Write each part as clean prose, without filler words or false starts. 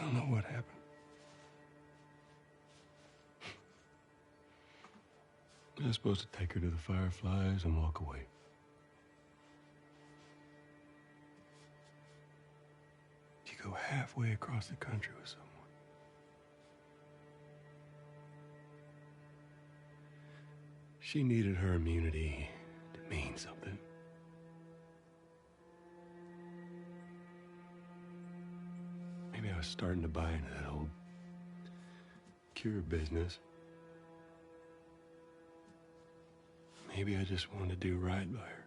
I don't know what happened. I was supposed to take her to the Fireflies and walk away. You go halfway across the country with someone. She needed her immunity to mean something. Maybe I was starting to buy into that old cure business. Maybe I just wanted to do right by her.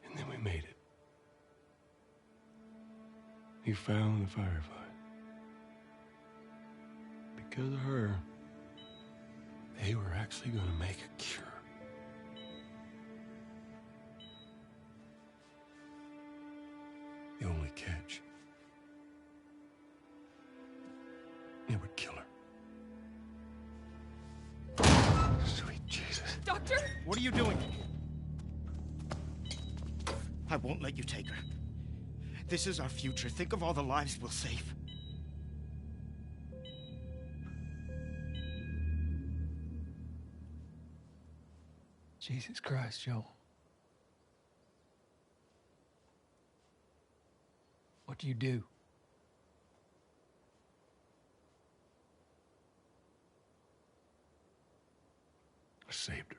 And then we made it. We found the Firefly. Because of her, they were actually going to make a cure. The only catch, it would kill her. Sweet Jesus. Doctor? What are you doing? I won't let you take her. This is our future. Think of all the lives we'll save. Jesus Christ, Joe. What do you do? I saved her.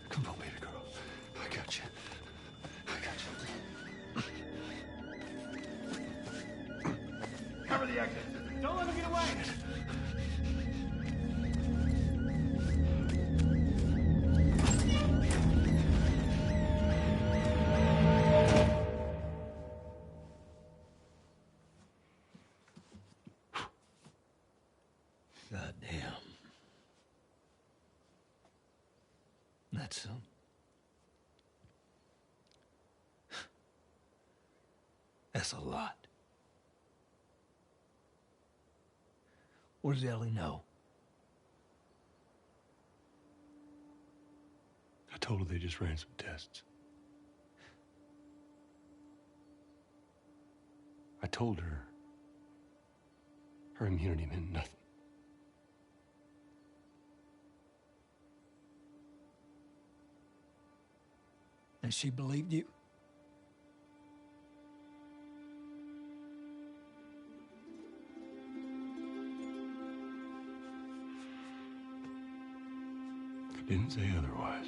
Come on, baby girl. I got you. I got you. Cover the exit. Don't let him get away. God damn. That's some. That's a lot. What does Ellie know? I told her they just ran some tests. I told her her immunity meant nothing. And she believed you? I didn't say otherwise.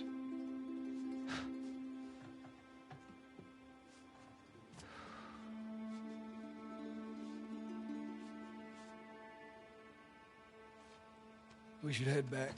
We should head back.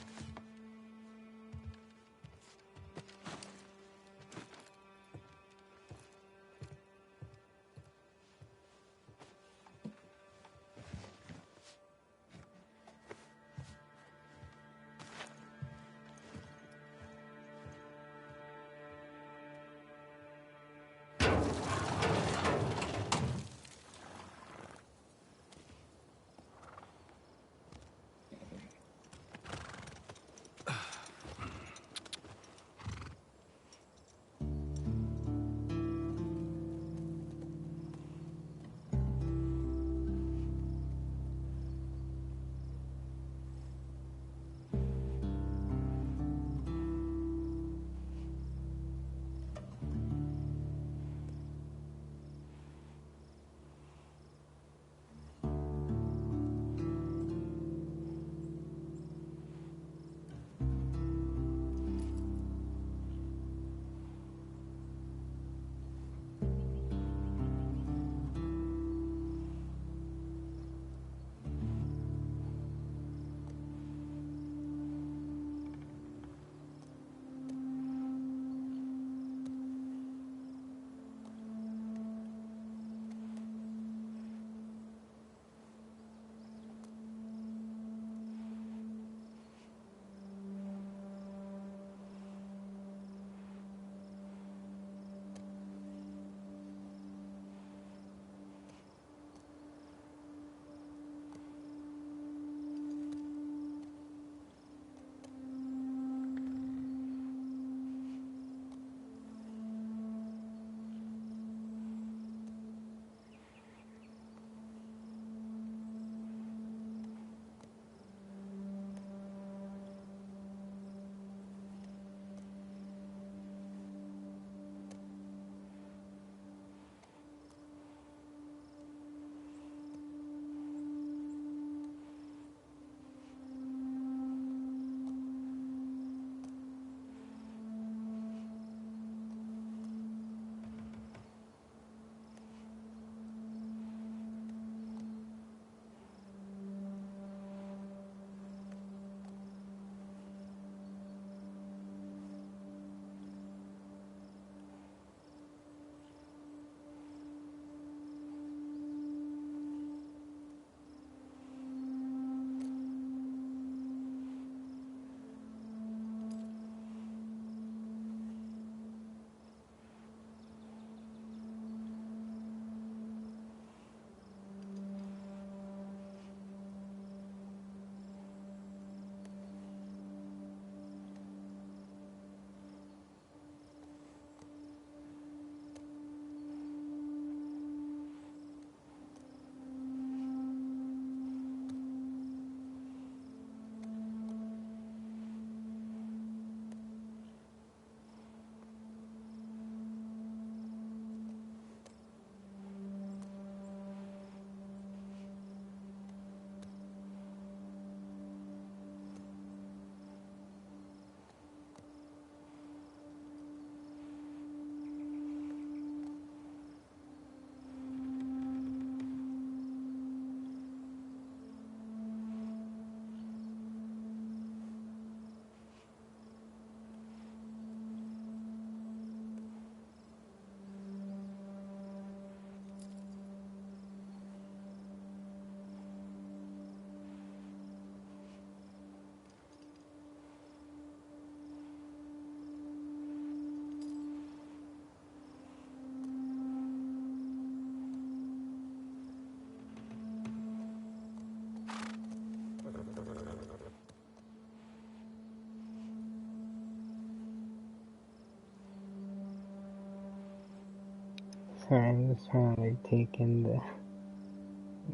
Sorry, I'm just trying to like take in the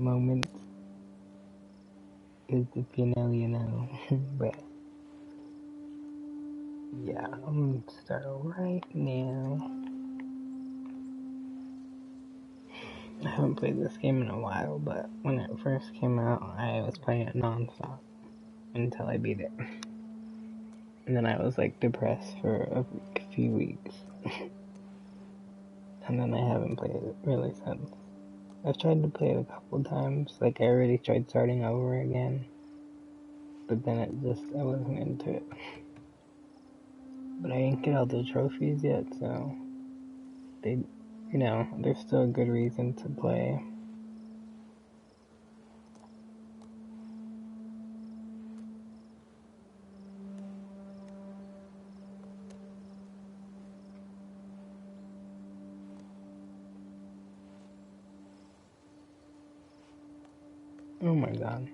moments. Because if you know, you know. But yeah, I'm gonna start right now. I haven't played this game in a while, but when it first came out, I was playing it non-stop until I beat it. And then I was like depressed for a few weeks. And then I haven't played it really since. I've tried to play it a couple times, like I already tried starting over again. But then I wasn't into it. But I didn't get all the trophies yet, so there's still a good reason to play. Oh my god.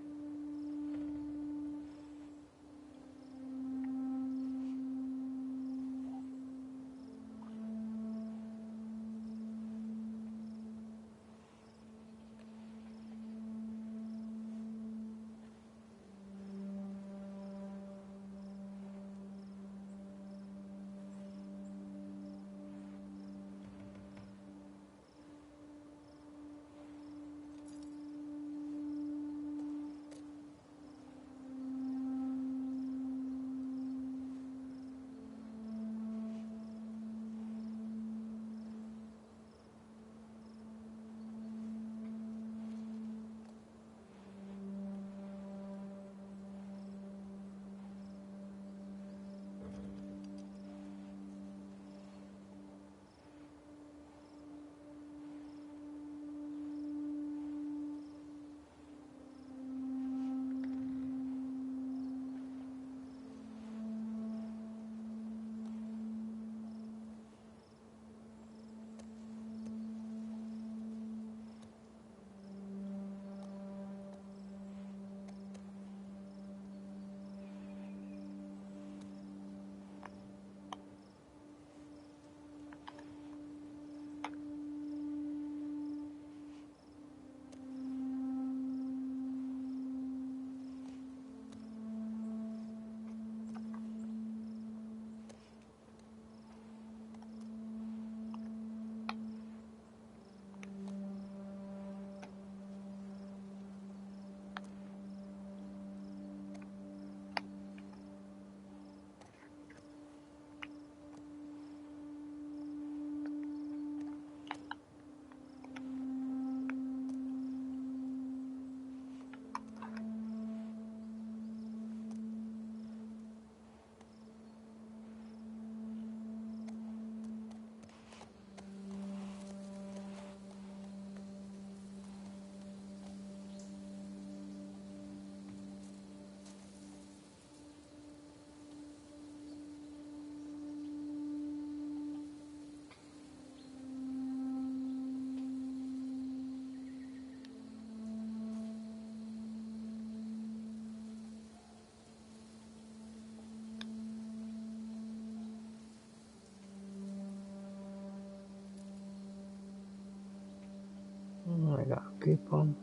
Oh my god, people.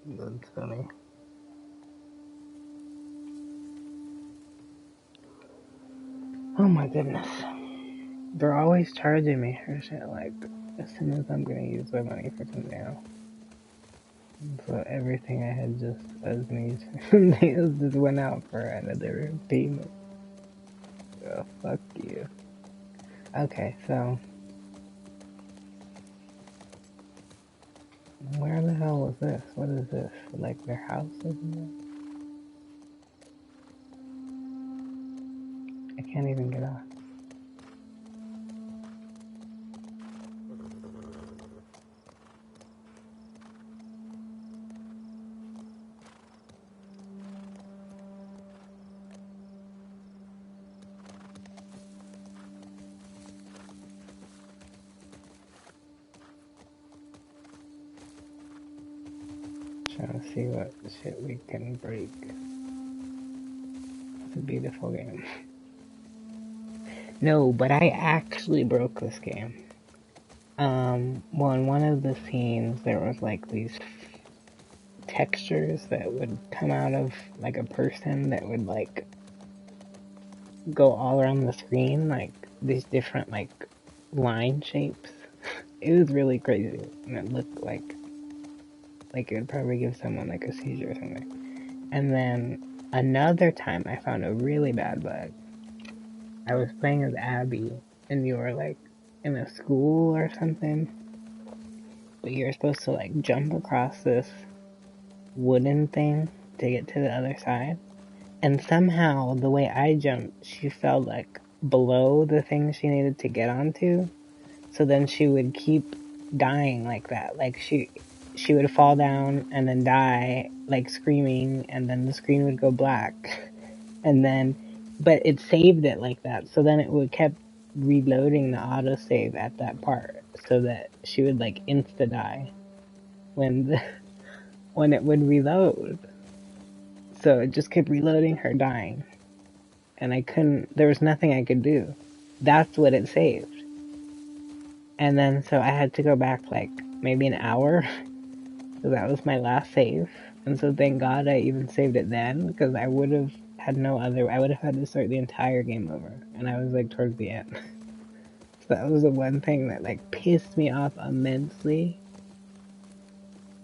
That's funny. Oh my goodness. They're always charging me for shit, like, as soon as I'm gonna use my money for something else. So everything I had I was gonna use for something else just went out for another payment. Oh, fuck you. Okay, so where the hell was this? What is this? Like their house, isn't it? I can't even get off. Trying to see what shit we can break. It's a beautiful game. No, but I actually broke this game. Well, in one of the scenes, there was like these textures that would come out of like a person that would like go all around the screen, like these different like line shapes. It was really crazy, and it looked like it would probably give someone like a seizure or something. And then another time, I found a really bad bug. I was playing as Abby, and you were like in a school or something, but you're supposed to like jump across this wooden thing to get to the other side. And somehow, the way I jumped, she fell like below the thing she needed to get onto. So then she would keep dying like that. Like she would fall down and then die, like screaming, and then the screen would go black. And then, but it saved it like that. So then it would kept reloading the autosave at that part, so that she would like insta die when it would reload. So it just kept reloading her dying. And there was nothing I could do. That's what it saved. And then, so I had to go back like maybe an hour. So that was my last save. And so thank God I even saved it then, because I would have had I would have had to start the entire game over. And I was like towards the end. So that was the one thing that like pissed me off immensely.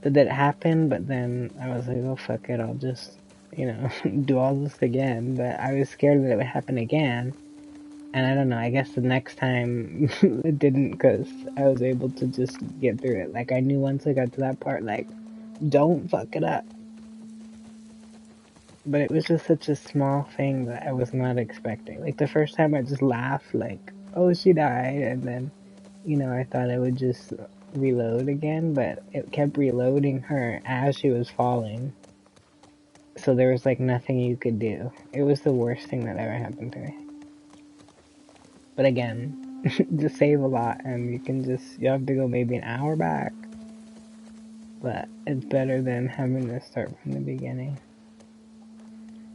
That happened, but then I was like, oh fuck it, I'll just, do all this again. But I was scared that it would happen again. And I don't know, I guess the next time it didn't, because I was able to just get through it. Like, I knew once I got to that part, like, don't fuck it up. But it was just such a small thing that I was not expecting. Like, the first time I just laughed, like, oh, she died, and then, I thought I would just reload again, but it kept reloading her as she was falling. So there was, like, nothing you could do. It was the worst thing that ever happened to me. But again, just save a lot, and you have to go maybe an hour back. But it's better than having to start from the beginning.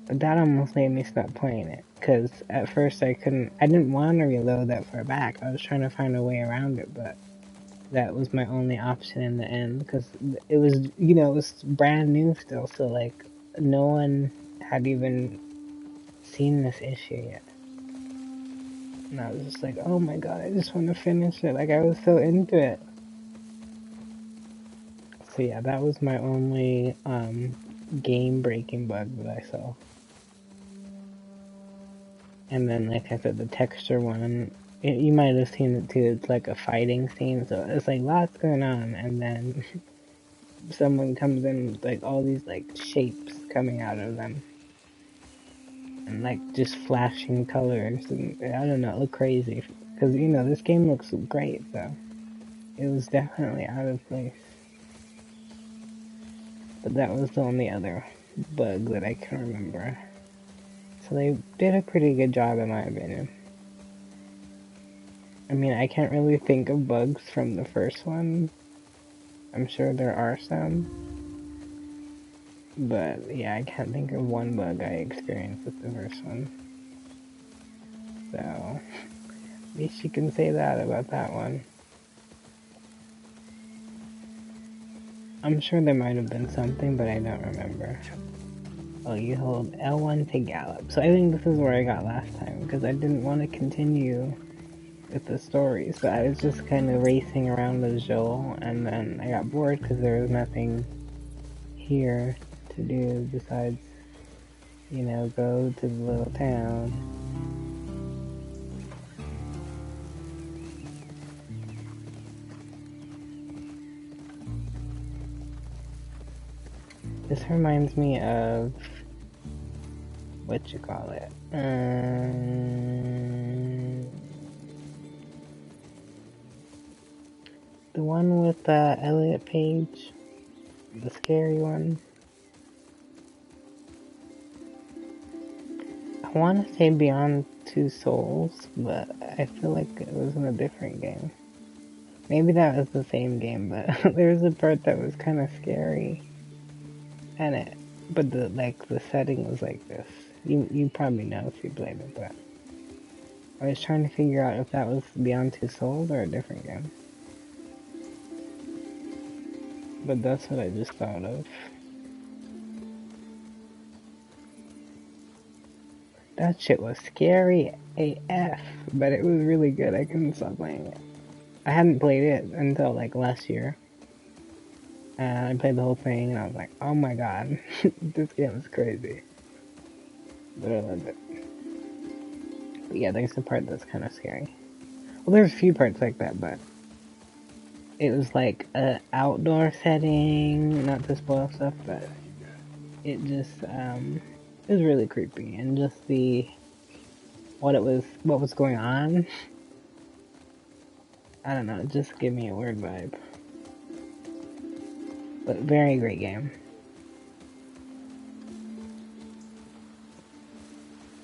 But that almost made me stop playing it, because at first I didn't want to reload that far back. I was trying to find a way around it, but that was my only option in the end, because it was, it was brand new still, so like, no one had even seen this issue yet. And I was just like, oh my god, I just want to finish it. Like, I was so into it. So yeah, that was my only game-breaking bug that I saw. And then, like I said, the texture one, you might have seen it too. It's like a fighting scene, so it's like lots going on, and then someone comes in with like all these like shapes coming out of them. And like just flashing colors, and I don't know, it looked crazy. Because, this game looks great, so it was definitely out of place. But that was the only other bug that I can remember. So they did a pretty good job, in my opinion. I mean, I can't really think of bugs from the first one. I'm sure there are some. But yeah, I can't think of one bug I experienced with the first one. So, at least you can say that about that one. I'm sure there might have been something, but I don't remember. Oh, you hold L1 to gallop. So I think this is where I got last time, because I didn't want to continue with the story. So I was just kind of racing around as Joel, and then I got bored because there was nothing here to do besides, go to the little town. This reminds me of what you call it. The one with Elliot Page, the scary one. I want to say Beyond Two Souls, but I feel like it was in a different game. Maybe that was the same game, but there was a part that was kind of scary. But the setting was like this. You probably know if you played it, but I was trying to figure out if that was Beyond Two Souls or a different game. But that's what I just thought of. That shit was scary AF, but it was really good. I couldn't stop playing it. I hadn't played it until like last year. And I played the whole thing and I was like, oh my god, this game is crazy. But I loved it. But yeah, there's the part that's kind of scary. Well, there's a few parts like that, but it was like a outdoor setting, not to spoil stuff, but it just, it was really creepy. And just what was going on, I don't know, it just gave me a weird vibe. But very great game.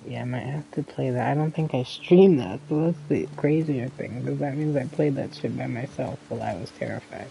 Yeah, I might have to play that. I don't think I streamed that, so that's the crazier thing, because that means I played that shit by myself while I was terrified.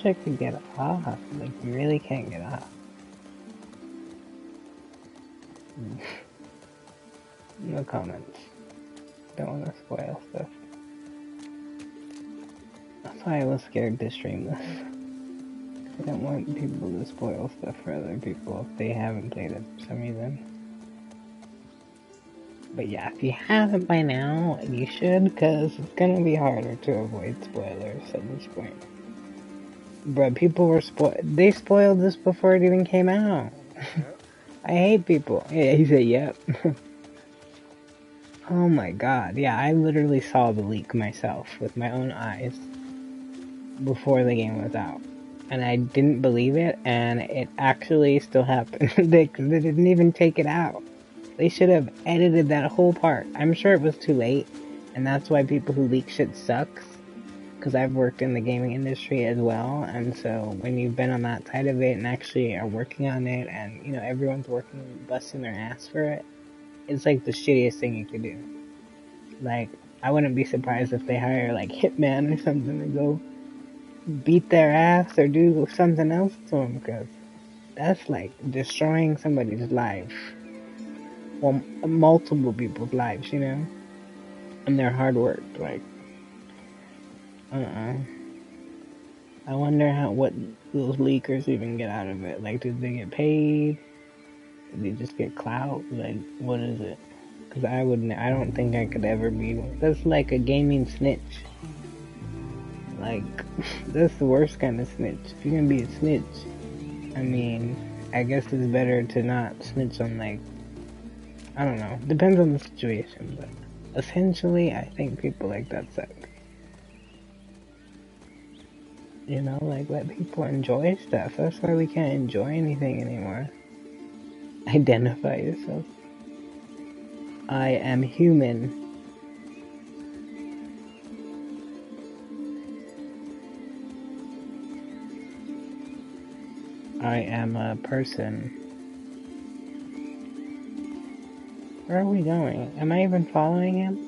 I could get off. Like, you really can't get off. No comments. Don't want to spoil stuff. That's why I was scared to stream this. I don't want people to spoil stuff for other people if they haven't played it for some reason. But yeah, if you haven't by now, you should, because it's gonna be harder to avoid spoilers at this point. Bro, people were they spoiled this before it even came out. I hate people. Yeah, he said, yep. Oh my god, yeah, I literally saw the leak myself with my own eyes before the game was out. And I didn't believe it, and it actually still happened. they didn't even take it out. They should have edited that whole part. I'm sure it was too late, and that's why people who leak shit sucks. Because I've worked in the gaming industry as well, and so when you've been on that side of it and actually are working on it, and you know everyone's working, busting their ass for it, it's like the shittiest thing you could do. Like, I wouldn't be surprised if they hire like Hitman or something to go beat their ass or do something else to them, because that's like destroying somebody's life. Well, multiple people's lives, you know, and their hard work, like. I wonder what those leakers even get out of it. Like, did they get paid? Did they just get clout? Like, what is it? Because I don't think I could ever be one. That's like a gaming snitch. Like, that's the worst kind of snitch. If you're gonna be a snitch, I mean, I guess it's better to not snitch on, like, I don't know. Depends on the situation, but essentially, I think people like that suck. You know, like, let people enjoy stuff. That's why we can't enjoy anything anymore. Identify yourself. I am human. I am a person. Where are we going? Am I even following him?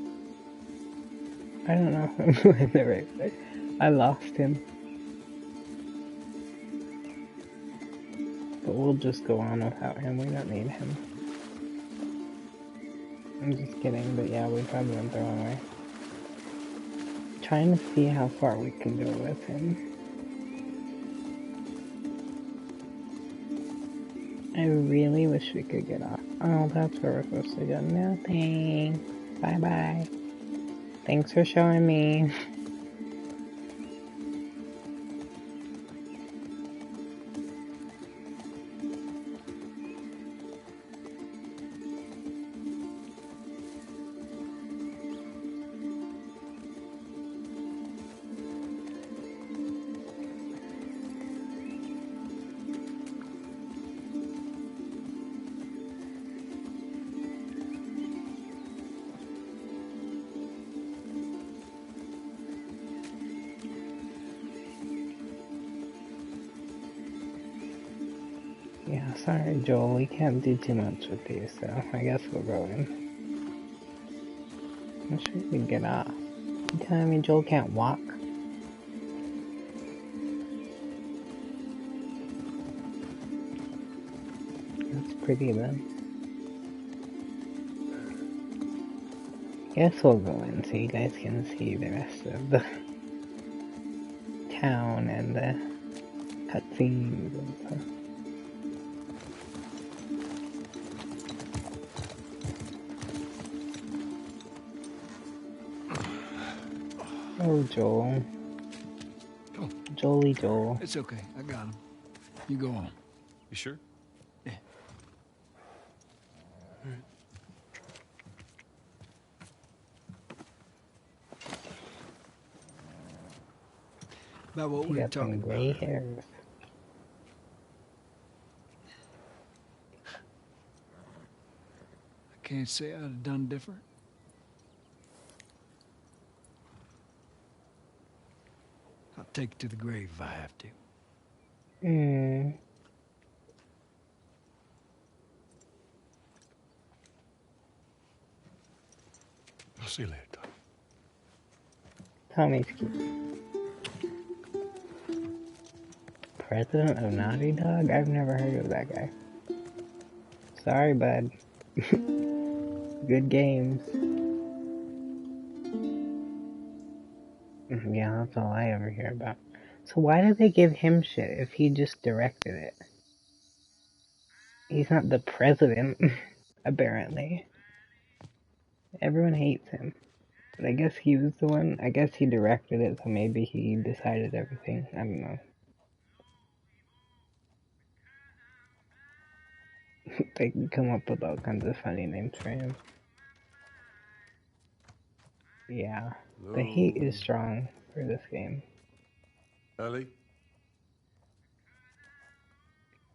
I don't know if I'm going the right way. I lost him. But we'll just go on without him. We don't need him. I'm just kidding, but yeah, we probably went the wrong way. Trying to see how far we can go with him. I really wish we could get off. Oh, that's where we're supposed to go. No thanks. Bye-bye. Thanks for showing me. Yeah, sorry, Joel. We can't do too much with these, so I guess we'll go in. I'm sure we can get off. You telling me Joel can't walk? That's pretty then. Guess we'll go in so you guys can see the rest of the town and the cutscenes and stuff. Oh, Joel. Oh. Jolie Joel. It's okay. I got him. You go on. You sure? Yeah. All right. About what He we were got them talking gray about. hairs. I can't say I'd have done different. I'll take it to the grave if I have to. I'll see you later, Tom. Tommy's cute. President of Naughty Dog? I've never heard of that guy. Sorry, bud. Good games. Yeah, that's all I ever hear about. So why did they give him shit if he just directed it? He's not the president, apparently. Everyone hates him. But I guess he was the one. I guess he directed it, so maybe he decided everything. I don't know. They can come up with all kinds of funny names for him. Yeah. The heat is strong for this game. Ellie?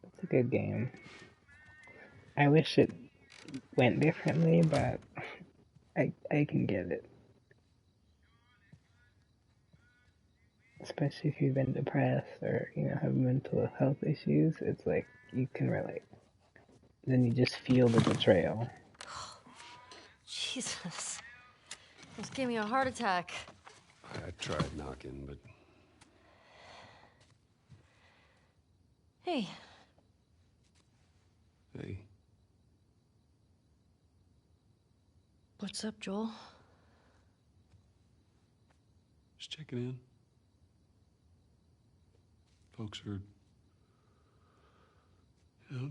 It's a good game. I wish it went differently, but I can get it. Especially if you've been depressed or, have mental health issues, it's like you can relate. Then you just feel the betrayal. Jesus. Almost gave me a heart attack. I tried knocking, but Hey, hey, what's up, Joel? just checking in. Folks are,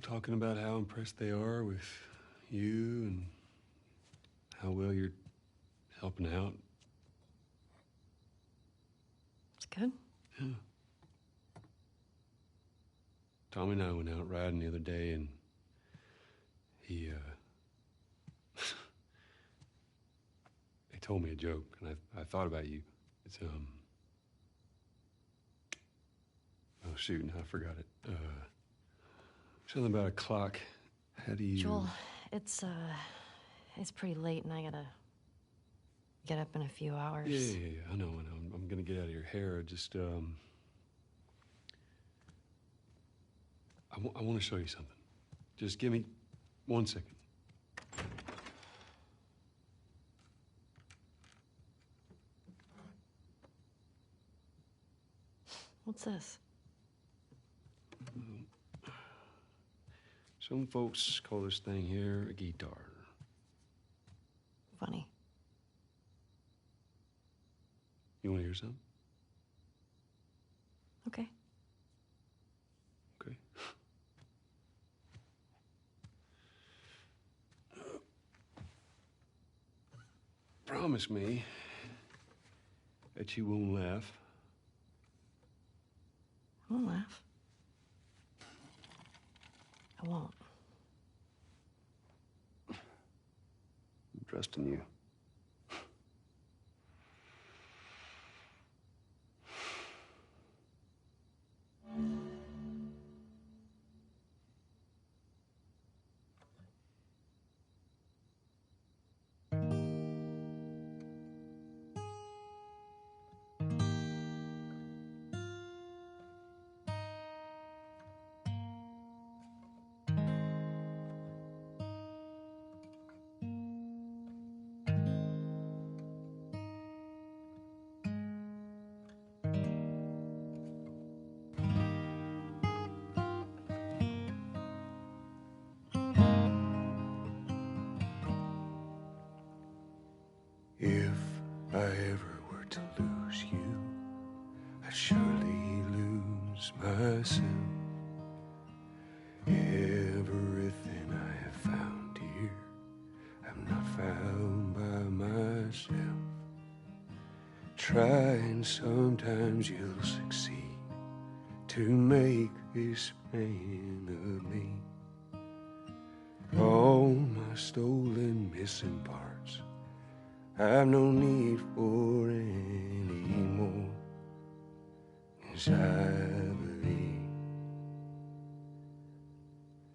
talking about how impressed they are with you and how well you're helping out. It's good. Yeah. Tommy and I went out riding the other day, and he told me a joke, and I thought about you. It's oh shoot, now I forgot it. Something about a clock. How do you? Joel, it's pretty late and I gotta get up in a few hours. Yeah. I know. I'm gonna get out of your hair. Just I want to show you something. Just give me 1 second. What's this? Some folks call this thing here a guitar. Funny. You want to hear something? Okay. Okay. Promise me that you won't laugh. I won't laugh. I won't. I'm trusting you. If I ever were to lose you, I'd surely lose myself. Everything I have found here, I'm not found by myself. Try and sometimes you'll succeed to make this man of me. All my stolen missing parts I've no need for any more, 'cause I believe,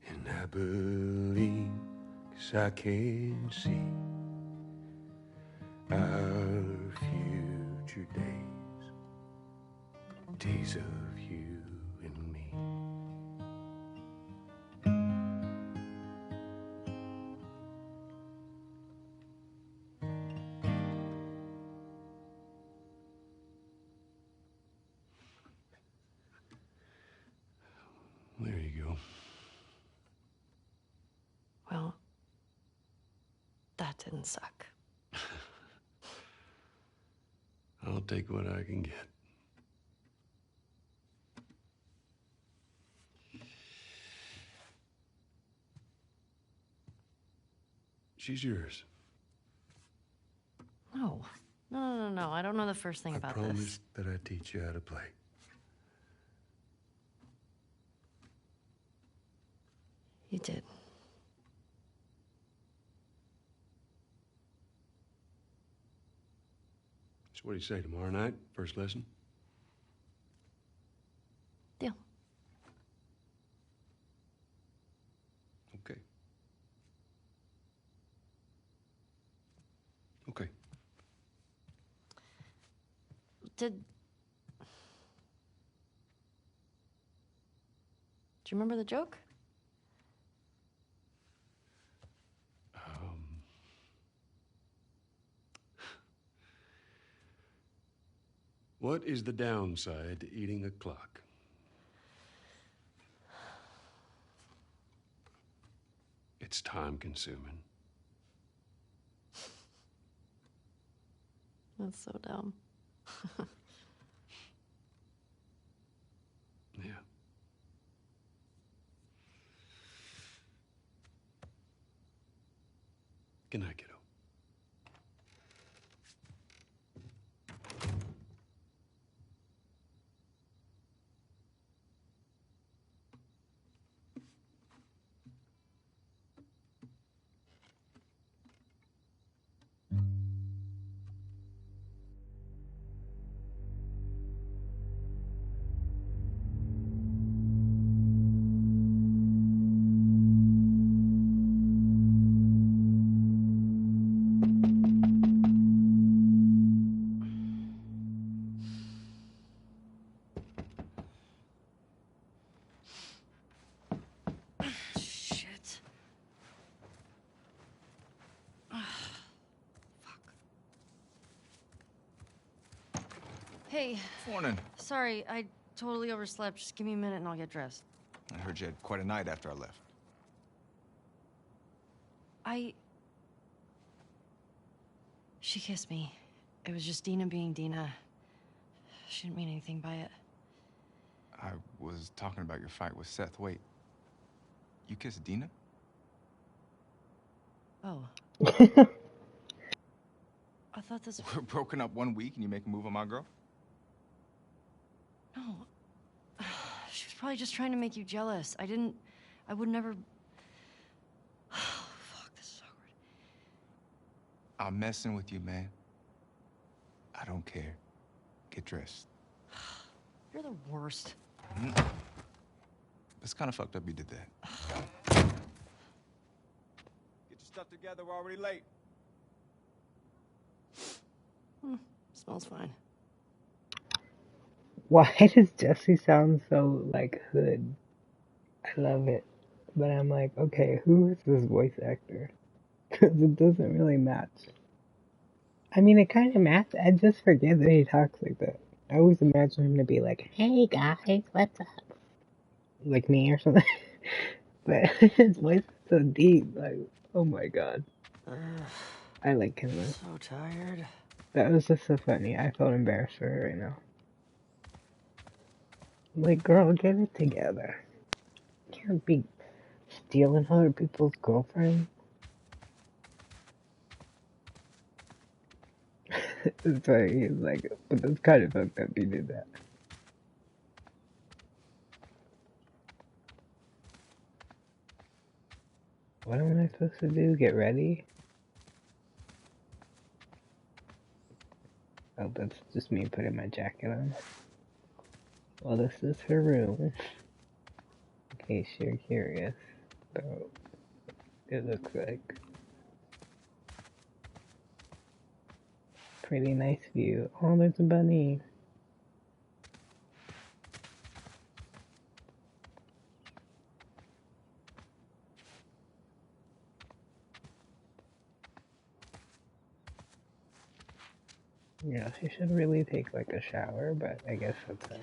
and I believe 'cause I can see our future days, days of you and me. There you go. Well, that didn't suck. I'll take what I can get. She's yours. No. No. I don't know the first thing I about promised this. that I'd teach you how to play. You did. So what do you say, tomorrow night, first lesson? Deal. Okay. Okay. Do you remember the joke? What is the downside to eating a clock? It's time consuming. That's so dumb. Yeah. Good night, kiddo. Shit. Fuck. Hey, Morning. sorry, I totally overslept. Just give me a minute and I'll get dressed. I heard you had quite a night after I left. She kissed me. It was just Dina being Dina. She didn't mean anything by it. I was talking about your fight with Seth. Wait, you kissed Dina? Oh. thought this... We're broken up 1 week and you make a move on my girl? No. She was probably just trying to make you jealous. I would never... Oh, fuck, this is awkward. I'm messing with you, man. I don't care. Get dressed. You're the worst. It's kind of fucked up you did that. Get your stuff together, we're already late. Smells fine. Why does Jesse sound so like hood? I love it. But I'm like, okay, who is this voice actor? Because it doesn't really match. I mean, it kind of matches. I just forget that he talks like that. I always imagine him to be like, hey guys, what's up? Like me or something. But his voice is so deep. Like, oh my god. I like him though. So tired. That was just so funny. I felt embarrassed for her right now. Like, girl, get it together. You can't be stealing other people's girlfriends. It's funny, he's like, but that's kind of fucked up he did that. What am I supposed to do? Get ready? Oh, that's just me putting my jacket on. Well, this is her room. In case you're curious. So, it looks like. Pretty nice view. Oh, there's a bunny. Yeah, she should really take like a shower, but I guess that's it.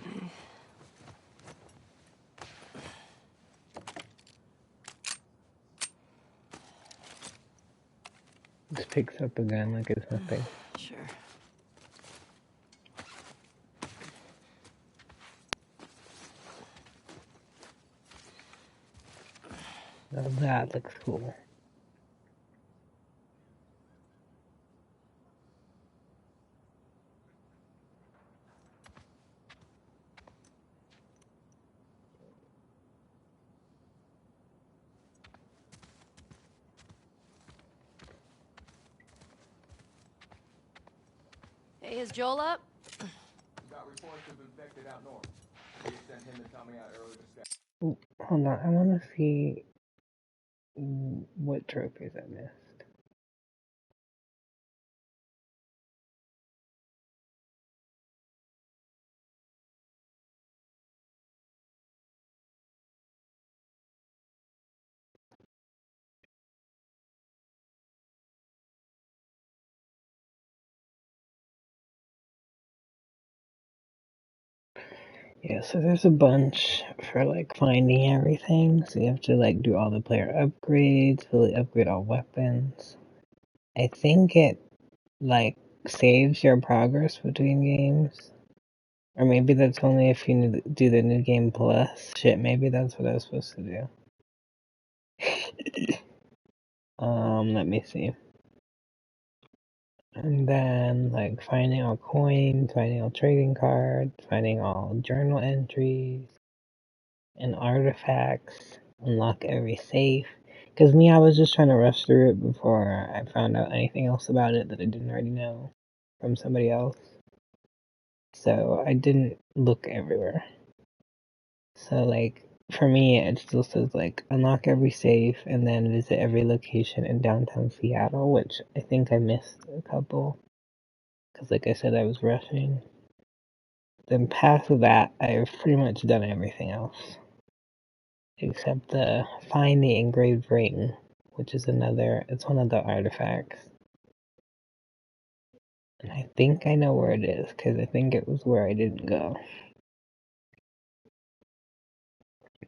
Just picks up again like it's nothing. Sure. Now that looks cool. Hey, is Joel up? We got reports of infected out north. We sent him and Tommy out earlier to scout. Ooh, hold on, I want to see what trophies I missed. Yeah, so there's a bunch for like finding everything. So you have to like do all the player upgrades, fully upgrade all weapons. I think it like saves your progress between games. Or maybe that's only if you do the new game plus. Shit, maybe that's what I was supposed to do. Let me see. And then, like, finding all coins, finding all trading cards, finding all journal entries, and artifacts, unlock every safe. Because me, I was just trying to rush through it before I found out anything else about it that I didn't already know from somebody else. So I didn't look everywhere. So, like, for me, it still says, like, unlock every safe and then visit every location in downtown Seattle, which I think I missed a couple. Because, like I said, I was rushing. Then past that, I've pretty much done everything else. Except the find the engraved ring, which is it's one of the artifacts. And I think I know where it is, because I think it was where I didn't go.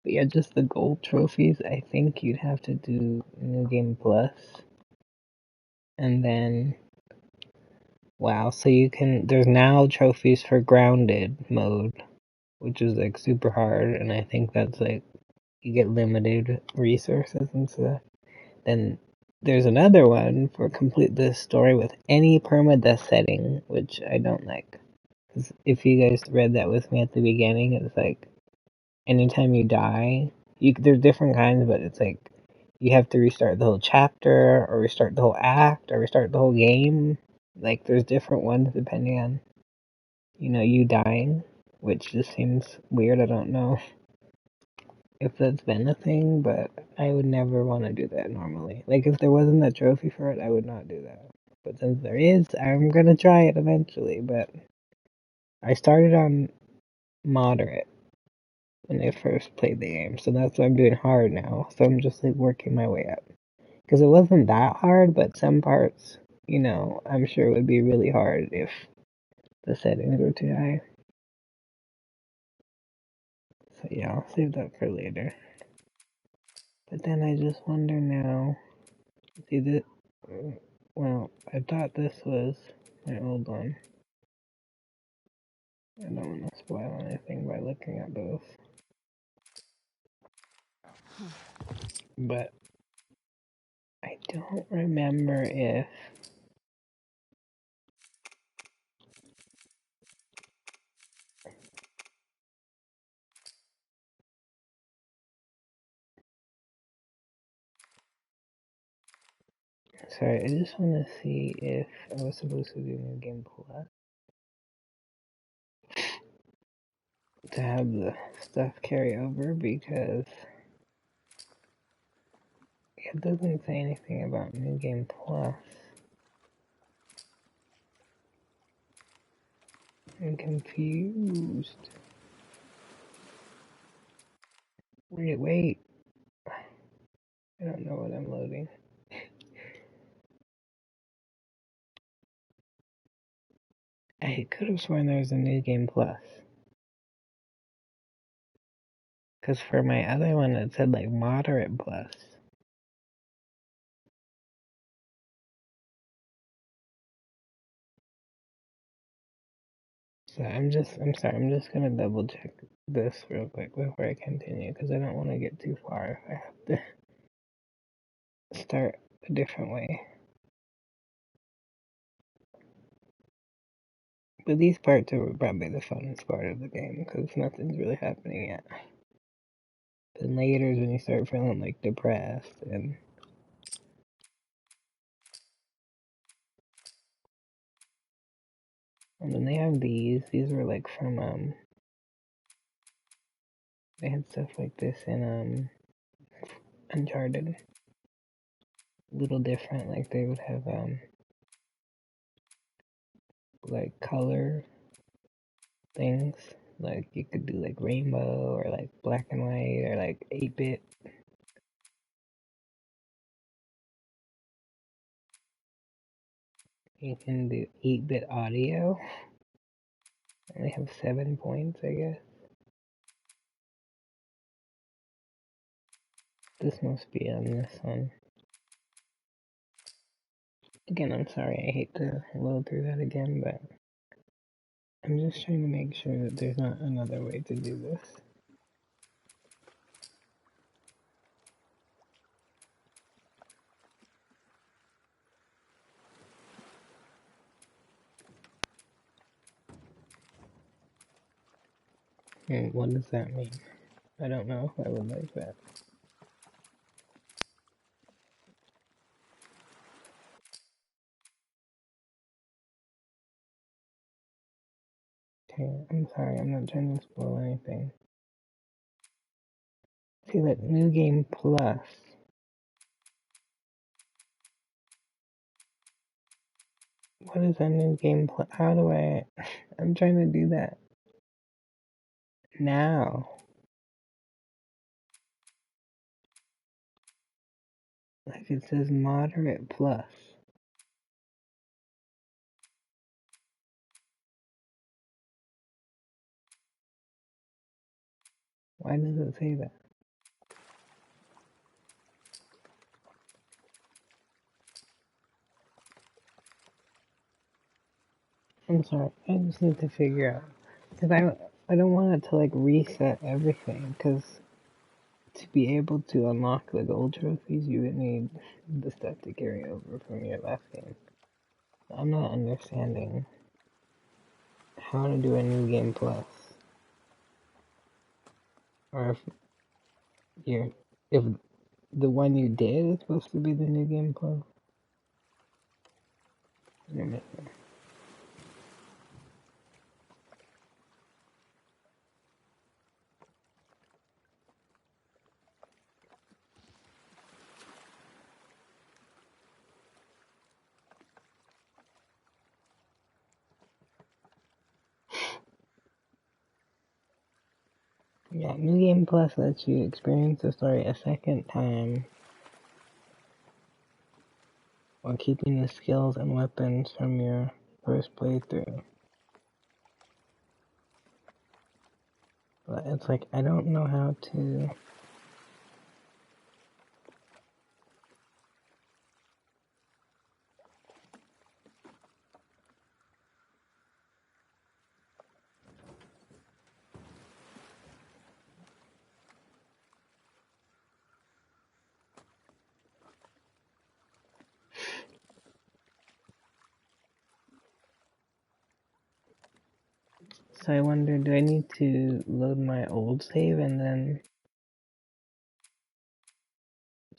But yeah, just the gold trophies, I think you'd have to do New Game Plus. And then, wow, so there's now trophies for Grounded mode, which is like super hard, and I think that's like, you get limited resources and stuff. Then there's another one for complete this story with any permadeath setting, which I don't like. 'Cause if you guys read that with me at the beginning, it's like anytime you die, there's different kinds, but it's like you have to restart the whole chapter, or restart the whole act, or restart the whole game. Like there's different ones depending on you dying, which just seems weird. I don't know if that's been a thing, but I would never want to do that normally. Like if there wasn't a trophy for it, I would not do that. But since there is, I'm gonna try it eventually. But I started on moderate when I first played the game, so that's why I'm doing hard now. So I'm just like working my way up because it wasn't that hard, but some parts, I'm sure it would be really hard if the settings were too high. So yeah, I'll save that for later. But then I just wonder now. See that? Well, I thought this was my old one. I don't want to spoil anything by looking at both. But I don't remember if sorry, I just want to see if I was supposed to do New Game Plus to have the stuff carry over because it doesn't say anything about New Game Plus. I'm confused. Wait. I don't know what I'm loading. I could have sworn there was a New Game Plus. Because for my other one, it said like moderate plus. So I'm sorry, I'm just gonna double check this real quick before I continue, because I don't want to get too far if I have to start a different way. But these parts are probably the funnest part of the game, because nothing's really happening yet. Then later is when you start feeling like depressed, and then they have these were like from, they had stuff like this in, Uncharted. A little different, like they would have, like color things. Like you could do like rainbow or like black and white or like 8-bit. You can do 8-bit audio. I have 7 points, I guess. This must be on this one. Again, I'm sorry, I hate to load through that again, but I'm just trying to make sure that there's not another way to do this. And what does that mean? I don't know if I would like that. Okay, I'm sorry, I'm not trying to spoil anything. See that New Game Plus. What is a New Game Plus? How do I... I'm trying to do that now. Like it says moderate plus. Why does it say that? I'm sorry, I just need to figure out. Because I don't want it to like reset everything. Because to be able to unlock the gold trophies, you would need the stuff to carry over from your last game. I'm not understanding how to do a new game plus, or if the one you did is supposed to be the new game plus. Let me see. Yeah, New Game Plus lets you experience the story a second time while keeping the skills and weapons from your first playthrough. But it's like, I don't know how to... So I wonder, do I need to load my old save and then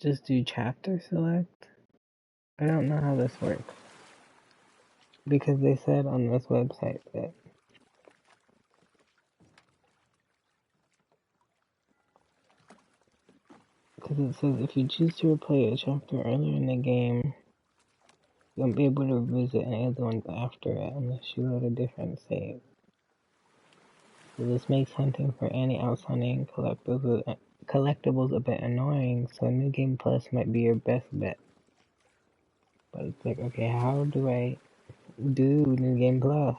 just do chapter select? I don't know how this works. Because they said on this website that... Because it says if you choose to replay a chapter earlier in the game, you won't be able to revisit any of the ones after it unless you load a different save. So this makes hunting for any outstanding collectibles a bit annoying, so New Game Plus might be your best bet. But it's like, okay, how do I do New Game Plus?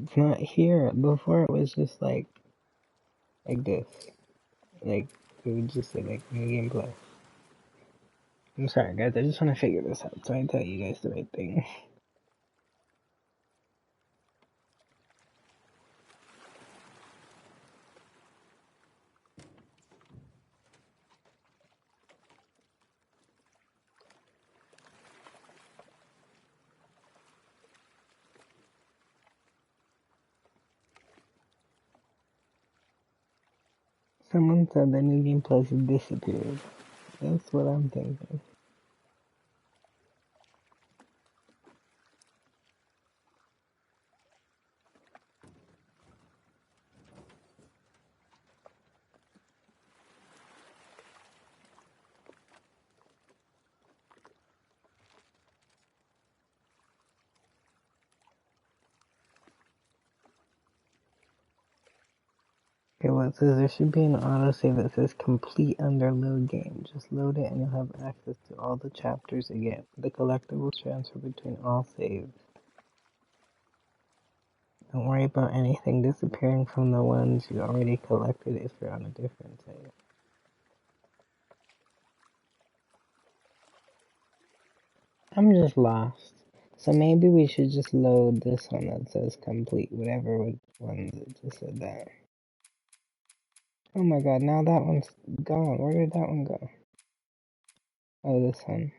It's not here. Before it was just like this. Like, it would just say like New Game Plus. I'm sorry guys, I just want to figure this out so I tell you guys the right thing. Someone said the New Game Plus disappeared. That's what I'm thinking. Okay, well it says there should be an autosave that says complete under load game. Just load it and you'll have access to all the chapters again. The collectibles transfer between all saves. Don't worry about anything disappearing from the ones you already collected if you're on a different save. I'm just lost. So maybe we should just load this one that says complete, whatever one that just said that. Oh my god, now that one's gone. Where did that one go? Oh, this one.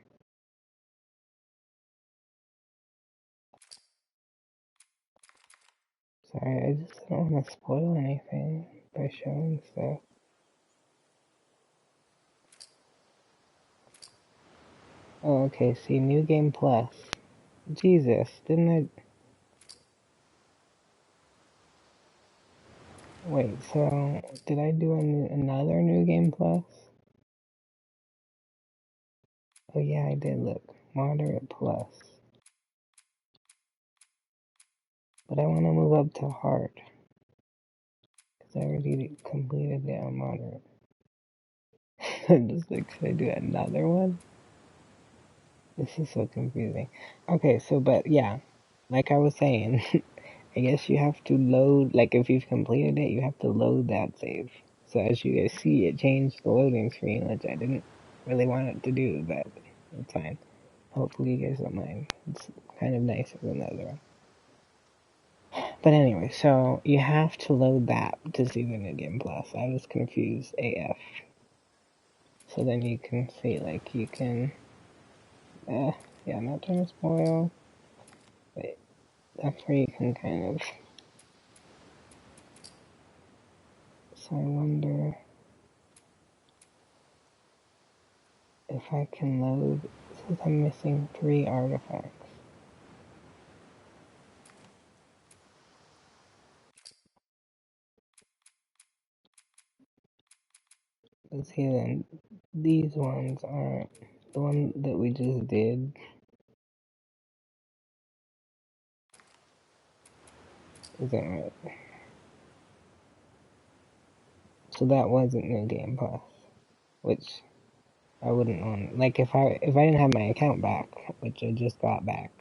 Sorry, I just don't want to spoil anything by showing stuff. Oh, okay, see, New Game Plus. Jesus, didn't I... Wait, so, did I do another New Game Plus? Oh yeah, I did, look. Moderate Plus. But I want to move up to Hard. Because I already completed it on Moderate. I'm just like, should I do another one? This is so confusing. Okay, so, but yeah, like I was saying, I guess you have to load, like if you've completed it, you have to load that save. So as you guys see, it changed the loading screen, which I didn't really want it to do, but it's fine. Hopefully you guys don't mind. It's kind of nicer than the other one. But anyway, so you have to load that to see the New Game Plus. I was confused AF. So then you can see, like, you can, yeah, not trying to spoil, but that's where you can kind of, so I wonder if I can load, since I'm missing 3 artifacts. Let's see then, these ones aren't, the one that we just did, isn't right. So that wasn't New Game Plus, which I wouldn't want. Like if I didn't have my account back, which I just got back,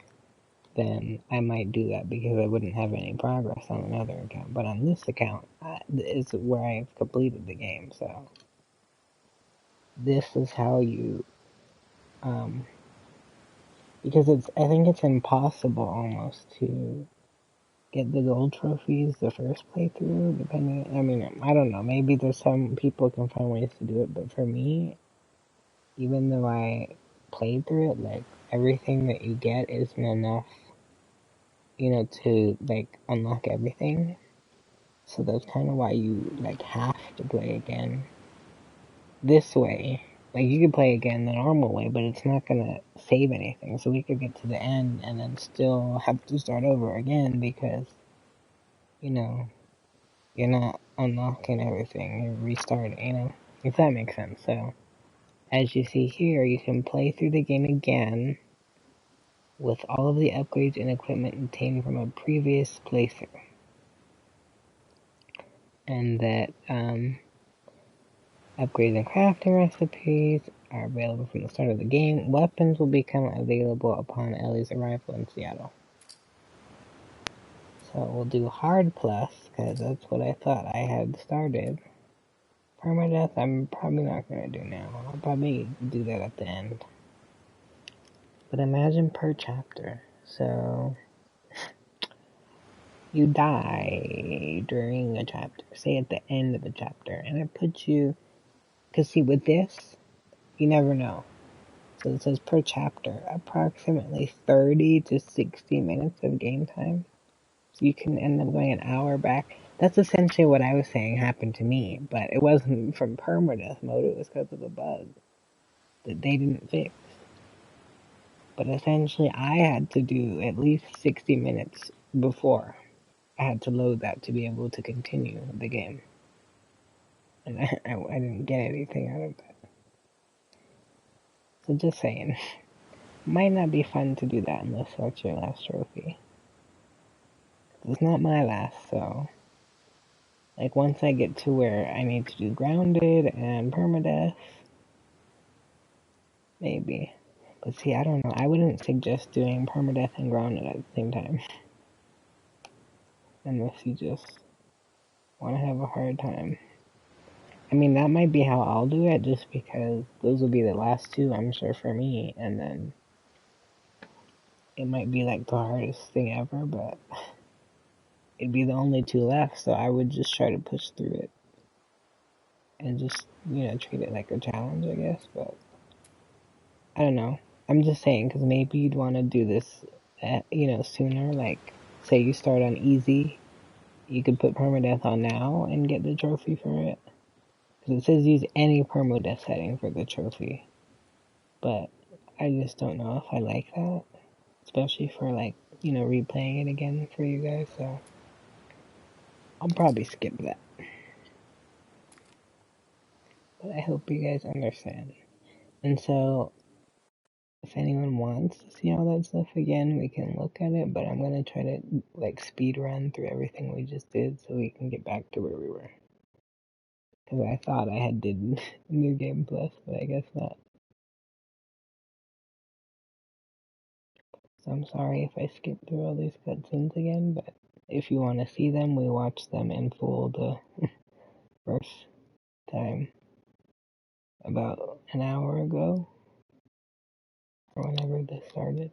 then I might do that because I wouldn't have any progress on another account. But on this account, is where I've completed the game. So this is how you, because I think it's impossible almost to get the gold trophies the first playthrough. Depending, I mean, I don't know. Maybe there's some people can find ways to do it, but for me, even though I played through it, like everything that you get isn't enough, to like unlock everything. So that's kind of why you like have to play again this way. Like you could play again the normal way, but it's not gonna save anything. So we could get to the end and then still have to start over again because, you're not unlocking everything. You're restarting, if that makes sense. So as you see here, you can play through the game again with all of the upgrades and equipment obtained from a previous playthrough. And that upgrades and crafting recipes are available from the start of the game. Weapons will become available upon Ellie's arrival in Seattle. So we'll do hard plus, because that's what I thought I had started. Permadeath, I'm probably not going to do now. I'll probably do that at the end. But imagine per chapter. So you die during a chapter, say at the end of the chapter, and it puts you, because see, with this, you never know. So it says per chapter, approximately 30 to 60 minutes of game time. So you can end up going an hour back. That's essentially what I was saying happened to me, but it wasn't from permadeath mode, it was because of a bug that they didn't fix. But essentially, I had to do at least 60 minutes before I had to load that to be able to continue the game. And I didn't get anything out of that. So just saying. Might not be fun to do that unless that's your last trophy. It's not my last, so... Like, once I get to where I need to do grounded and permadeath, maybe. But see, I don't know. I wouldn't suggest doing permadeath and grounded at the same time. Unless you just want to have a hard time. I mean, that might be how I'll do it, just because those will be the last two, I'm sure, for me. And then it might be like the hardest thing ever, but it'd be the only two left, so I would just try to push through it. And just, treat it like a challenge, I guess, but I don't know. I'm just saying, because maybe you'd want to do this, sooner. Like, say you start on easy, you could put permadeath on now and get the trophy for it. Because it says use any permadeath setting for the trophy. But I just don't know if I like that. Especially for, like, replaying it again for you guys, so I'll probably skip that. But I hope you guys understand. And so, if anyone wants to see all that stuff again, we can look at it, but I'm gonna try to, like, speed run through everything we just did so we can get back to where we were. Because I thought I had did New Game Plus, but I guess not. So I'm sorry if I skipped through all these cutscenes again, but if you want to see them, we watched them in full the first time about an hour ago, or whenever this started.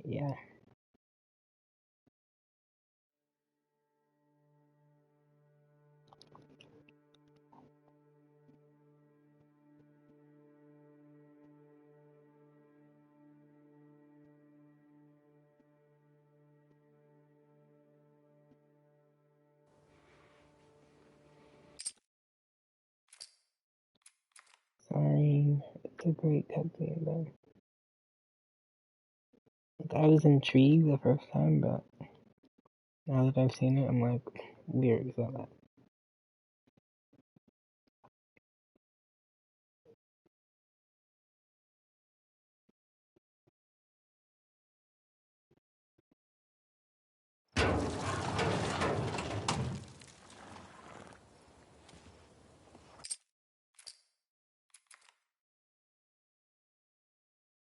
Yeah. a great cutscene, though. Like, I was intrigued the first time, but now that I've seen it, I'm like, weird, is that?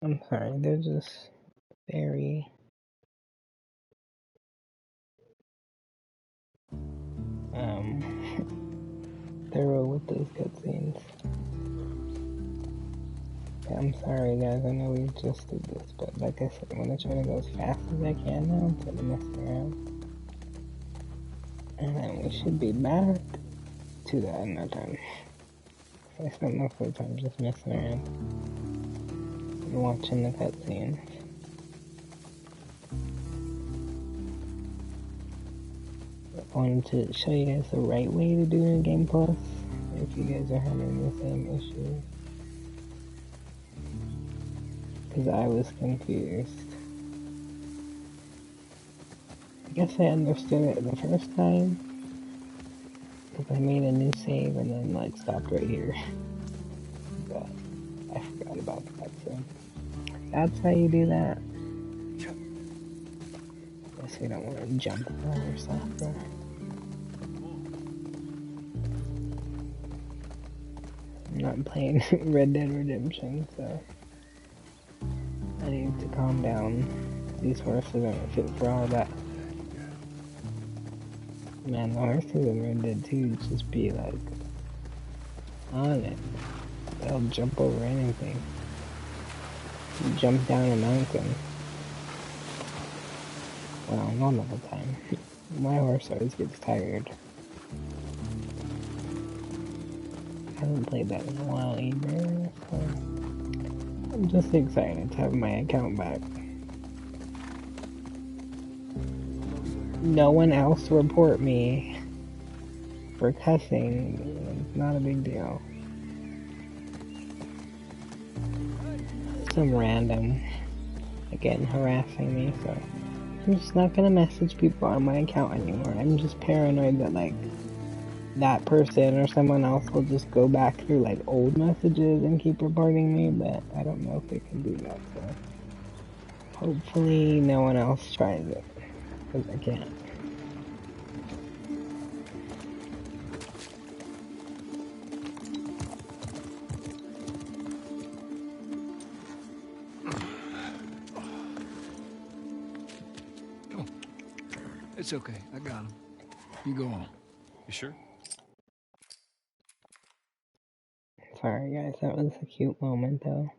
I'm sorry, they're just very thorough with those cutscenes. Yeah, I'm sorry guys, I know we just did this, but like I said, I'm gonna try to go as fast as I can now instead of messing around. And then we should be back to that another time. I spent most of the time just messing around and watching the cutscenes. I wanted to show you guys the right way to do New Game Plus if you guys are having the same issue. Because I was confused. I guess I understood it the first time. Because I made a new save and then like stopped right here. But I forgot about that, so that's how you do that. Guess we don't want to jump over stuff there. I'm not playing Red Dead Redemption, so I need to calm down. These horses aren't fit for all that. Man, the horses in Red Dead 2 just be like on it. They'll jump over anything. Jump down a mountain. Well, not all the time. My horse always gets tired. I haven't played that in a while either, so I'm just excited to have my account back. No one else report me for cussing. It's not a big deal. Some random, again, harassing me, so I'm just not gonna message people on my account anymore. I'm just paranoid that, like, that person or someone else will just go back through, like, old messages and keep reporting me, but I don't know if they can do that, so hopefully no one else tries it, because I can't. It's okay. I got him. You go on. You sure? Sorry guys, that was a cute moment though.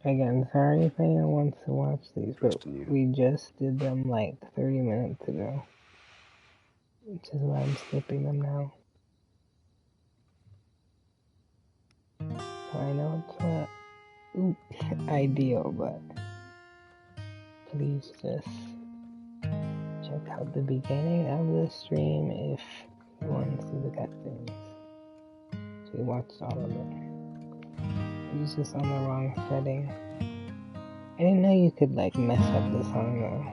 Again, sorry if anyone wants to watch these, but we just did them like 30 minutes ago. Which is why I'm skipping them now. So I know it's not ideal, but please just check out the beginning of the stream if you want to see the cutscenes. So we watched all of it. It was just on the wrong setting. I didn't know you could like mess up the song though.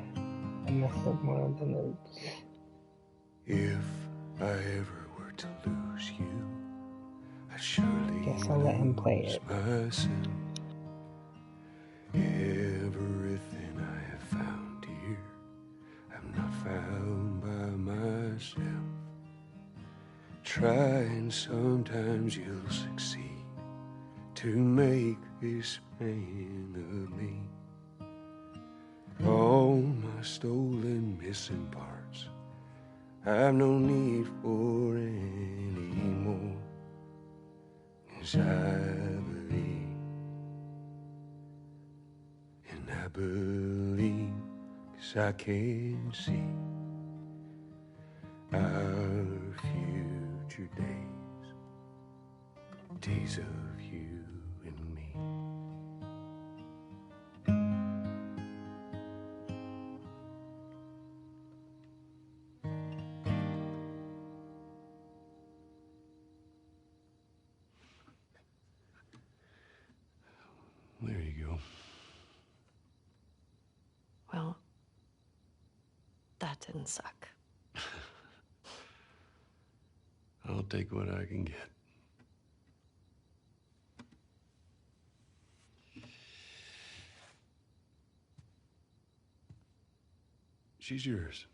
I messed up one of the notes. If I ever were to lose you, I surely Guess I'll let him play it. myself. Everything I have found here, I'm not found by myself. Try and sometimes you'll succeed to make this man of me. All my stolen missing parts I've no need for anymore. 'Cause I believe, and I believe, 'cause face I can see our future days, days of you and me. There you go. Well, that didn't suck. I'll take what I can get. She's yours.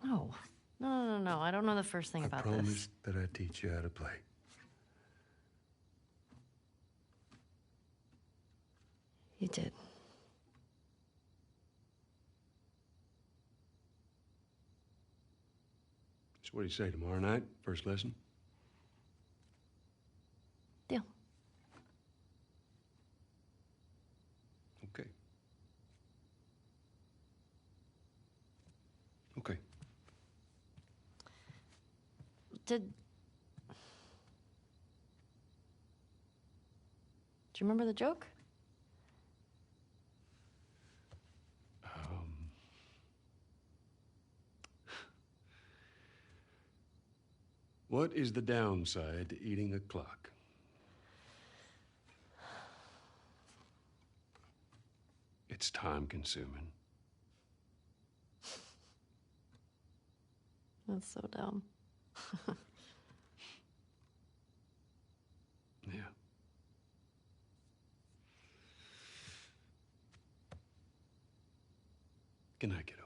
No. No. I don't know the first thing about I this. promised that I'd teach you how to play. You did. So what do you say, tomorrow night, first lesson? Deal. Okay. Okay. Do you remember the joke? What is the downside to eating a clock? It's time consuming. That's so dumb. Yeah. Good night, kiddo.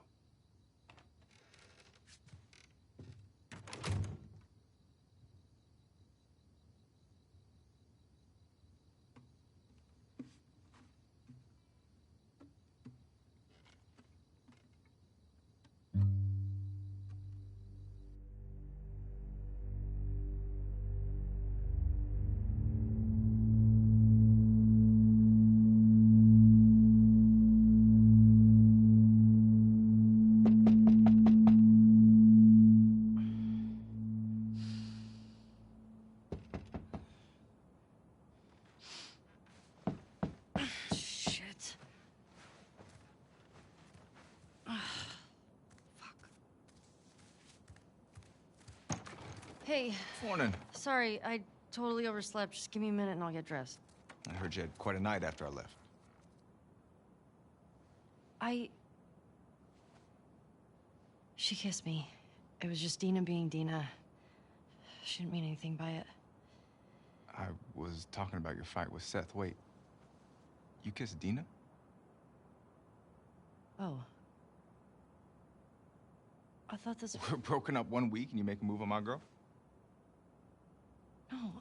Shit. Fuck. Hey, Morning. sorry, I totally overslept. Just give me a minute and I'll get dressed. I heard you had quite a night after I left. She kissed me. It was just Dina being Dina. She didn't mean anything by it. I was talking about your fight with Seth. Wait, you kissed Dina? Oh. I thought this... We're broken up 1 week and you make a move on my girl? No.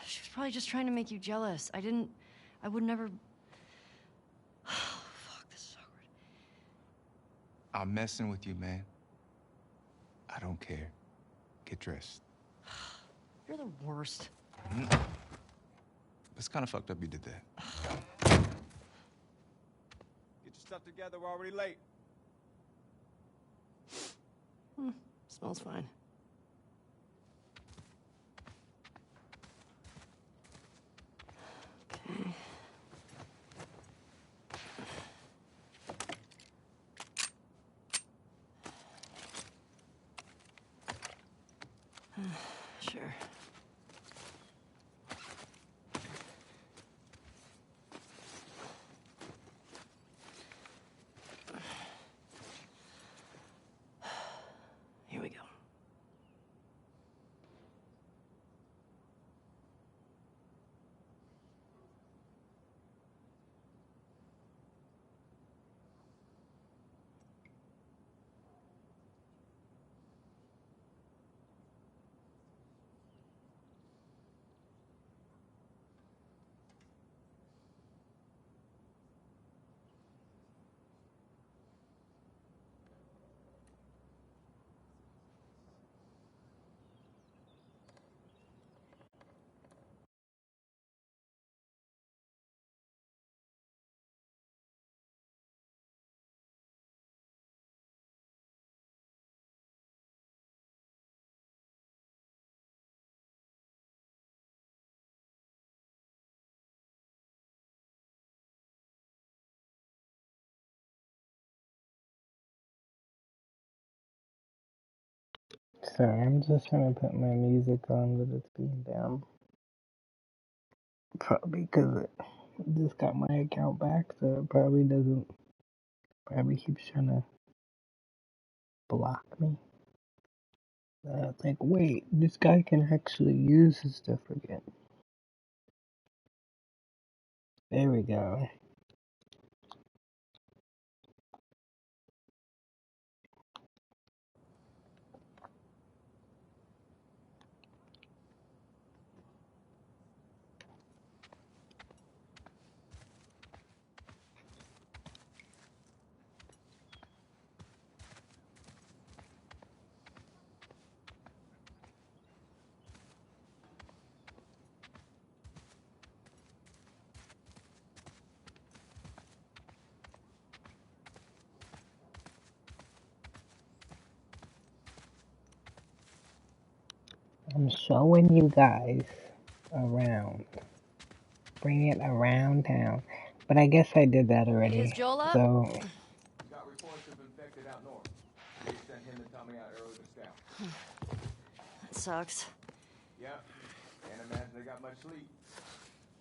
She was probably just trying to make you jealous. I would never... Fuck, this is awkward. I'm messing with you, man. I don't care. Get dressed. You're the worst. It's kind of fucked up you did that. Get your stuff together, we're already late. Smells fine. Okay. Sure. Here we go. Sorry, I'm just trying to put my music on, but it's being down. Probably because it just got my account back, so it probably doesn't. Probably keeps trying to block me. It's like, wait, this guy can actually use his stuff again. There we go. I'm showing you guys around. Bring it around town. But I guess I did that already. Is Joel up? So, Got reports of infected out north. They sent him and Tommy out early to scout. That sucks. Yep. Can't imagine they got much sleep.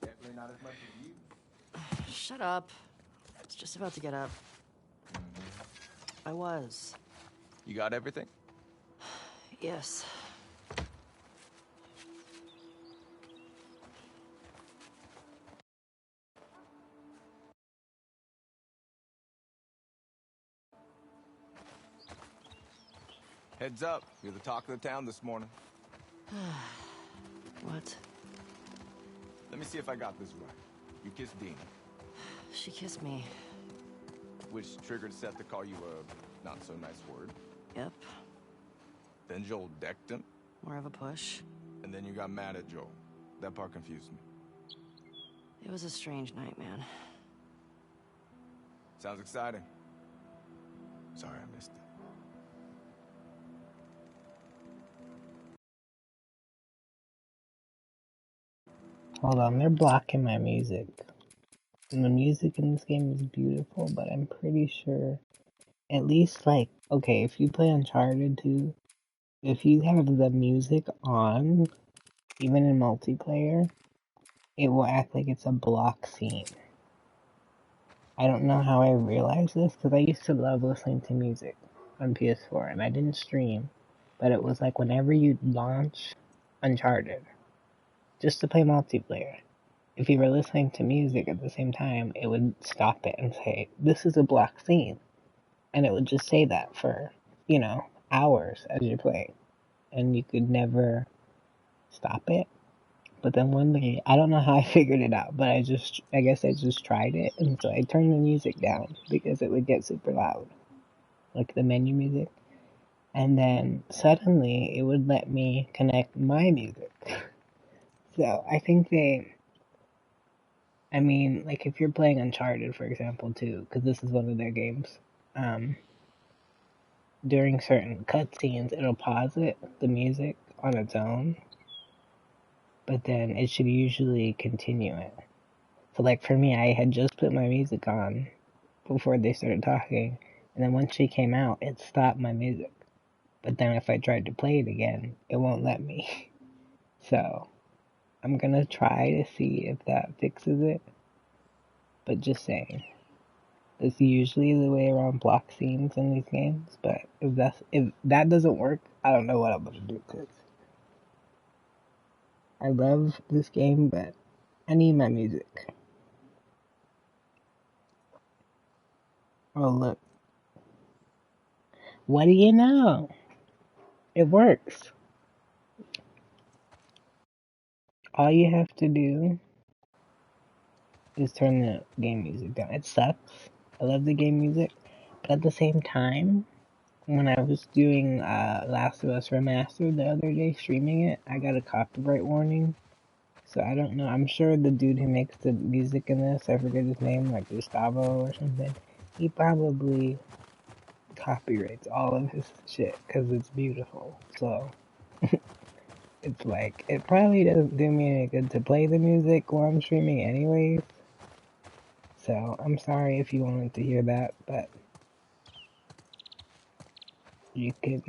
Definitely not as much as you. Shut up. I was just about to get up. I was. You got everything? Yes. Heads up, you're the talk of the town this morning. What? Let me see if I got this right. You kissed Dina, She kissed me. which triggered Seth to call you a not-so-nice word. Yep. Then Joel decked him, More of a push. and then you got mad at Joel. That part confused me. It was a strange night, man. Sounds exciting. Sorry I missed it. hold on, they're blocking my music. And the music in this game is beautiful, but I'm pretty sure, at least like, okay, if you play Uncharted 2, if you have the music on, even in multiplayer, it will act like it's a block scene. I don't know how I realized this, because I used to love listening to music on PS4, and I didn't stream, but it was like whenever you launch Uncharted, just to play multiplayer, if you were listening to music at the same time, it would stop it and say, this is a block scene. And it would just say that for, hours as you're playing. And you could never stop it. But then one day, I don't know how I figured it out, but I guess I just tried it. And so I turned the music down because it would get super loud. Like the menu music. And then suddenly it would let me connect my music. So I think like if you're playing Uncharted, for example, too, because this is one of their games, during certain cutscenes, it'll pause the music on its own, but then it should usually continue it. So, like for me, I had just put my music on before they started talking, and then once she came out, it stopped my music. But then if I tried to play it again, it won't let me. So, I'm gonna try to see if that fixes it. But just saying. It's usually the way around block scenes in these games, but if that doesn't work, I don't know what I'm gonna do, cause I love this game, but I need my music. Oh look, what do you know? It works. All you have to do is turn the game music down. It sucks. I love the game music, but at the same time, when I was doing Last of Us Remastered the other day, streaming it, I got a copyright warning. So I don't know. I'm sure the dude who makes the music in this, I forget his name, like Gustavo or something, he probably copyrights all of his shit because it's beautiful. So it's like, it probably doesn't do me any good to play the music while I'm streaming anyways. So I'm sorry if you wanted to hear that, but you could,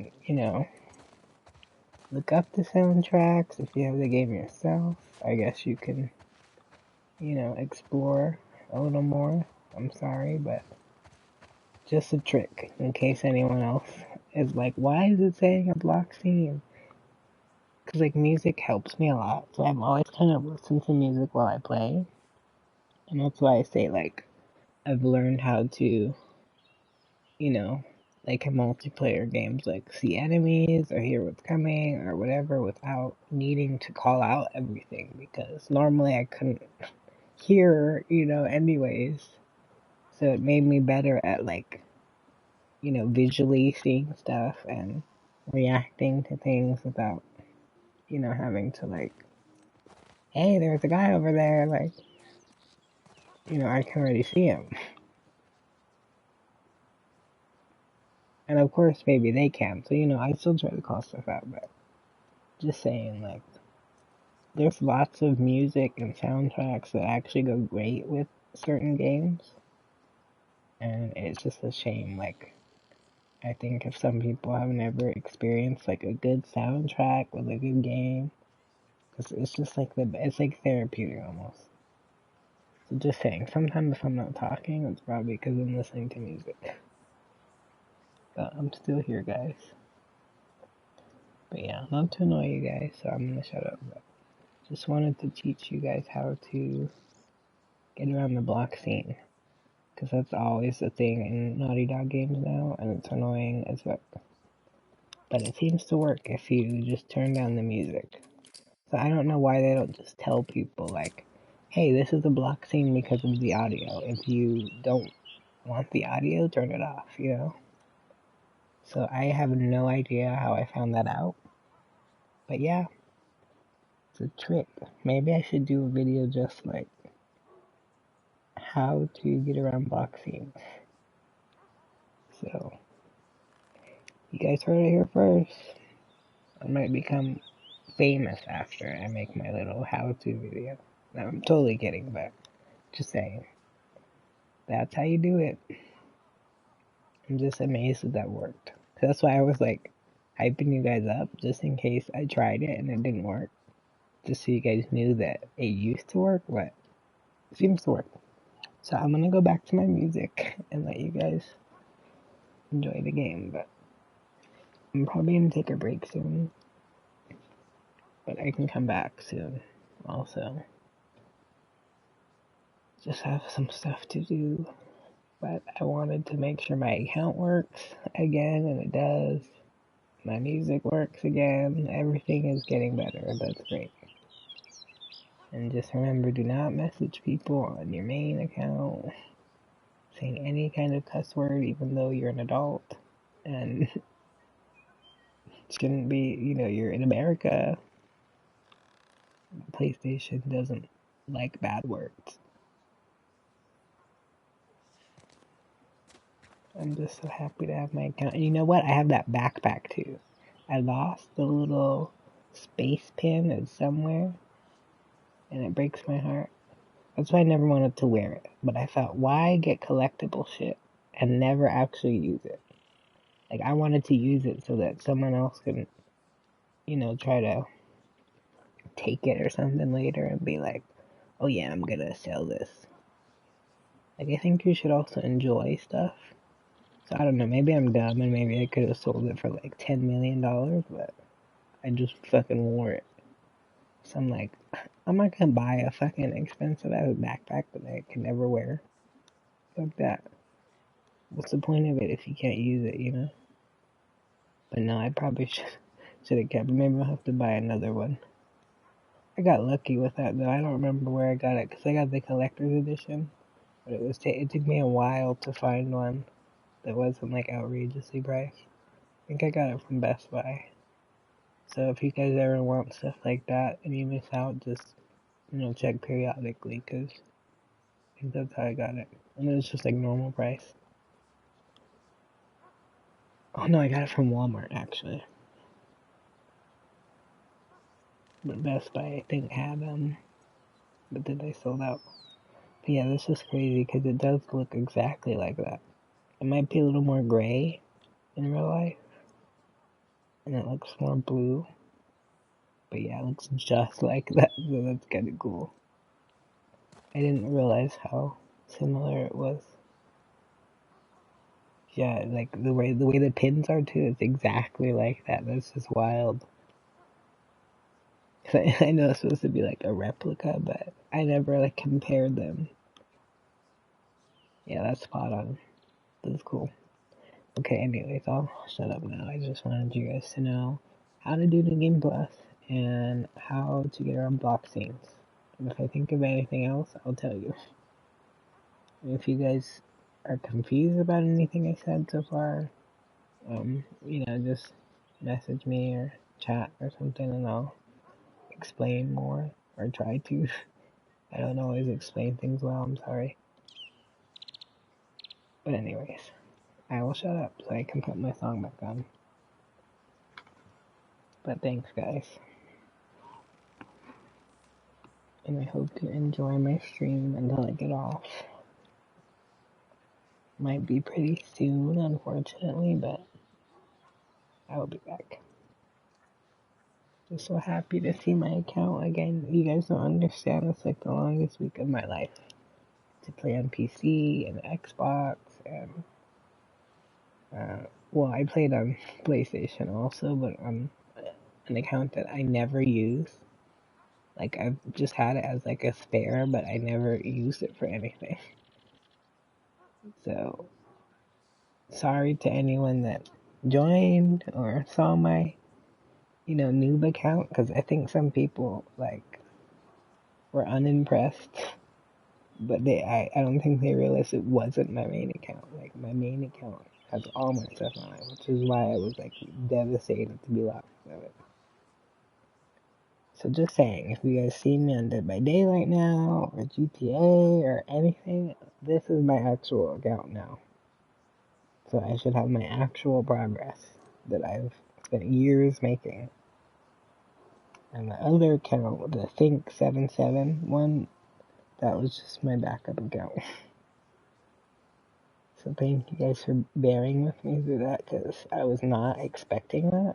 look up the soundtracks. If you have the game yourself, I guess you can, explore a little more. I'm sorry, but just a trick in case anyone else is like, why is it saying a block scene? Because, like, music helps me a lot, so I've always kind of listened to music while I play, and that's why I say, like, I've learned how to, like in multiplayer games, like, see enemies or hear what's coming or whatever without needing to call out everything, because normally I couldn't hear, anyways, so it made me better at, like, visually seeing stuff and reacting to things without, having to, like, hey, there's a guy over there, like, I can already see him. And of course, maybe they can, so, I still try to call stuff out, but just saying, like, there's lots of music and soundtracks that actually go great with certain games, and it's just a shame, like, I think if some people have never experienced, like, a good soundtrack with a good game, because it's just, like, it's, like, therapeutic almost. So just saying, sometimes if I'm not talking, it's probably because I'm listening to music. But I'm still here, guys. But yeah, not to annoy you guys, so I'm gonna shut up. But just wanted to teach you guys how to get around the block scene, because that's always the thing in Naughty Dog games now, and it's annoying as fuck. But it seems to work if you just turn down the music. So I don't know why they don't just tell people, like, hey, this is a block scene because of the audio. If you don't want the audio, turn it off, So I have no idea how I found that out. But yeah, it's a trick. Maybe I should do a video just like how to get around block scenes. So, you guys heard it here first. I might become famous after I make my little how-to video. No, I'm totally kidding, but just saying. That's how you do it. I'm just amazed that worked. That's why I was like hyping you guys up, just in case I tried it and it didn't work. Just so you guys knew that it used to work, but it seems to work. So I'm gonna go back to my music and let you guys enjoy the game, but I'm probably gonna take a break soon. But I can come back soon, also. Just have some stuff to do. But I wanted to make sure my account works again, and it does. My music works again. Everything is getting better. That's great. And just remember, do not message people on your main account saying any kind of cuss word, even though you're an adult. And it shouldn't be, you're in America. PlayStation doesn't like bad words. I'm just so happy to have my account. And you know what? I have that backpack too. I lost the little space pin. It's somewhere. And it breaks my heart. That's why I never wanted to wear it. But I thought, why get collectible shit and never actually use it? Like, I wanted to use it so that someone else can, try to take it or something later and be like, oh yeah, I'm gonna sell this. Like, I think you should also enjoy stuff. So I don't know, maybe I'm dumb and maybe I could have sold it for like $10 million, but I just fucking wore it. So I'm like, I'm not gonna buy a fucking expensive ass backpack that I can never wear. Fuck that. What's the point of it if you can't use it, But no, I probably should have kept it. Maybe I'll have to buy another one. I got lucky with that though. I don't remember where I got it because I got the collector's edition. But it took me a while to find one that wasn't like outrageously priced. I think I got it from Best Buy. So if you guys ever want stuff like that and you miss out, just check periodically because I think that's how I got it. And it was just like normal price. Oh no, I got it from Walmart actually. But Best Buy I think had them, but then they sold out. But yeah, this is crazy because it does look exactly like that. It might be a little more gray in real life, and it looks more blue. But yeah, it looks just like that, so that's kind of cool. I didn't realize how similar it was. Yeah, like the way the pins are too, it's exactly like that. That's just wild. 'Cause I know it's supposed to be like a replica, but I never like compared them. Yeah, that's spot on. That's cool. Okay, anyways, I'll shut up now. I just wanted you guys to know how to do the Game Plus and how to get our unboxings. And if I think of anything else, I'll tell you. And if you guys are confused about anything I said so far, just message me or chat or something and I'll explain more or try to. I don't always explain things well, I'm sorry. But anyways, I will shut up so I can put my song back on. But thanks, guys. And I hope you enjoy my stream until I get off. Might be pretty soon, unfortunately, but I will be back. I'm so happy to see my account again. You guys don't understand, it's like the longest week of my life. To play on PC and Xbox and I played on PlayStation also, but on an account that I never use. Like I've just had it as like a spare, but I never used it for anything. So sorry to anyone that joined or saw my, noob account, because I think some people like were unimpressed, but I don't think they realized it wasn't my main account. Like my main account has all my stuff on it, which is why I was like devastated to be locked out of it. So just saying, if you guys see me on Dead by Daylight now, or GTA, or anything, this is my actual account now. So I should have my actual progress that I've spent years making. And the other account, the Think77 one, that was just my backup account. So thank you guys for bearing with me through that, because I was not expecting that.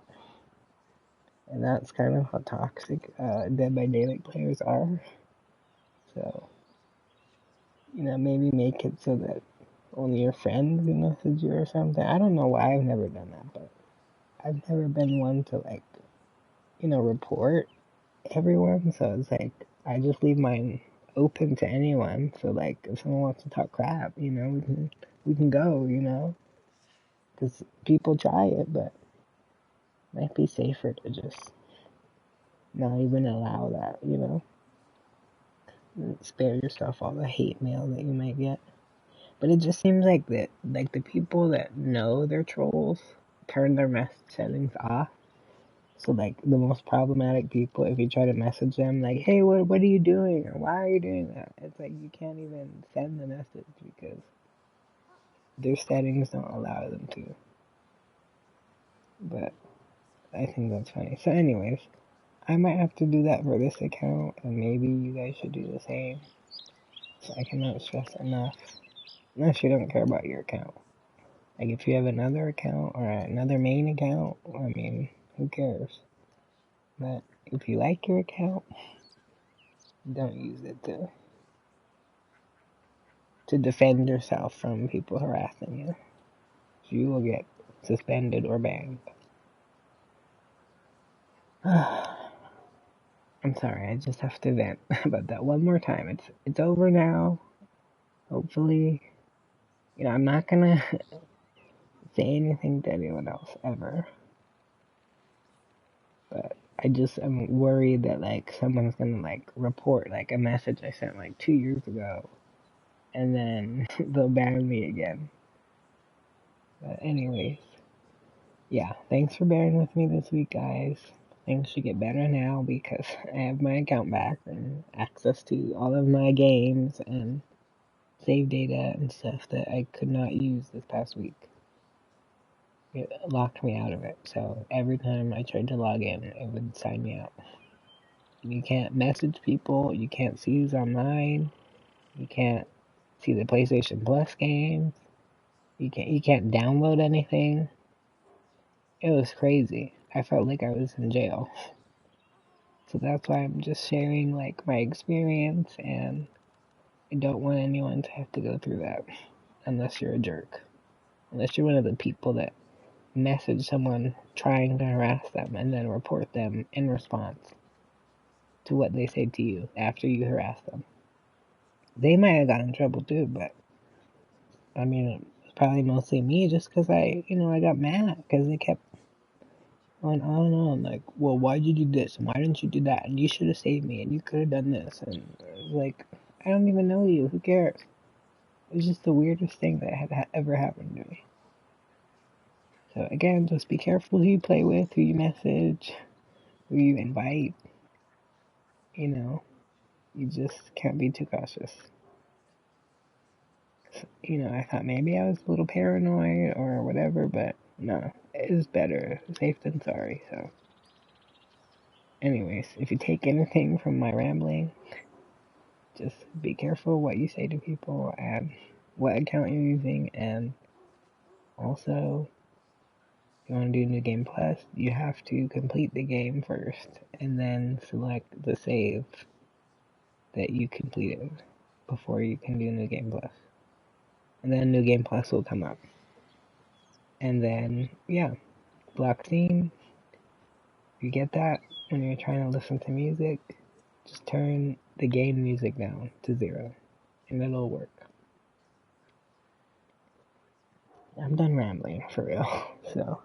And that's kind of how toxic Dead by Daylight players are. So, maybe make it so that only your friends can message you or something. I don't know why I've never done that, but I've never been one to, report everyone. So it's like, I just leave mine open to anyone. So, if someone wants to talk crap, we can go, because people try it, but it might be safer to just not even allow that, spare yourself all the hate mail that you might get. But it just seems like that, the people that know they're trolls turn their message settings off. So, the most problematic people, if you try to message them, hey, what are you doing? Or why are you doing that? It's like you can't even send the message because their settings don't allow them to. But I think that's funny. So anyways, I might have to do that for this account, and maybe you guys should do the same. So I cannot stress enough. Unless you don't care about your account. If you have another account or another main account, who cares? But if you like your account, don't use it to defend yourself from people harassing you. You will get suspended or banned. I'm sorry, I just have to vent about that one more time. It's over now. Hopefully, I'm not gonna say anything to anyone else ever. But I just am worried that someone's gonna report a message I sent 2 years ago, and then they'll ban me again. But anyways, yeah, thanks for bearing with me this week, guys. Things should get better now because I have my account back and access to all of my games and save data and stuff that I could not use this past week. It locked me out of it, so every time I tried to log in, it would sign me out. You can't message people, you can't see who's online, you can't see the PlayStation Plus games, you can't download anything. It was crazy. I felt like I was in jail. So that's why I'm just sharing like my experience, and I don't want anyone to have to go through that unless you're a jerk. Unless you're one of the people that message someone trying to harass them and then report them in response to what they say to you after you harass them. They might have gotten in trouble too, but I mean, it's probably mostly me just because I got mad because they kept going on and on. Like, well, why'd you do this? And why didn't you do that? And you should have saved me, and you could have done this. And it was like, I don't even know you. Who cares? It was just the weirdest thing that had ever happened to me. So, again, just be careful who you play with, who you message, who you invite. You know, you just can't be too cautious. I thought maybe I was a little paranoid or whatever, but no, it is better safe than sorry. So, anyways, if you take anything from my rambling, just be careful what you say to people and what account you're using, and also, if you want to do New Game Plus, you have to complete the game first and then select the save that you completed before you can do New Game Plus. And then New Game Plus will come up. And then, yeah, block theme. You get that when you're trying to listen to music, just turn the game music down to 0, and it'll work. I'm done rambling, for real. So,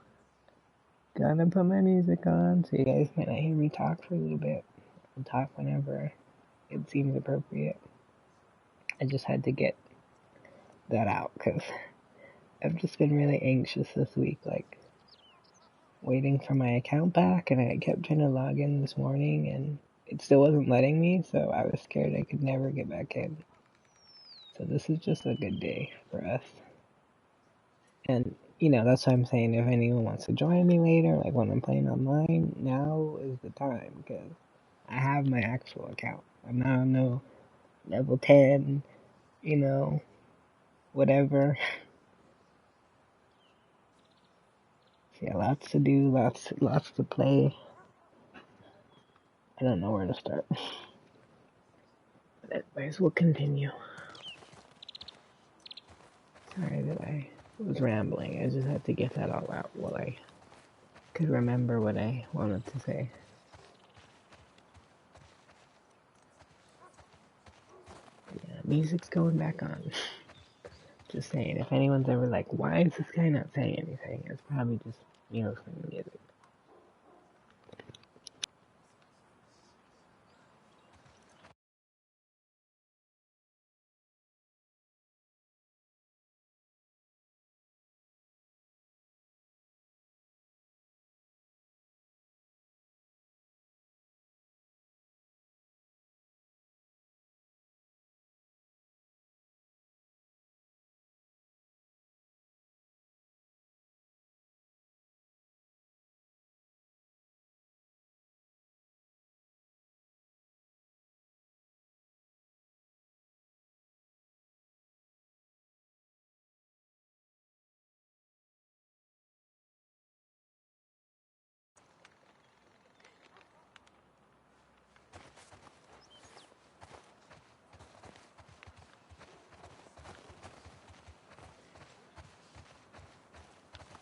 gonna put my music on, so you guys might not hear me talk for a little bit. I'll talk whenever it seems appropriate. I just had to get that out, because I've just been really anxious this week, like, waiting for my account back, and I kept trying to log in this morning, and it still wasn't letting me, so I was scared I could never get back in. So this is just a good day for us. And, that's why I'm saying if anyone wants to join me later, like when I'm playing online, now is the time, because I have my actual account. I'm not on no level 10, whatever. So yeah, lots to do, lots to play. I don't know where to start. But anyways, we'll continue. Sorry that I was rambling. I just had to get that all out while I could remember what I wanted to say. Yeah, music's going back on. Just saying, if anyone's ever like, why is this guy not saying anything? It's probably just me listening to music.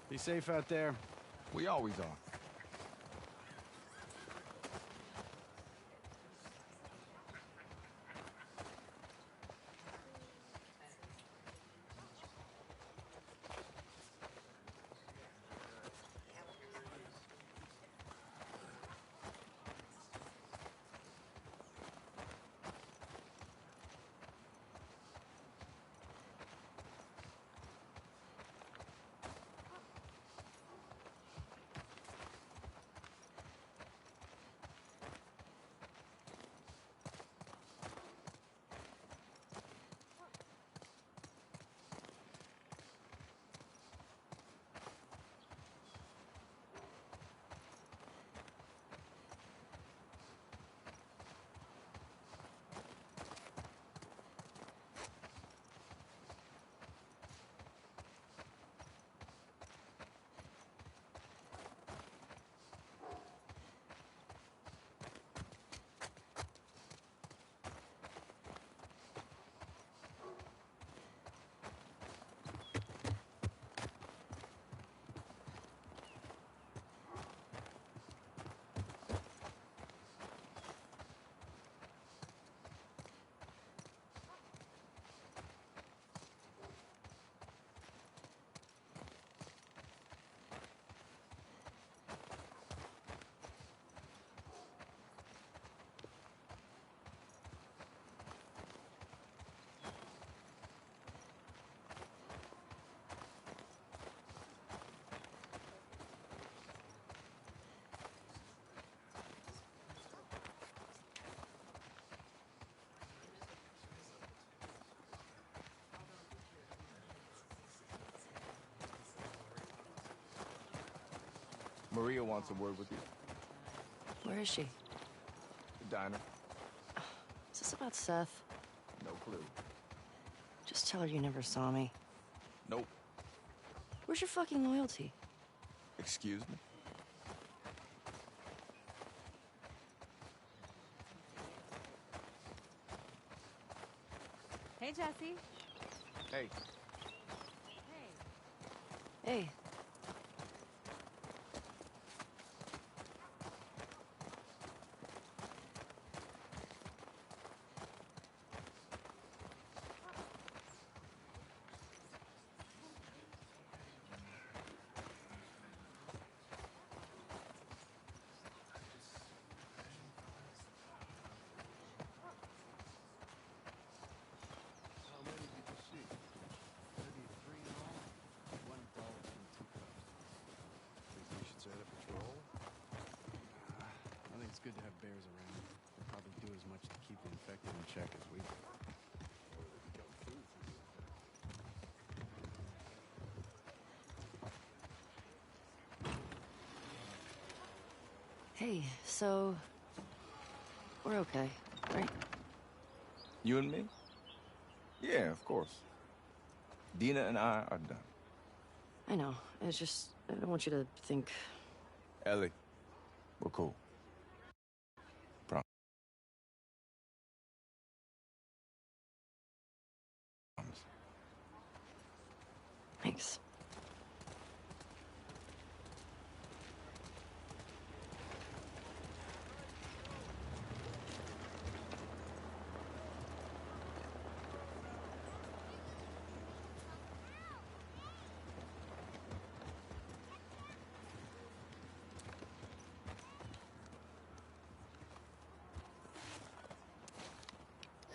Be safe out there. We always are. Maria wants a word with you. Where is she? The diner. Is this about Seth? No clue. Just tell her you never saw me. Nope. Where's your fucking loyalty? Excuse me? Hey, Jesse. Hey, Hey. How many did you see? 33 in all? One adult and two cubs. Think we should set up a patrol? I think it's good to have bears around. They'll probably do as much to keep the infected in check as we do. Or they become food for the infected. Hey, so... We're okay, right? you and me? Yeah, of course. Dina and I are done. I know. It's just... I don't want you to think... Ellie, we're cool. Promise. Thanks.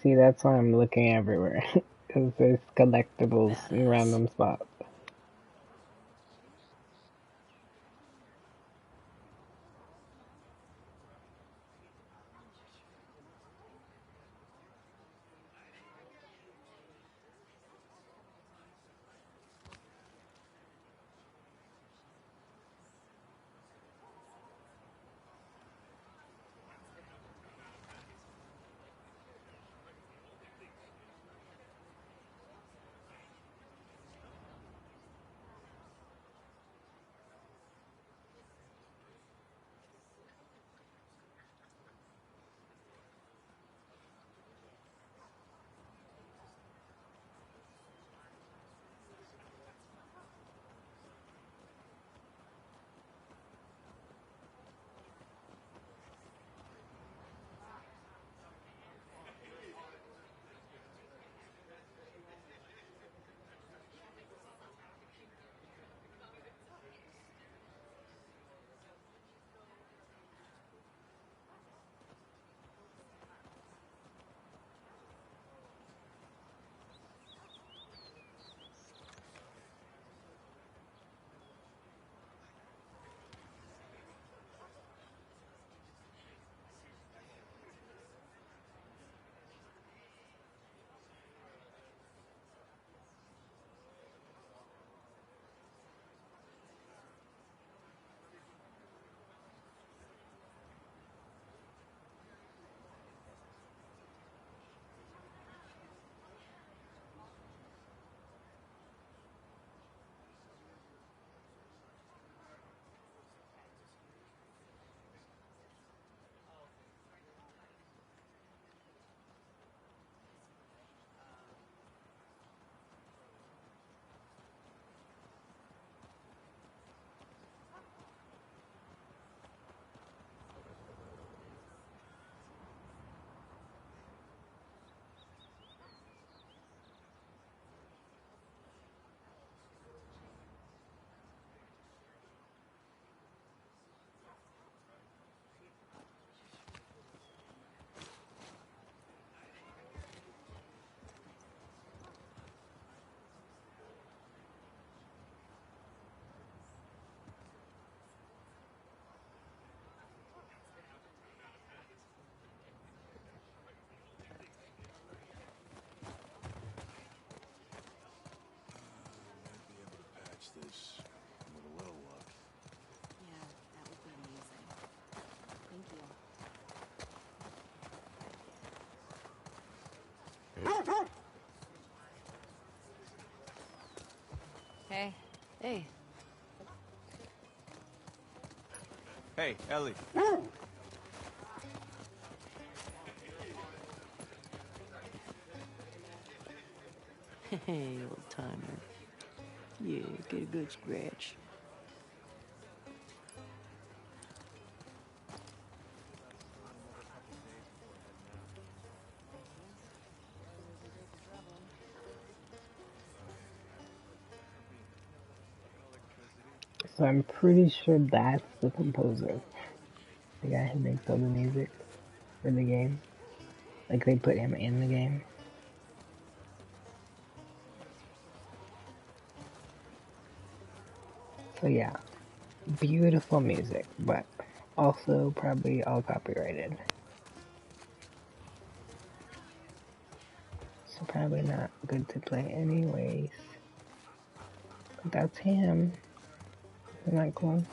See, that's why I'm looking everywhere. Because there's collectibles in Badass. random spots. Might be able to patch this with a little luck. Yeah, Hey. Hey, Ellie. Hey, old timer. Yeah, get a good scratch. So I'm pretty sure that's the composer. The guy who makes all the music for the game. Like they put him in the game. So yeah, beautiful music, but also probably all copyrighted. So probably not good to play anyways. But that's him. Isn't that cool?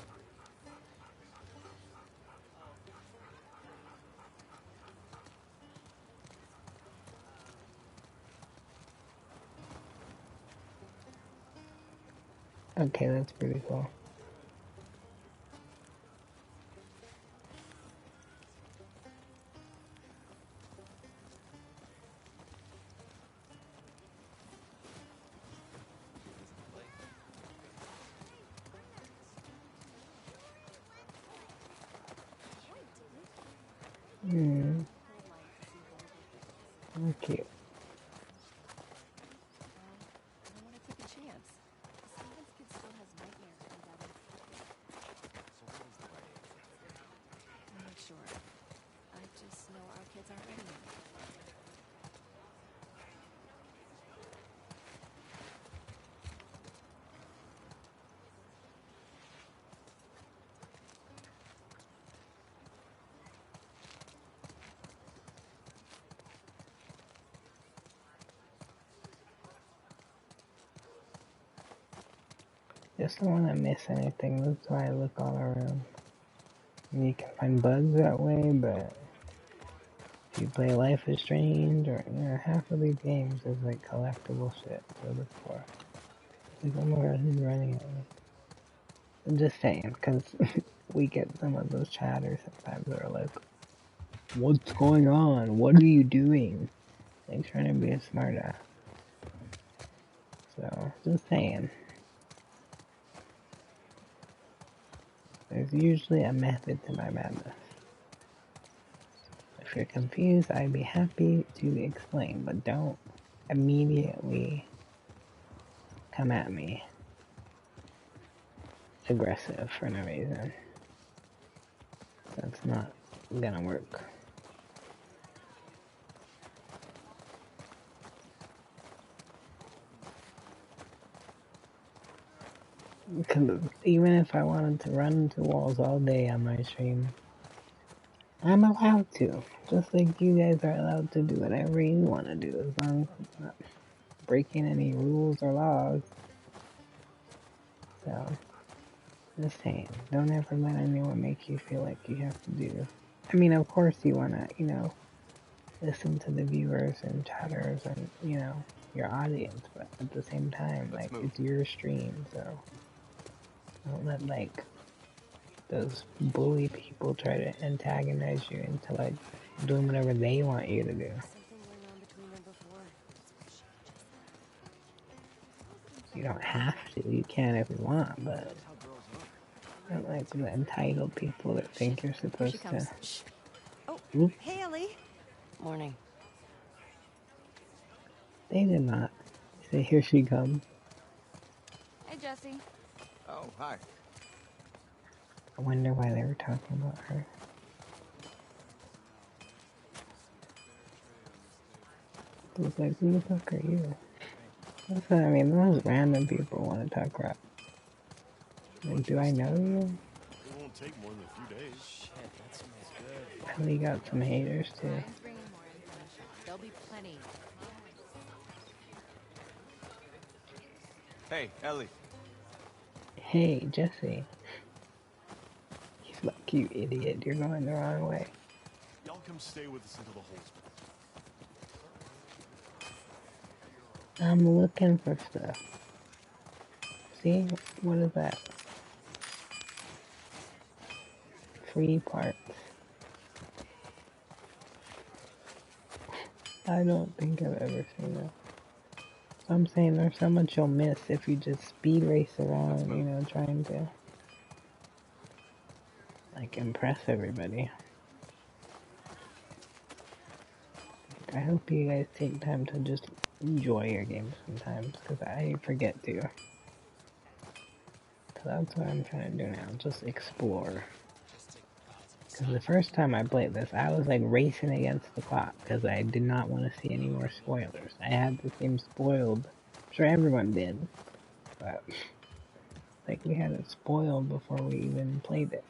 Okay, that's pretty cool. Hmm. Okay. Just don't want to miss anything. That's why I look all around. And you can find bugs that way, but if you play Life is Strange or half of these games is like collectible shit to look for. Like, oh my god, who's running at me? I'm just saying, because we get some of those chatters sometimes that are like, what's going on? What are you doing? Like trying to be a smartass. So, just saying. There's usually a method to my madness. If you're confused, I'd be happy to explain, but don't immediately come at me aggressive for no reason. That's not gonna work. Because even if I wanted to run into walls all day on my stream, I'm allowed to. Just like you guys are allowed to do whatever you want to do, as long as it's not breaking any rules or laws. So, just saying, don't ever let anyone make you feel like you have to do. I mean, of course you want to, listen to the viewers and chatters and, your audience, but at the same time, like, it's your stream, so don't let, like, those bully people try to antagonize you into, like, doing whatever they want you to do. You don't have to, you can if you want, but not like the entitled people that think you're supposed to. Oh, Oop. hey, Ellie. Morning. They did not. Say, here she comes. Hey, Jesse. Oh, hi. I wonder why they were talking about her. I was like, who the fuck are you? That's what I mean, those random people want to talk crap. Like, do I know you? It won't take more than a few days. Shit, that smells good. I really got some haters too. There'll be plenty. Hey, Ellie. Hey, Jesse. He's like, you idiot, you're going the wrong way. Y'all come stay with us until the hole's I'm looking for stuff. See? What is that? Free parts. I don't think I've ever seen that. So I'm saying there's so much you'll miss if you just speed race around, you know, trying to like impress everybody. I hope you guys take time to just enjoy your games sometimes, because I forget to. So that's what I'm trying to do now, just explore. Because the first time I played this, I was like racing against the clock, because I did not want to see any more spoilers. I had the game spoiled. I'm sure everyone did, but like we had it spoiled before we even played it.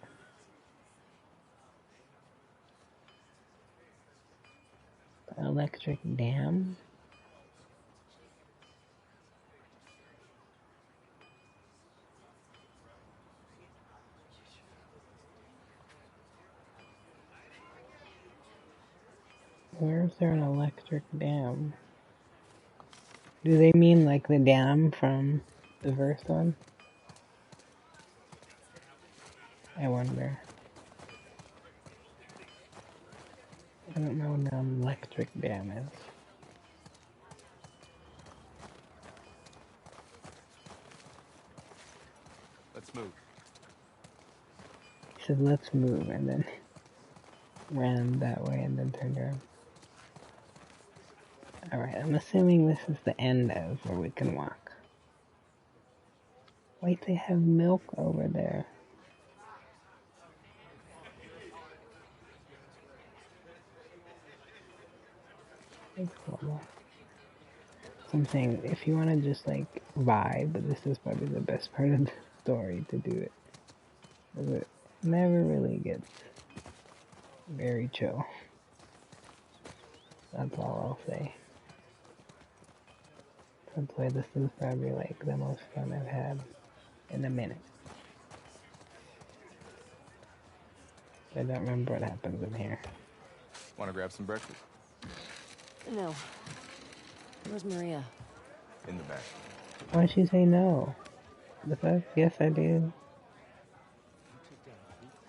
Electric dam? Where is there an electric dam? Do they mean like the dam from the first one? I wonder. I don't know what an electric dam is. Let's move. He said, let's move, and then ran that way and then turned around. Alright, I'm assuming this is the end of where we can walk. Wait, they have milk over there. That's cool. So I'm saying, if you want to just like vibe, this is probably the best part of the story to do it. Because it never really gets very chill. That's all I'll say. That's why this is probably like the most fun I've had in a minute. I don't remember what happens in here. Want to grab some breakfast? No. Where's Maria? In the back. Why'd she say no? The fuck? Yes, I did.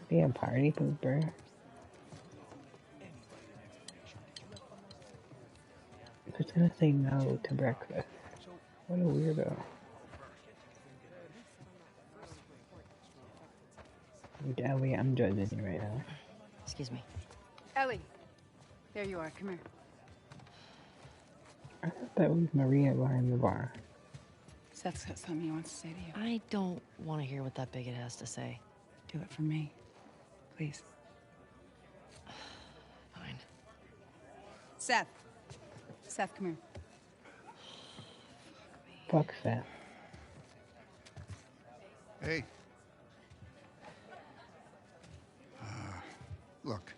Be a party pooper. Who's gonna say no to breakfast? What a weirdo. Ellie, I'm judging you right now. Excuse me. Ellie, there you are. Come here. I thought that was Maria behind the bar. Seth's got something he wants to say to you. I don't want to hear what that bigot has to say. Do it for me, please. Fine. Seth. Seth, come here. Fuck that. Hey. Look,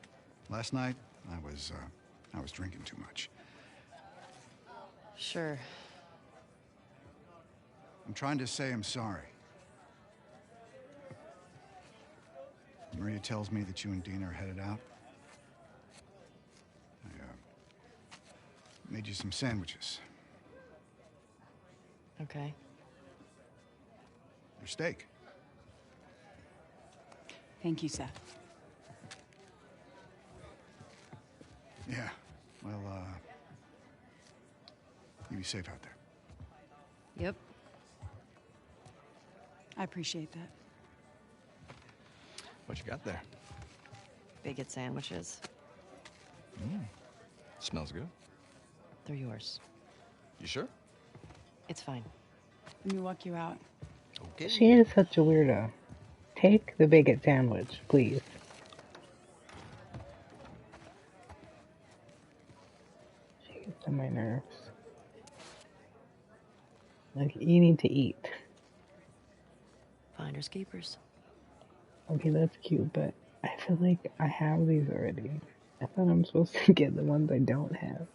last night I was drinking too much. Sure. I'm trying to say I'm sorry. Maria tells me that you and Dina are headed out. I made you some sandwiches. Okay. Your steak. Thank you, Seth. Yeah. Well, you be safe out there. Yep. I appreciate that. What you got there? Bigot sandwiches. Smells good. They're yours. You sure? It's fine. Let me walk you out. Okay. She is such a weirdo. Take the bigot sandwich, please. She gets on my nerves. Like, you need to eat. Finders keepers. Okay, that's cute, but I feel like I have these already. I thought I'm supposed to get the ones I don't have.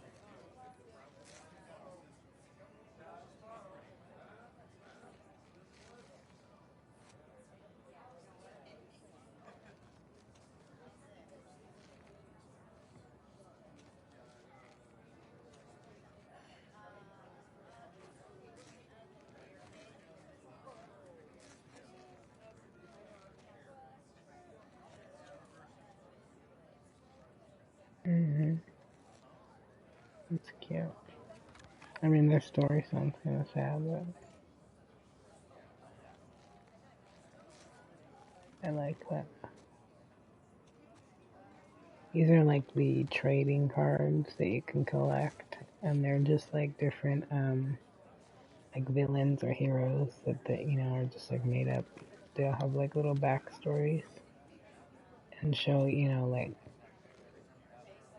It's cute. I mean, their story sounds kind of sad, but I like that. These are like the trading cards that you can collect, and they're just like different, like villains or heroes that you know are just like made up. They'll have like little backstories and show like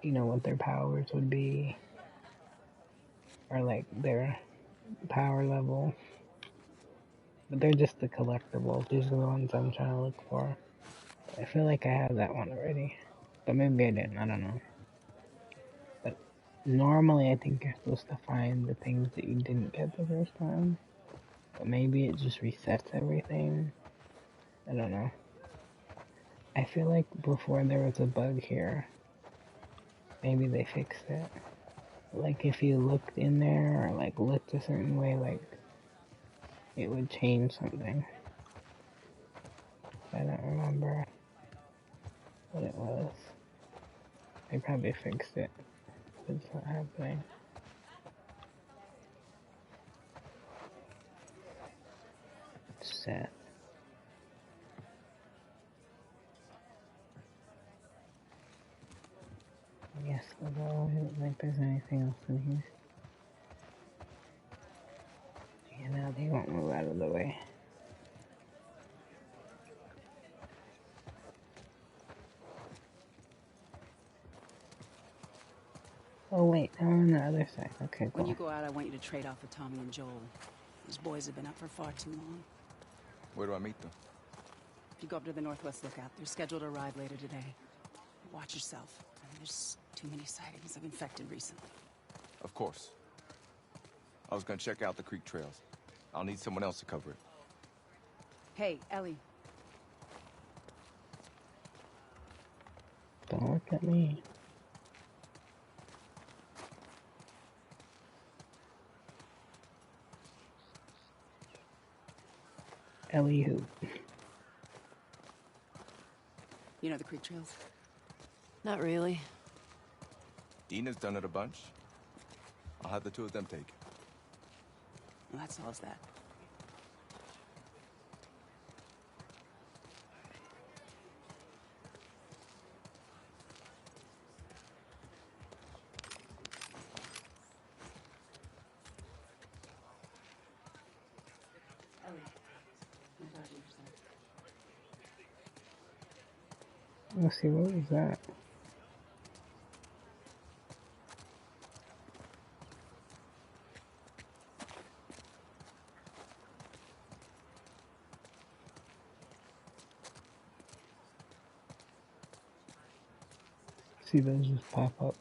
what their powers would be or like their power level. But they're just the collectibles. These are the ones I'm trying to look for. I feel like I have that one already, but maybe I didn't. I don't know. But normally I think you're supposed to find the things that you didn't get the first time. But maybe it just resets everything. I don't know. I feel like before there was a bug here. Maybe they fixed it. Like if you looked in there or like looked a certain way, like it would change something. I don't remember what it was. They probably fixed it. It's not happening. Sad. Yes, although I don't think there's anything else in here. Yeah, now they won't move out of the way. Oh wait, I'm on the other side. Okay, cool. When you go out, I want you to trade off with Tommy and Joel. Those boys have been up for far too long. Where do I meet them? If you go up to the Northwest Lookout, they're scheduled to arrive later today. Watch yourself. There's too many sightings of infected recently. Of course. I was gonna check out the creek trails. I'll need someone else to cover it. Hey, Ellie. Don't look at me. Ellie who? You know the creek trails? Not really. Dina's done it a bunch. I'll have the two of them take it. Well, that solves that. Let's see, what was that? See those just pop up.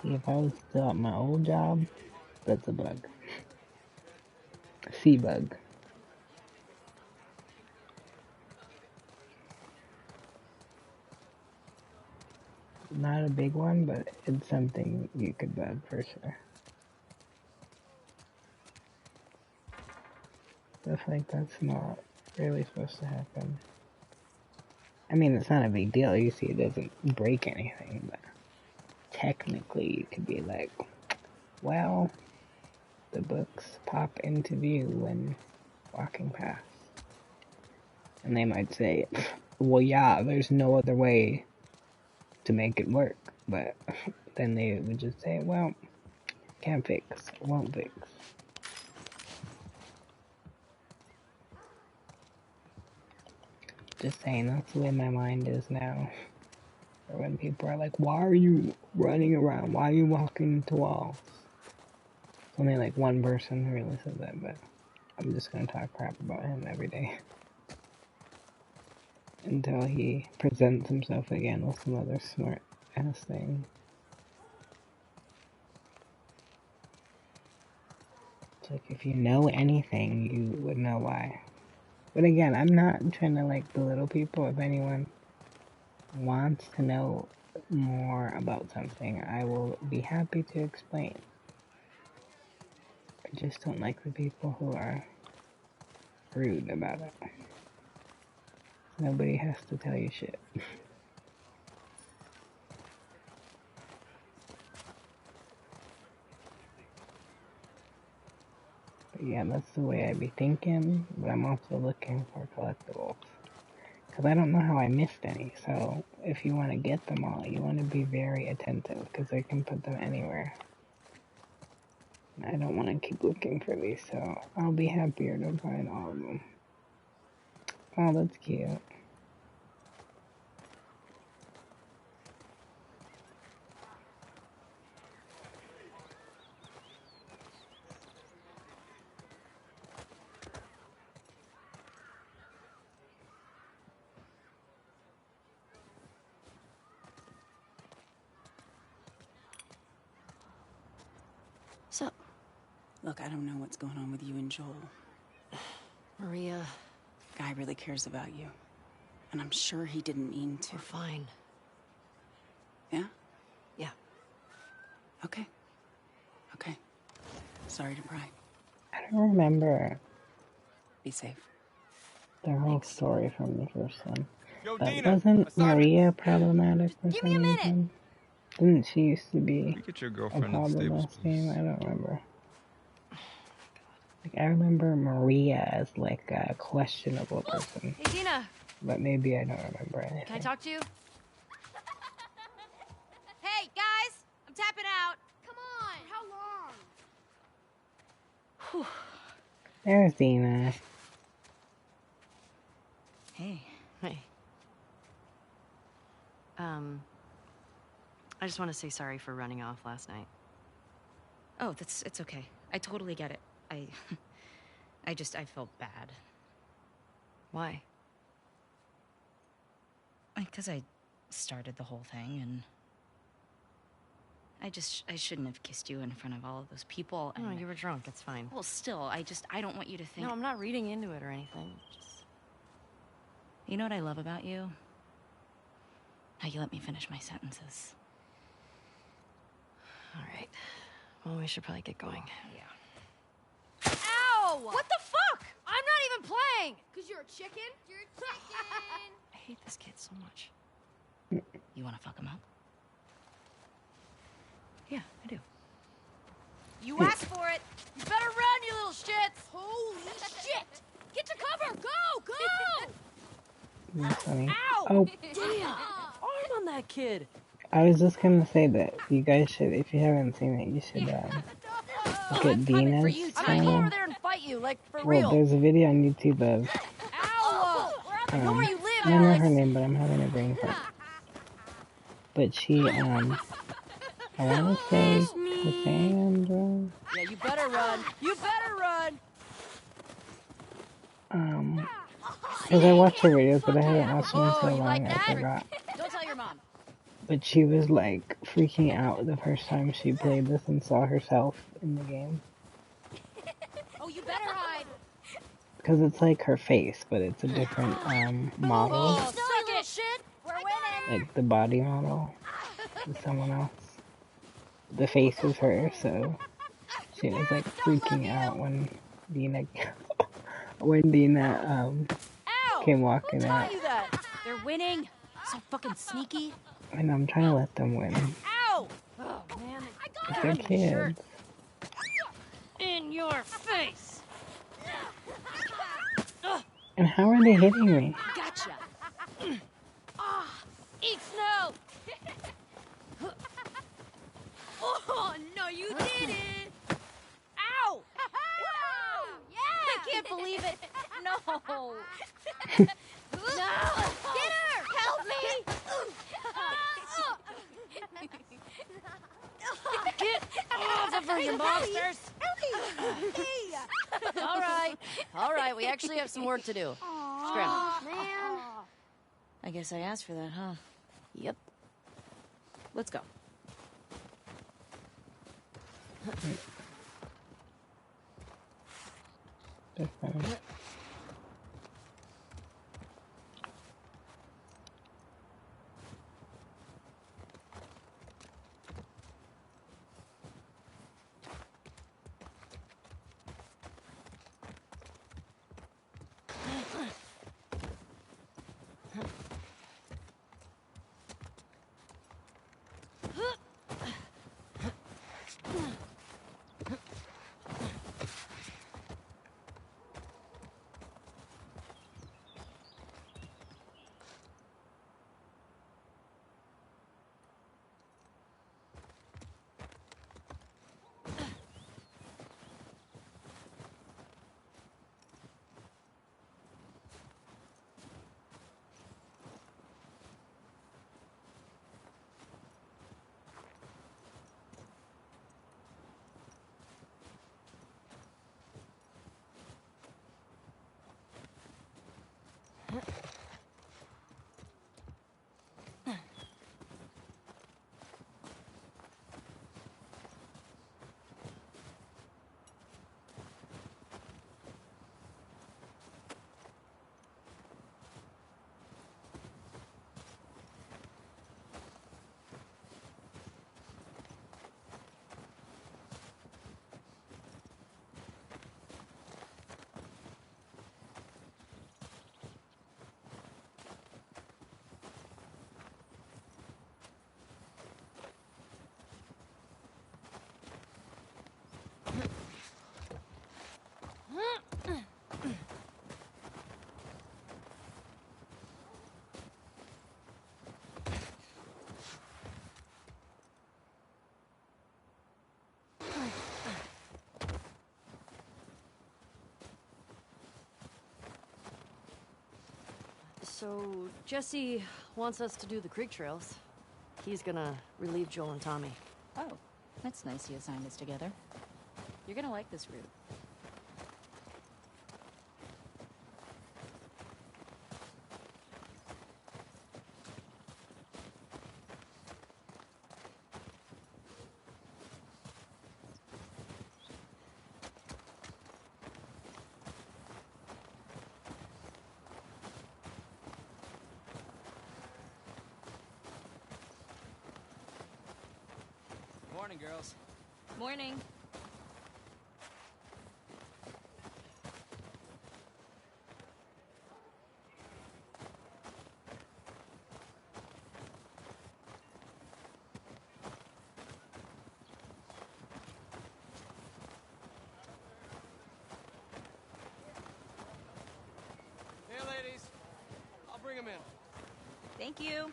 See, if I was still at my old job, that's a bug. Sea bug. Not a big one, but it's something you could bug for sure. Stuff like that's not really supposed to happen. I mean, it's not a big deal. You see, it doesn't break anything, but technically you could be like, well, the books pop into view when walking past. And they might say, well, yeah, there's no other way to make it work. But then they would just say, well, can't fix, won't fix. Just saying, that's the way my mind is now. Or when people are like, why are you running around? Why are you walking into walls? It's only like one person who really said that, but I'm just gonna talk crap about him every day. Until he presents himself again with some other smart ass thing. It's like, if you know anything, you would know why. But again, I'm not trying to like belittle people. If anyone wants to know more about something, I will be happy to explain. I just don't like the people who are rude about it. Nobody has to tell you shit. But yeah, that's the way I be thinking, but I'm also looking for collectibles. Because I don't know how I missed any, so if you want to get them all, you want to be very attentive, because I can put them anywhere. I don't want to keep looking for these, so I'll be happier to find all of them. Oh, that's cute. So, Look, I don't know what's going on with you and Joel. Maria, Guy really cares about you. And I'm sure he didn't mean to. we're fine. Yeah? Yeah. Okay. Okay. Sorry to pry. I don't remember Be safe. the whole story from the first one. Yo, But Dina, wasn't assignment. Maria problematic for give me some a minute. reason? Didn't she used to be You get your a girlfriend in the problem stables, last game? please. I don't remember. Like, I remember Maria as like a questionable person, Hey, Dina, but maybe I don't remember anything. can I talk to you? Hey, guys, I'm tapping out. Come on. How long? There's Dina. Hey. Hey. I just want to say sorry for running off last night. Oh, it's okay. I totally get it. I felt bad. Why? Because I started the whole thing, and I shouldn't have kissed you in front of all of those people. And No, you were drunk. It's fine. well, still, I don't want you to think. No, I'm not reading into it or anything. Just... You know what I love about you? How you let me finish my sentences. All right. Well, we should probably get going. Yeah. Ow! What the fuck? I'm not even playing! Cause you're a chicken? You're a chicken! I hate this kid so much. You want to fuck him up? Yeah, I do. You asked for it! You better run, you little shits! Holy shit! Get to cover! Go! Go! That's funny. Ow! Oh, Damn! Arm on that kid! I was just gonna say that you guys should, if you haven't seen it, you should look at Dina's I'm gonna go channel. over there and fight you, like, for Well, real. there's a video on YouTube of Ow! I know where you live, I don't know Alex. her name, but I'm having a brain fart. But she I wanna say Cassandra. Yeah, you better run. You better run! Because I watched her videos, but I haven't watched them in so you long like I that? forgot. Don't tell your mom. But she was like freaking out the first time she played this and saw herself in the game. Oh, you better hide! Because it's like her face, but it's a different model. Oh, suck it, shit! We're winning! Like the body model is someone else. The face is her, so she was like freaking out when Dina Ow! came walking Who out. taught you that? They're winning. So fucking sneaky. And I'm trying to let them win. Ow! Oh, man. But they're kids. In your face! And how are they hitting me? Gotcha! Eat snow! Oh, no, you didn't! Ow! Yeah! I can't believe it! No! No! Get her! Help me! Get off of her, you monsters! All right, we actually have some work to do. Scram. Man. I guess I asked for that, huh? Yep. Let's go. They're funny. So, Jesse wants us to do the creek trails. He's gonna relieve Joel and Tommy. Oh, that's nice you assigned us together. You're gonna like this route. Morning, girls. Morning. Hey, ladies. I'll bring them in. Thank you.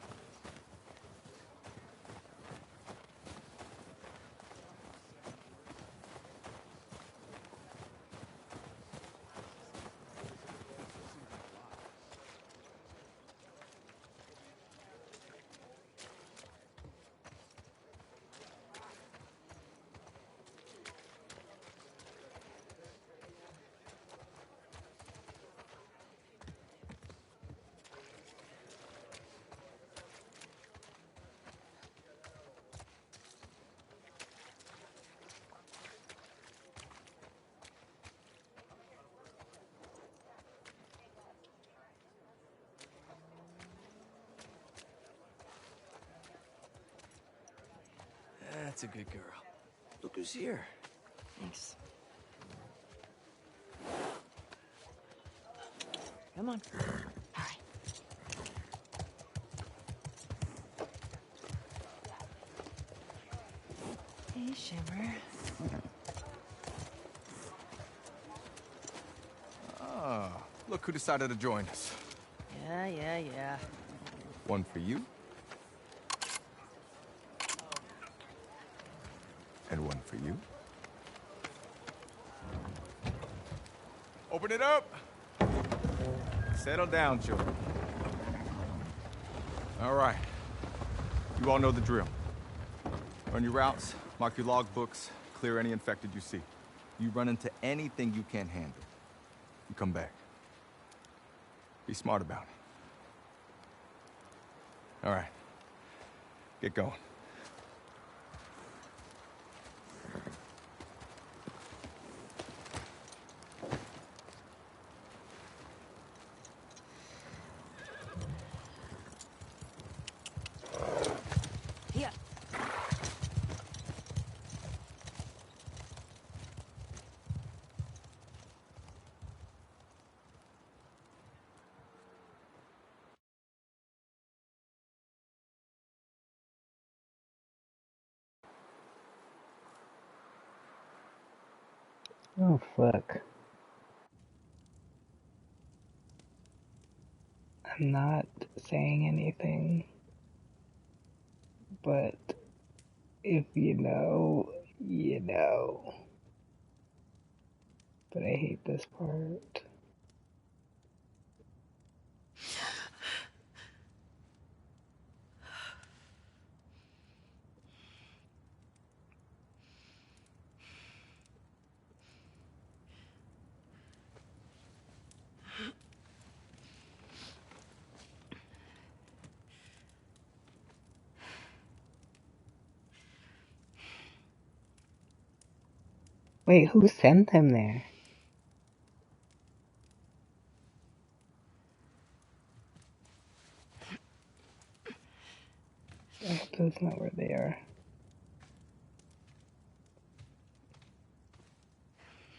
That's a good girl. Look who's here. Thanks. Come on. All right. Hey, Shimmer. Ah, look who decided to join us. Yeah. One for you. And one for you. Open it up! Settle down, children. All right. You all know the drill. Run your routes, mark your logbooks, clear any infected you see. You run into anything you can't handle, you come back. Be smart about it. All right. Get going. Here. Oh, fuck. I'm not saying anything, but if you know, you know. But I hate this part. Wait, who sent them there? I hope that's not where they are.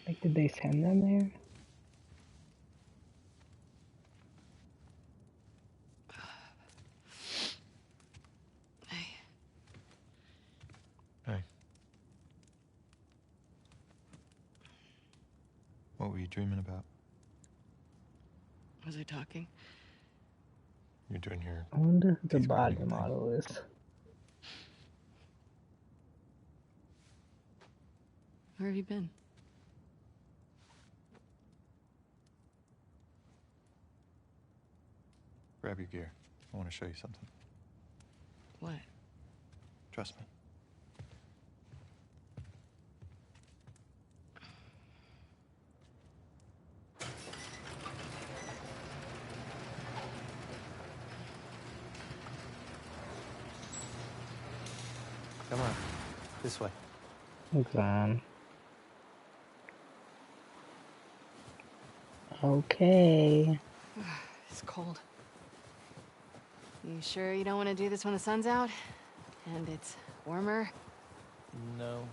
Like, did they send them there? Hey. What were you dreaming about? Was I talking? You're doing your I wonder who the teeth body whitening thing. model is. Where have you been? Grab your gear. I want to show you something. What? Trust me. Come on. This way. Hold on. Okay. It's cold. You sure you don't want to do this when the sun's out? And it's warmer? No.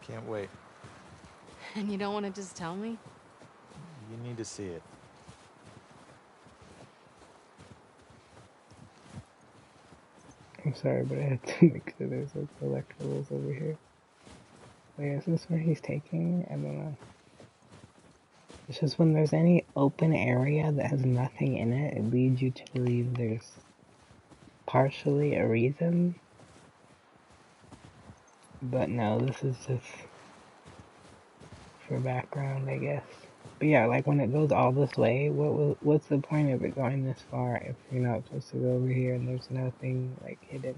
Can't wait. And you don't want to just tell me? You need to see it. I'm sorry, but I had to make sure there's like electrolytes over here. Wait, is this where he's taking me? I don't know. It's just when there's any open area that has nothing in it, it leads you to believe there's partially a reason. But no, this is just for background, I guess. But yeah, like when it goes all this way, what's the point of it going this far if you're not supposed to go over here and there's nothing like hidden?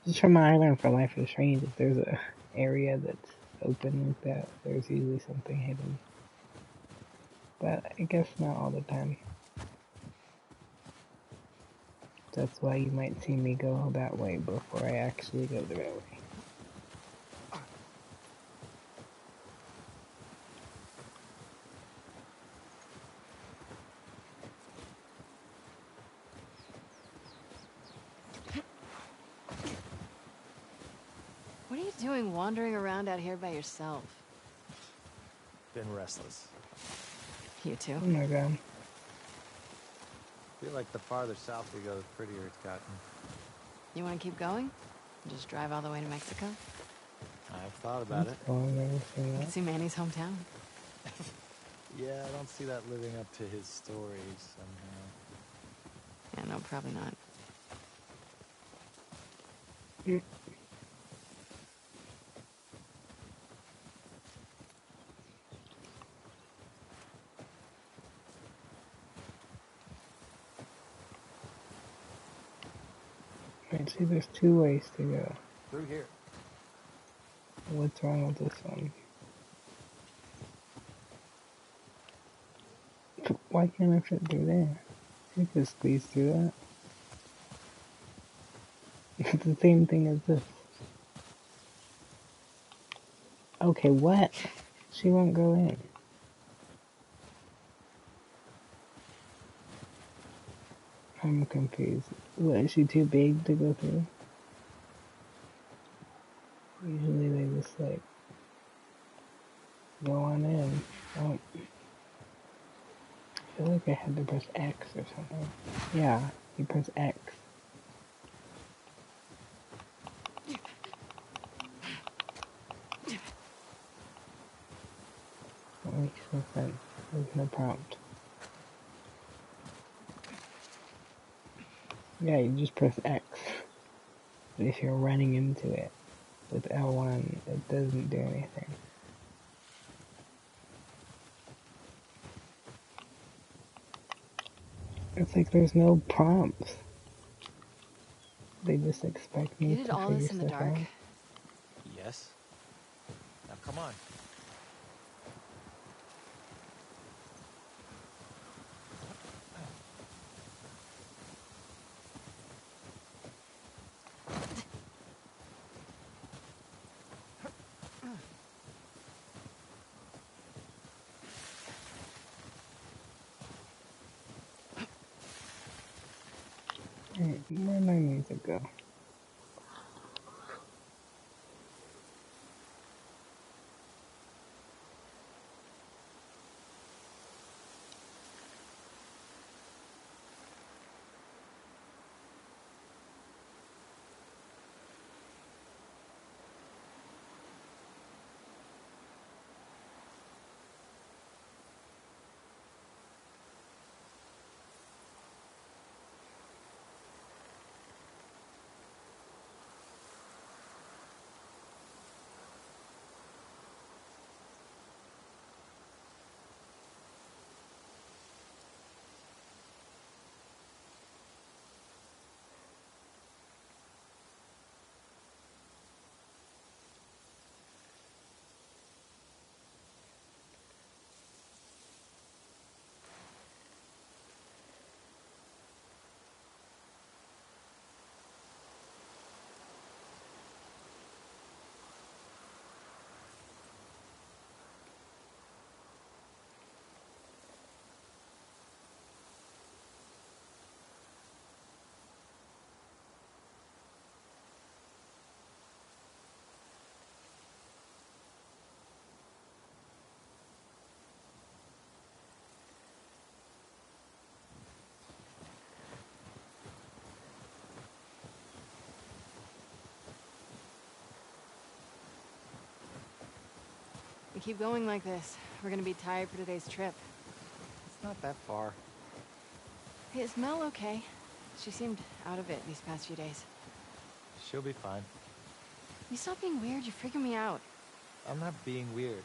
Just from what I learned for Life is Strange, if there's a area that's open like that, there's usually something hidden. But I guess not all the time. That's why you might see me go that way before I actually go the right way. What are you doing wandering around out here by yourself? Been restless. You too? Oh my god. Feel like the farther south we go, the prettier it's gotten. You want to keep going? Just drive all the way to Mexico? I've thought about it. Oh, I've never seen You that. can see Manny's hometown. Yeah, I don't see that living up to his stories somehow. Yeah, no, probably not. Wait, see, there's two ways to go. Through here. What's wrong with this one? Why can't I fit through there? You can squeeze through that. It's the same thing as this. Okay, what? She won't go in. I'm confused. What, is she too big to go through? Usually they just like go on in. Oh. I feel like I had to press X or something. Yeah, you press X. That makes no sense. There's no prompt. Yeah, you just press X. But if you're running into it with L1, it doesn't do anything. It's like there's no prompts. They just expect me You to did all figure this in the stuff dark? out. Yes. Now come on. Wait, where'd my music go? We keep going like this, we're gonna be tired for today's trip. It's not that far. Hey, is Mel okay? She seemed out of it these past few days. She'll be fine. You stop being weird, you're freaking me out. I'm not being weird.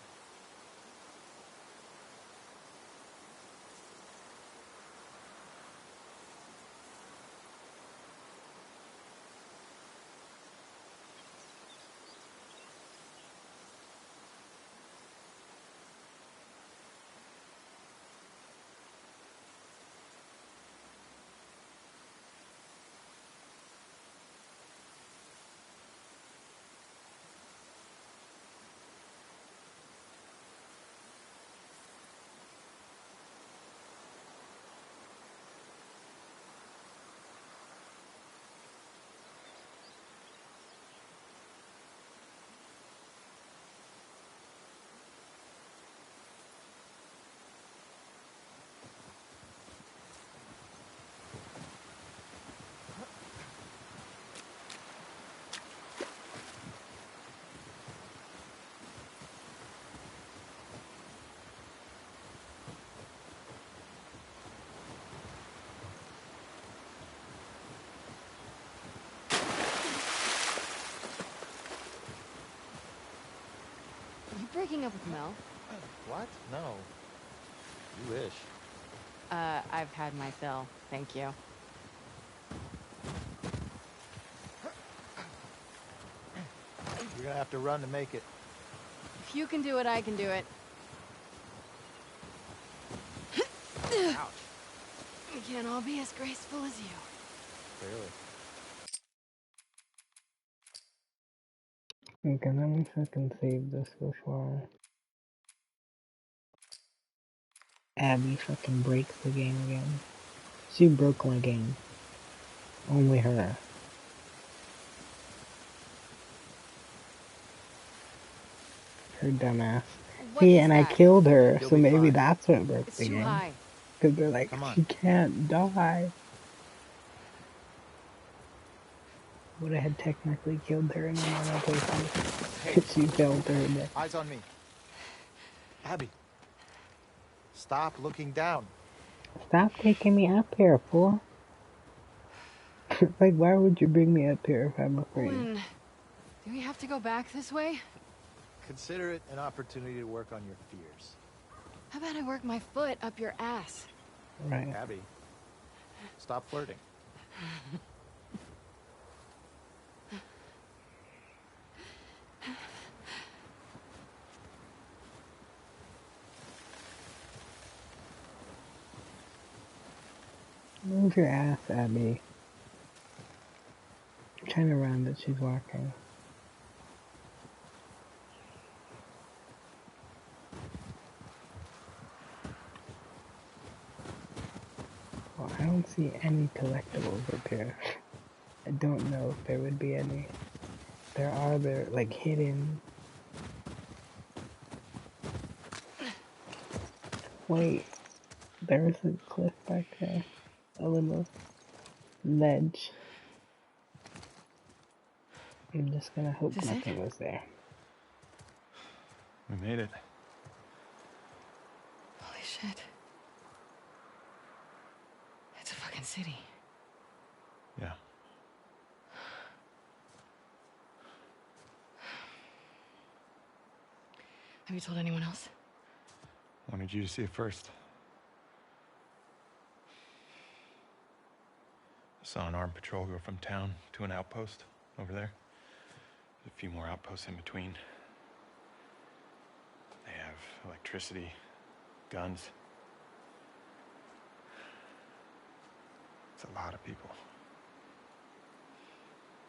You breaking up with Mel? What? No. You wish. I've had my fill, thank you. You're gonna have to run to make it. If you can do it, I can do it. Ouch. We can't all be as graceful as you. Clearly. Okay, let me fucking save this before Abby fucking breaks the game again. She broke my game. Only her. Her dumbass. What See, is and I that? killed her, You'll so be maybe fine. that's what broke It's the too game. high. Because they're like, Come on. she can't die. Would have had technically killed her in a normal playthrough. Hey, She fell to her death. eyes on me. Abby. Stop looking down. Stop taking me up here, fool. Like, why would you bring me up here if I'm afraid? Owen, do we have to go back this way? Consider it an opportunity to work on your fears. How about I work my foot up your ass? Right. Abby, stop flirting. Move your ass, Abby. I'm trying to run, but she's walking. Well, I don't see any collectibles up here. I don't know if there would be any. They're like hidden. Wait, there's a cliff back there. A little ledge. I'm just gonna hope nothing was there. We made it. Holy shit. It's a fucking city. Yeah. Have you told anyone else? Wanted you to see it first. I saw an armed patrol go from town to an outpost over there. There's a few more outposts in between. They have electricity, guns. It's a lot of people.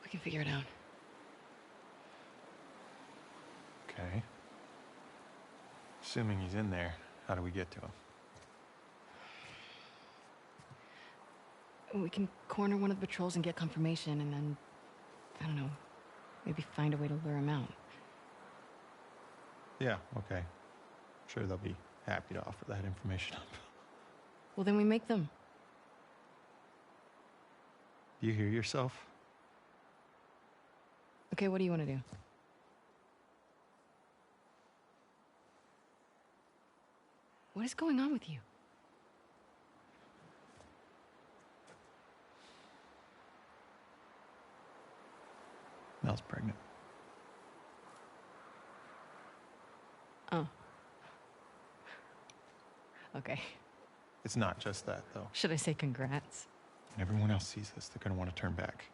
We can figure it out. Okay. Assuming he's in there, how do we get to him? We can corner one of the patrols and get confirmation, and then, I don't know, maybe find a way to lure him out. Yeah, okay. I'm sure they'll be happy to offer that information up. Well, then we make them. Do you hear yourself? Okay, what do you want to do? What is going on with you? Mel's pregnant. Oh. Okay. It's not just that, though. Should I say congrats? When everyone else sees this, they're gonna want to turn back.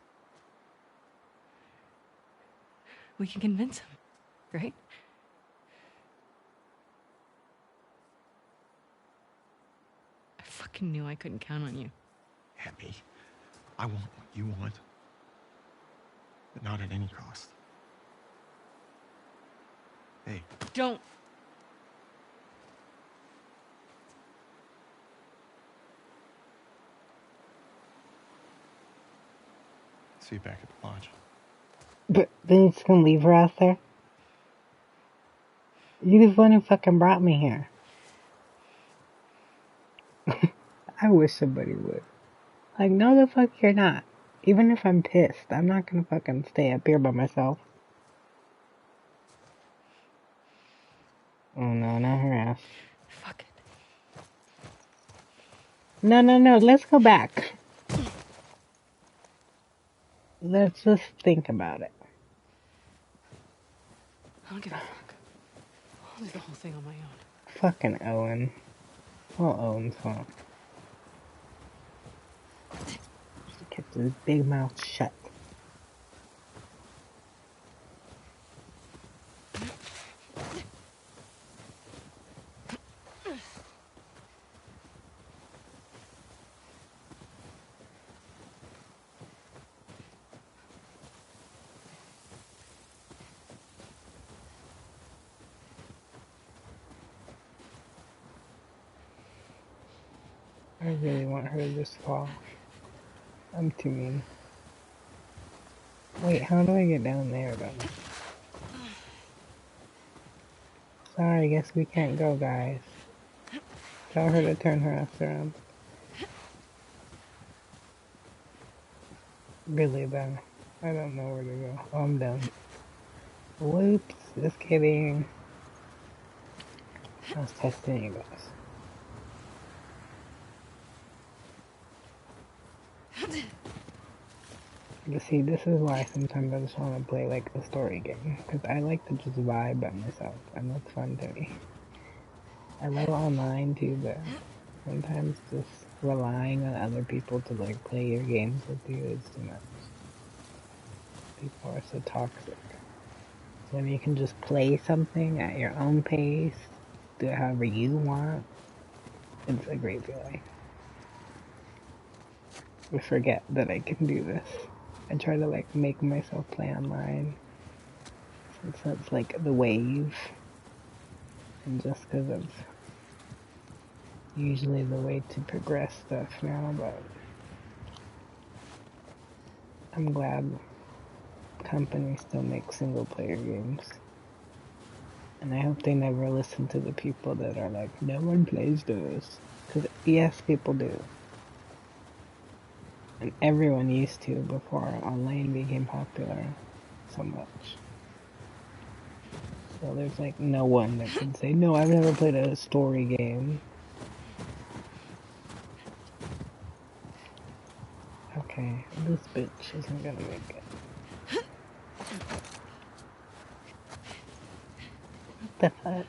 We can convince him, right? I fucking knew I couldn't count on you. Abby, I want what you want. But not at any cost. Hey. Don't. See you back at the lodge. But then you're just gonna leave her out there? You're the one who fucking brought me here. I wish somebody would. Like, no the fuck you're not. Even if I'm pissed, I'm not gonna fucking stay up here by myself. Oh no, not her ass. Fuck it. No, let's go back. Let's just think about it. I don't give a fuck. I'll do the whole thing on my own. Fucking Owen. Well, Owen's fault. He kept his big mouth shut. I really want her to just fall. I'm too mean. Wait, how do I get down there though? Sorry, I guess we can't go, guys. Tell her to turn her ass around. Really, then. I don't know where to go. Oh, I'm done. Whoops, just kidding. I was testing you guys. But see, this is why sometimes I just want to play like a story game, because I like to just vibe by myself, and that's fun to me. I love online too, but sometimes just relying on other people to like play your games with you is too much. People are so toxic. When you can just play something at your own pace, do it however you want, it's a great feeling. I forget that I can do this. I try to like make myself play online since that's like the wave, and just because of usually the way to progress stuff now, but I'm glad companies still make single player games. And I hope they never listen to the people that are like, no one plays those. Because yes, people do. And everyone used to before online became popular so much. So there's like no one that can say, no, I've never played a story game. Okay, this bitch isn't gonna make it. What the fuck?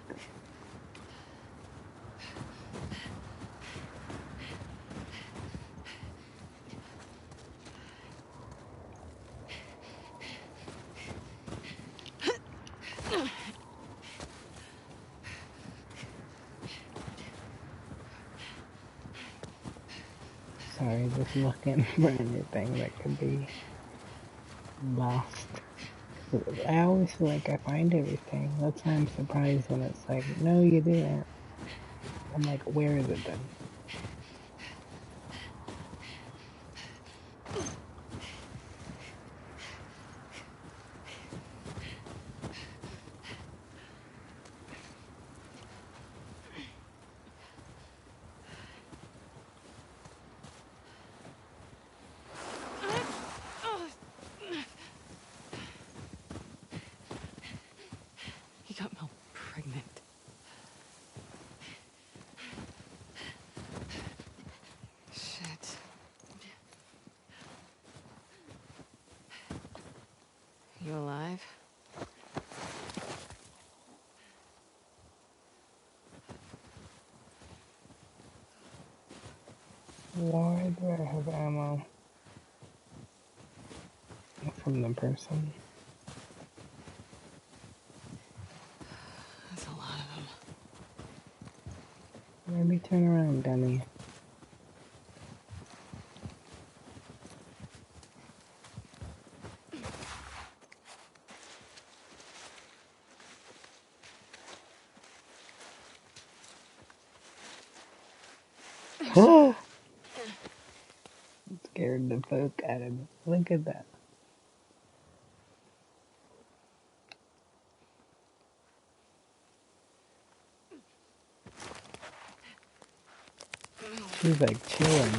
Sorry, just looking for anything that could be lost. I always feel like I find everything. That's why I'm surprised when it's like, no, you didn't. I'm like, where is it then? He got Mel pregnant. Shit. You alive? Why do I have ammo from the person? That's a lot of them. Maybe turn around, dummy. Oh! Scared the fuck out of me. Look at that. She's like chilling.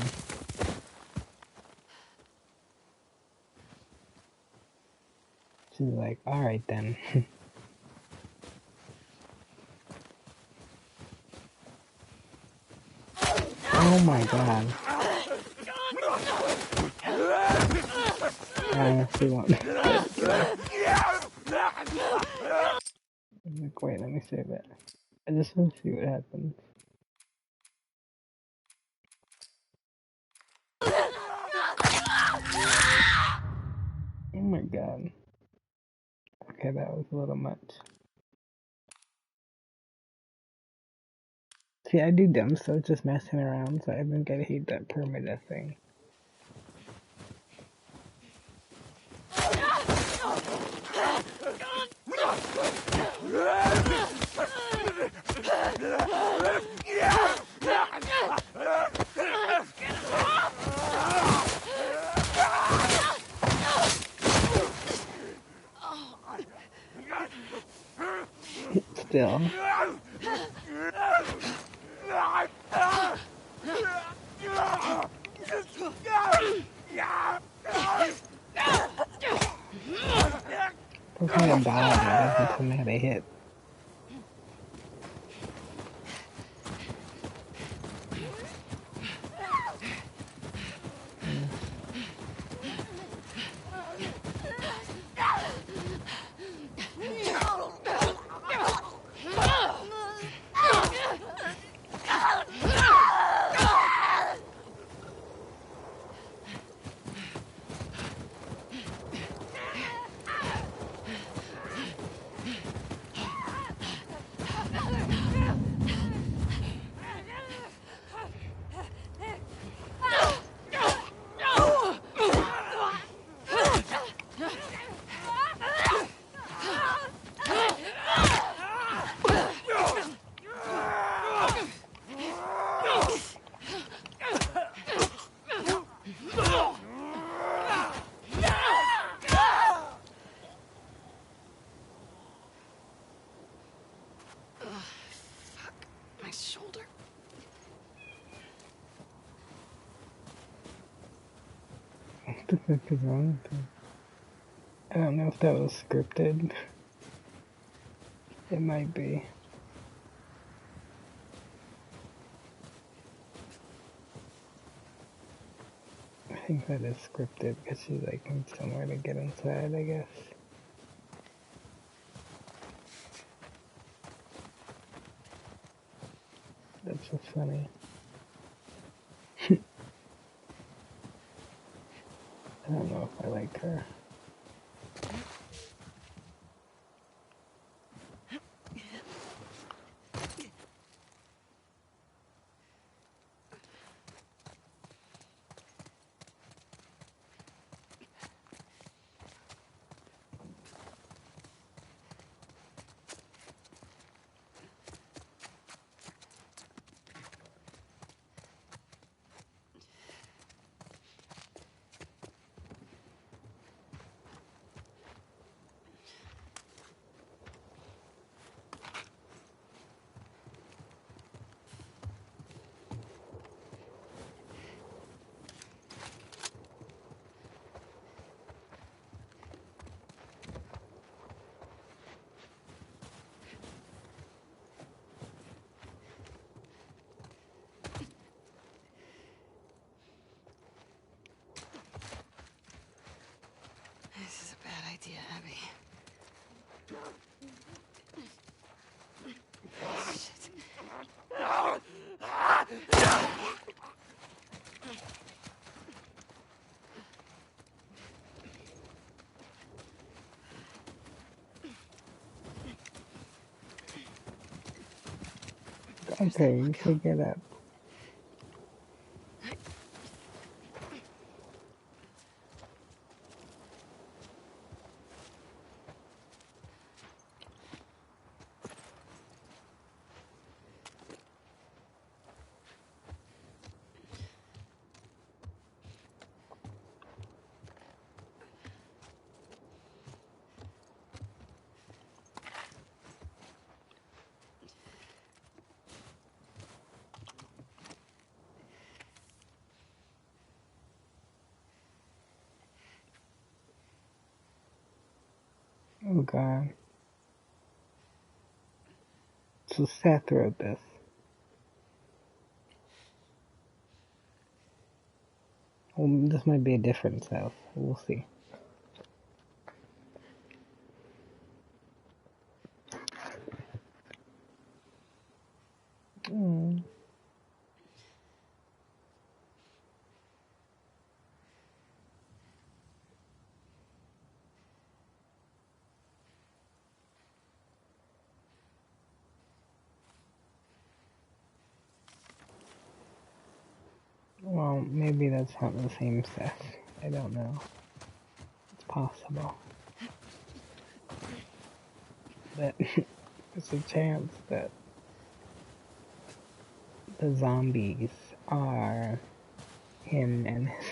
She's like, alright then. Oh my god. She won't. I'm like, wait, let me save it. I just want to see what happens. Oh my god. Okay, that was a little much. See, I do dumb stuff just messing around, so I think I hate that permadeath thing. Still. Some kind of dog that doesn't tell me how to hit. the fuck is wrong with him? I don't know if that was scripted. It might be. I think that is scripted because she's like needs somewhere to get inside, I guess. That's just funny. I don't know if I like her. This is a bad idea, Abby. Okay, you should get up. Oh god. So Seth wrote this. Well, this might be a different Seth. We'll see. Mm. Well, maybe that's not the same Seth. I don't know. It's possible. But there's a chance that the zombies are him and his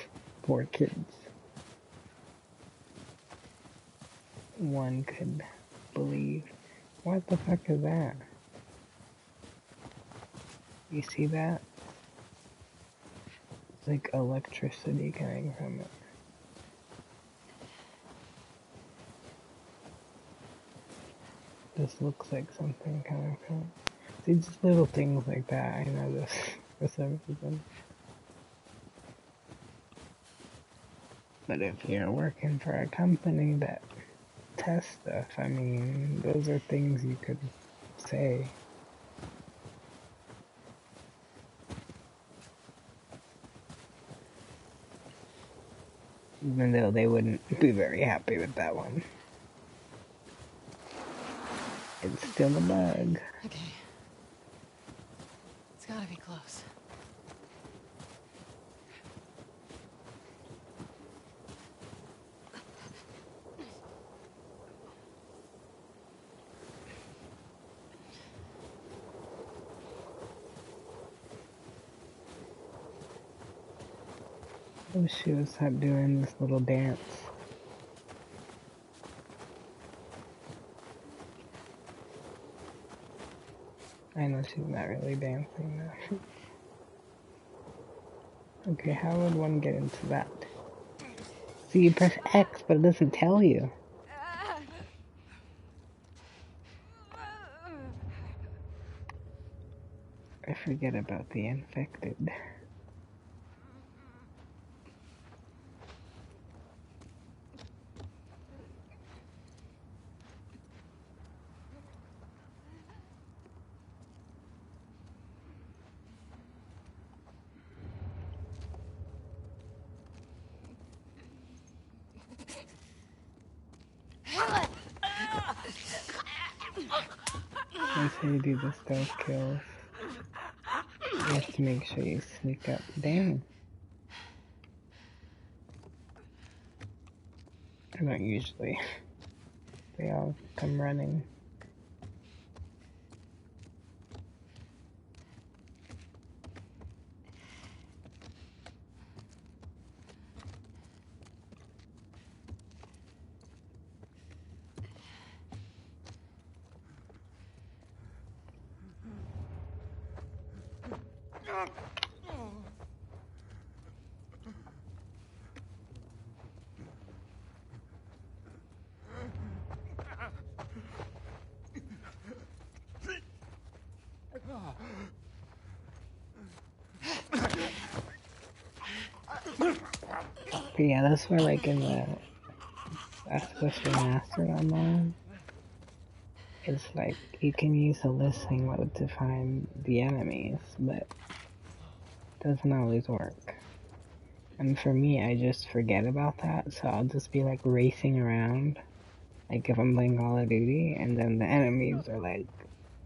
4 kids. One could believe. What the fuck is that? You see that? It's like electricity coming from it. This looks like something coming from it. See, just little things like that, I notice for some reason. But if you're working for a company that tests stuff, I mean, those are things you could say. Even though they wouldn't be very happy with that one. It's still a bug. Okay. It's gotta be close. I wish she would stop doing this little dance. I know she's not really dancing though. Okay, how would one get into that? So you press X, but it doesn't tell you. I forget about the infected. That's how you do the stealth kills. You have to make sure you sneak up. Damn. I don't usually. They all come running. But yeah, that's where, like, in the Western Master Online, it's like you can use the listening mode to find the enemies, but it doesn't always work. And for me, I just forget about that, so I'll just be like racing around, like if I'm playing Call of Duty, and then the enemies are like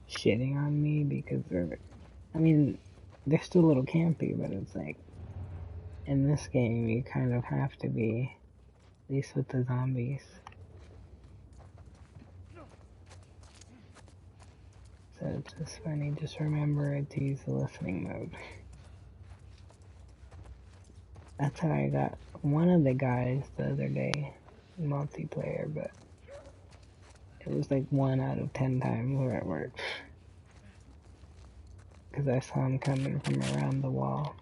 shitting on me because they're, I mean, they're still a little campy, but it's like, in this game, you kind of have to be, at least with the zombies. So it's just funny, just remember to use the listening mode. That's how I got one of the guys the other day in multiplayer, but it was like 1 out of 10 times where it worked. Because I saw him coming from around the wall.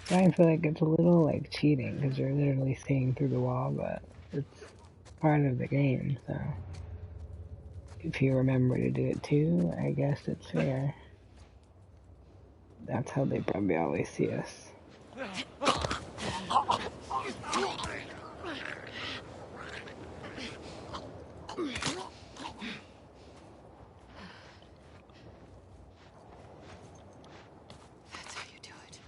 So I feel like it's a little like cheating, because you're literally seeing through the wall, but it's part of the game, so if you remember to do it too, I guess it's fair. That's how they probably always see us. That's how you do it.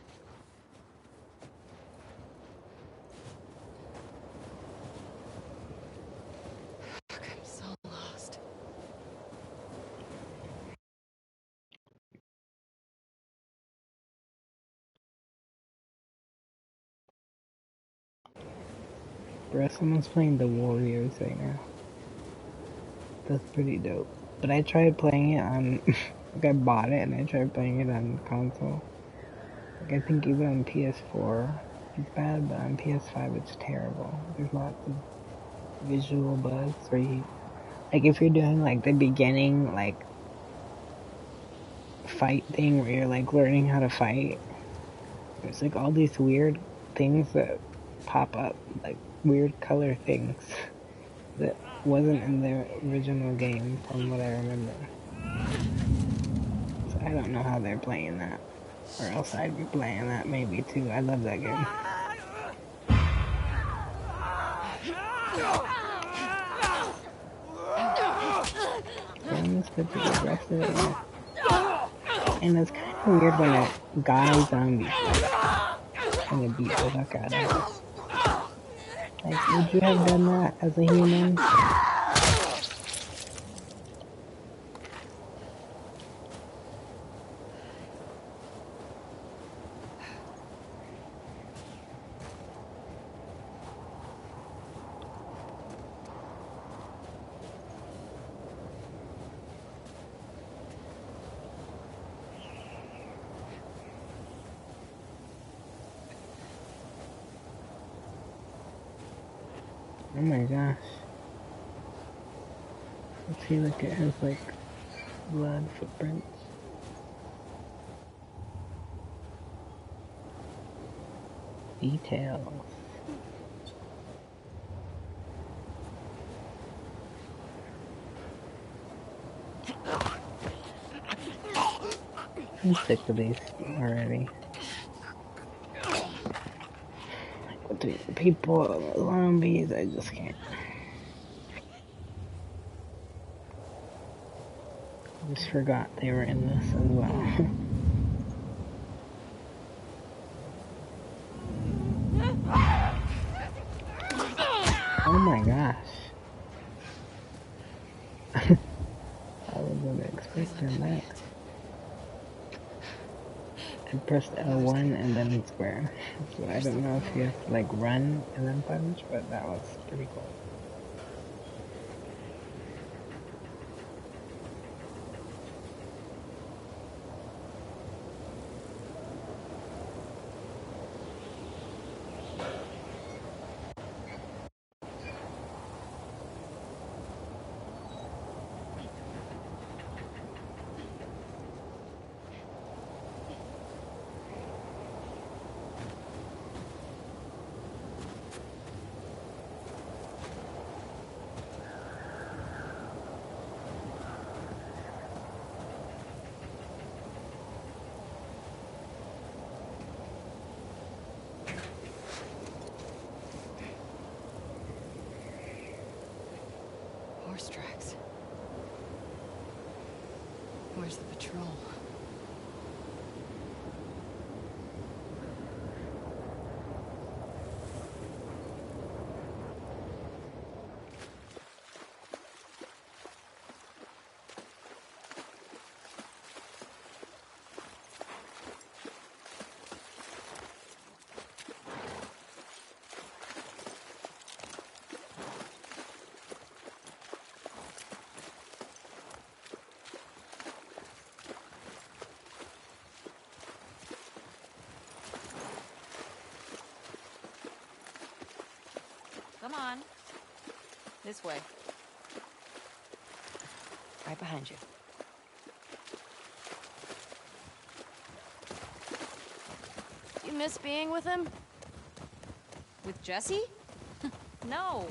Fuck, I'm so lost. Bro, someone's playing the Warriors right now. That's pretty dope. But I tried playing it on, like I bought it and I tried playing it on console. Like I think even on PS4 it's bad, but on PS5 it's terrible. There's lots of visual bugs where you, like if you're doing like the beginning like fight thing where you're like learning how to fight, there's like all these weird things that pop up, like weird color things that wasn't in the original game from what I remember. So I don't know how they're playing that. Or else I'd be playing that maybe too. I love that game. Damn, this bitch is aggressive. And it's kind of weird when a guy zombie kind of beat the fuck out of him. Like, would you have done that as a human? Oh my gosh. Let's see, look, it has like blood footprints. Details. I'm sick of these already. Between people and zombies, I just can't. I just forgot they were in this as well. Oh my gosh. I wasn't expecting that. I pressed L1 and then square. So I don't know if you have to like run and then punch, but that was pretty cool. Horse tracks. Where's the patrol? Come on. This way. Right behind you. You miss being with him? With Jesse? No.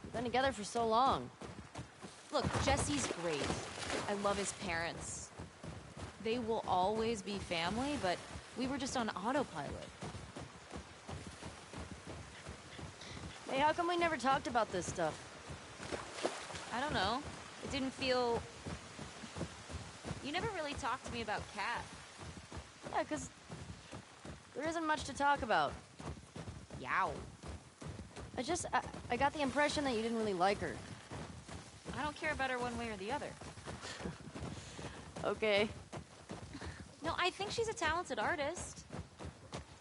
We've been together for so long. Look, Jesse's great. I love his parents. They will always be family, but we were just on autopilot. Hey, how come we never talked about this stuff? I don't know. It didn't feel... You never really talked to me about Kat. Yeah, 'cause there isn't much to talk about. Yow. I got the impression that you didn't really like her. I don't care about her one way or the other. Okay. No, I think she's a talented artist.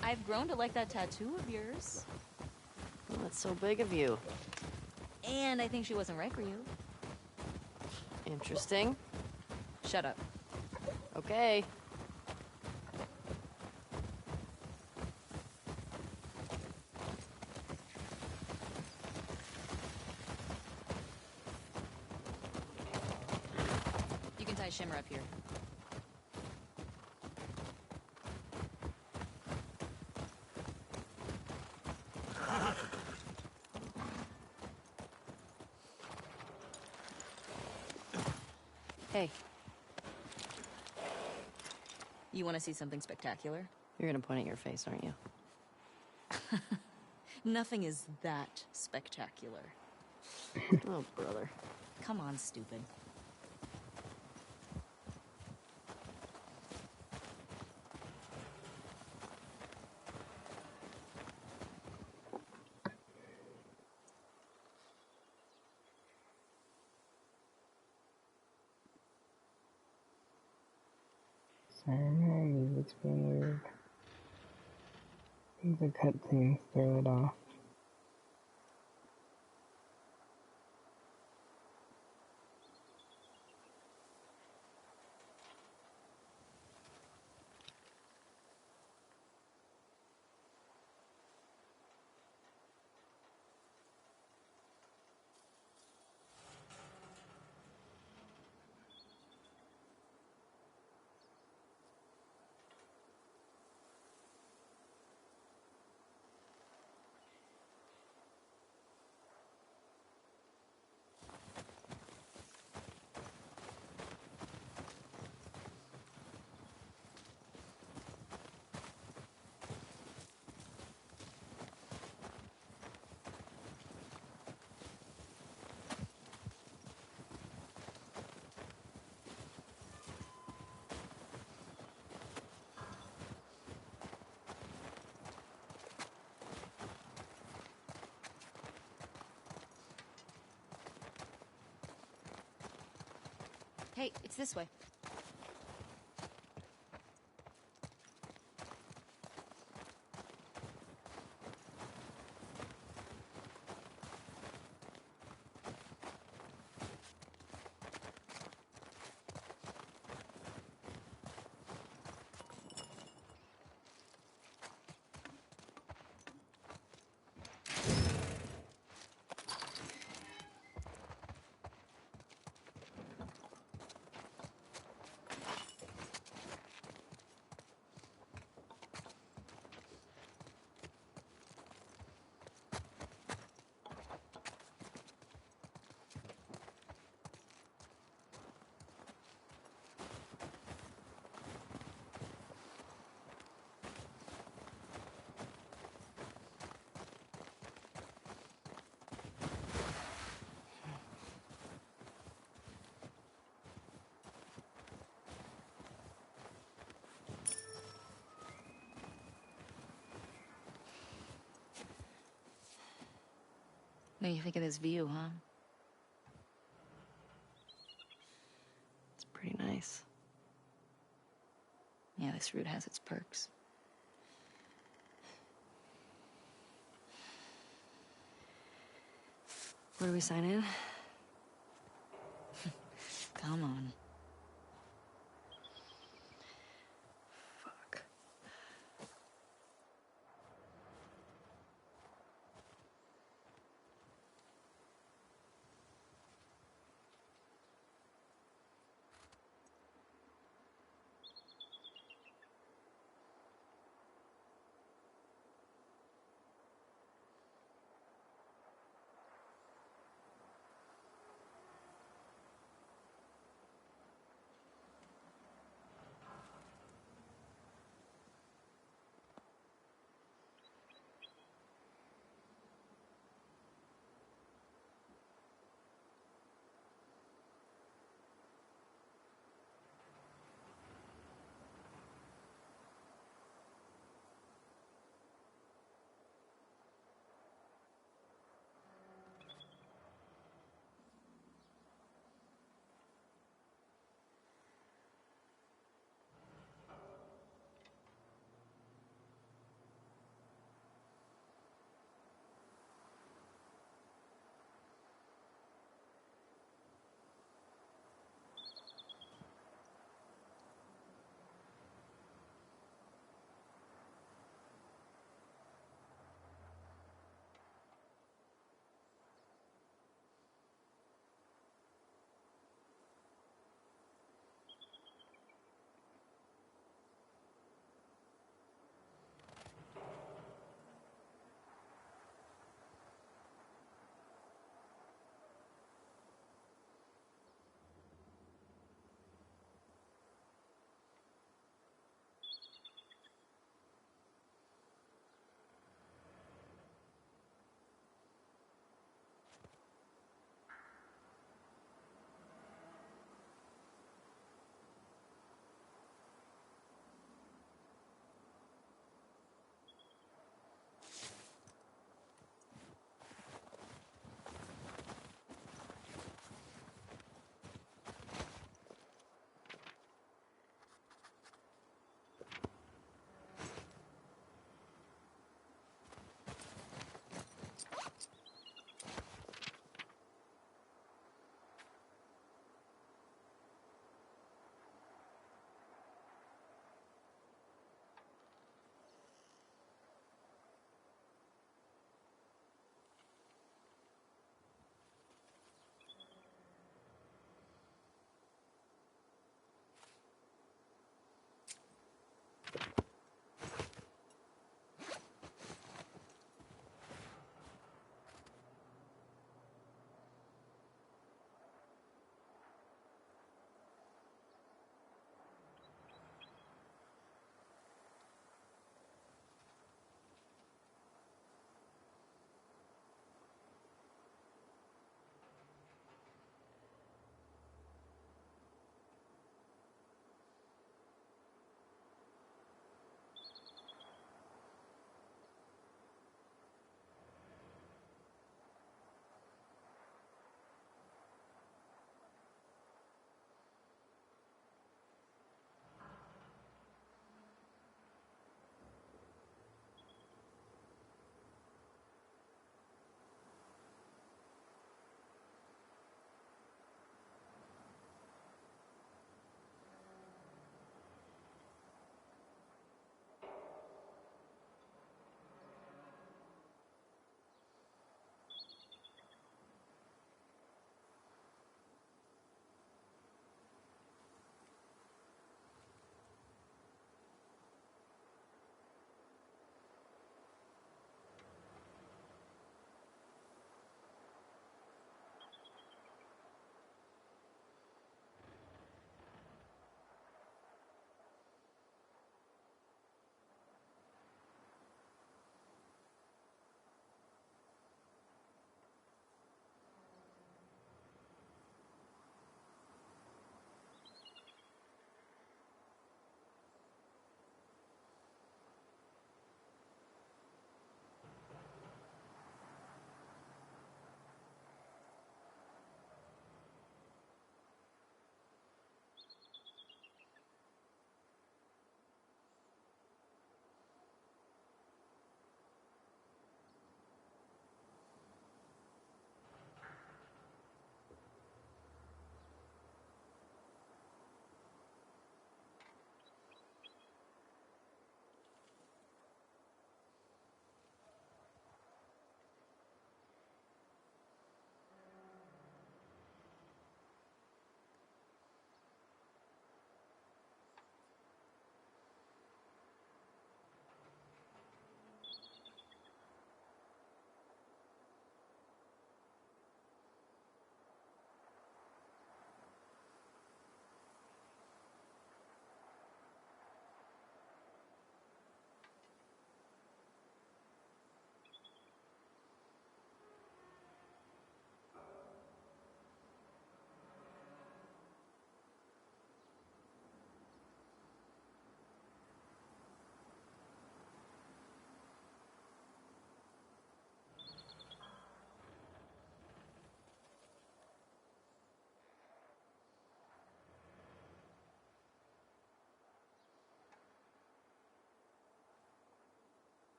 I've grown to like that tattoo of yours. Well, that's so big of you. And I think she wasn't right for you. Interesting. Shut up. Okay. You can tie Shimmer up here. Hey. You want to see something spectacular? You're gonna point at your face, aren't you? Nothing is that spectacular. Oh, brother. Come on, stupid. I don't know, music's being weird. The cutscenes throw it off. Hey, it's this way. What do you think of this view, huh? It's pretty nice. Yeah, this route has its perks. Where do we sign in? Come on. Fuck.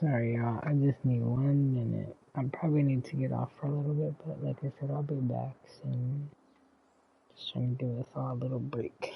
Sorry, y'all. I just need 1 minute. I probably need to get off for a little bit, but like I said, I'll be back soon. Just trying to give us all a little break.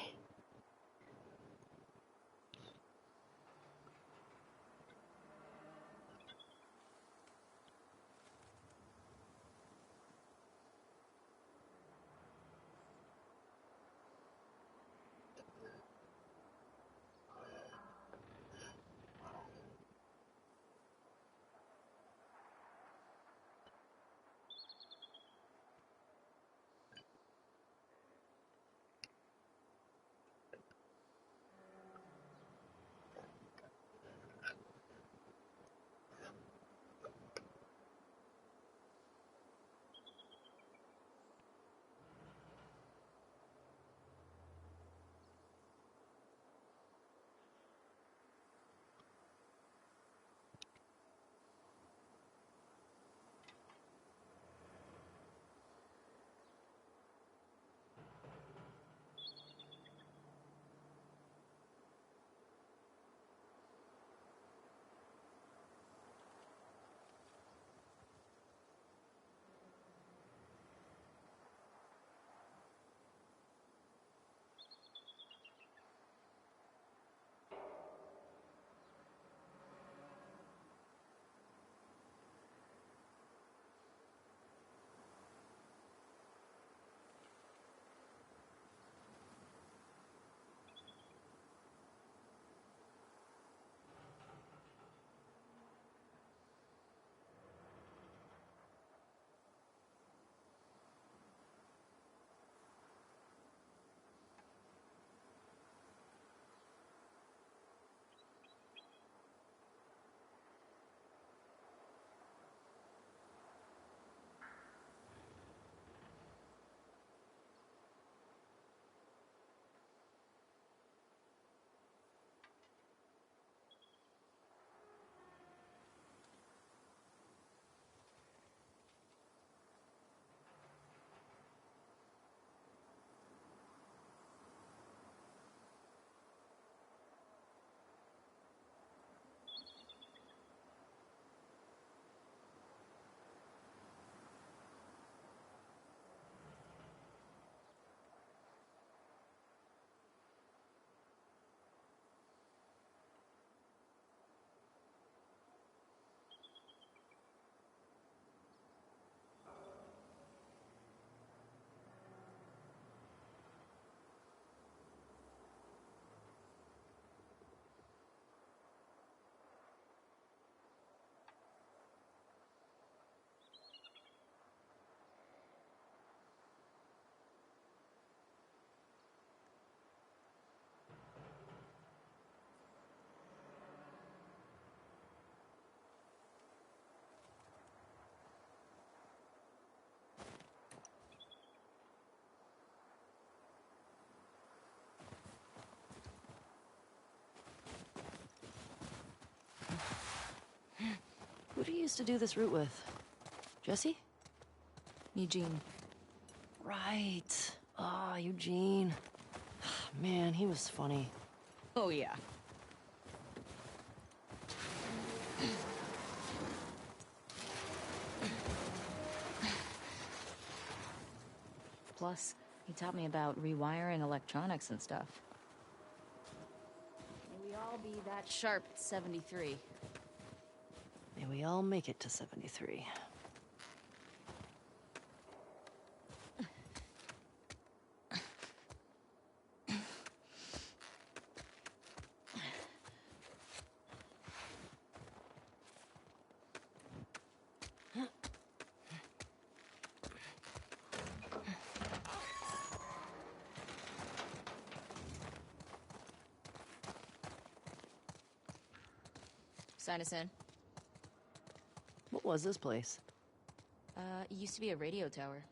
Who do you used to do this route with? Jesse? Eugene. Right. Ah, Eugene. Man, he was funny. Oh, yeah. Plus, he taught me about rewiring electronics and stuff. May we all be that sharp at 73. May we all make it to 73. Sign us in. What was this place? It used to be a radio tower.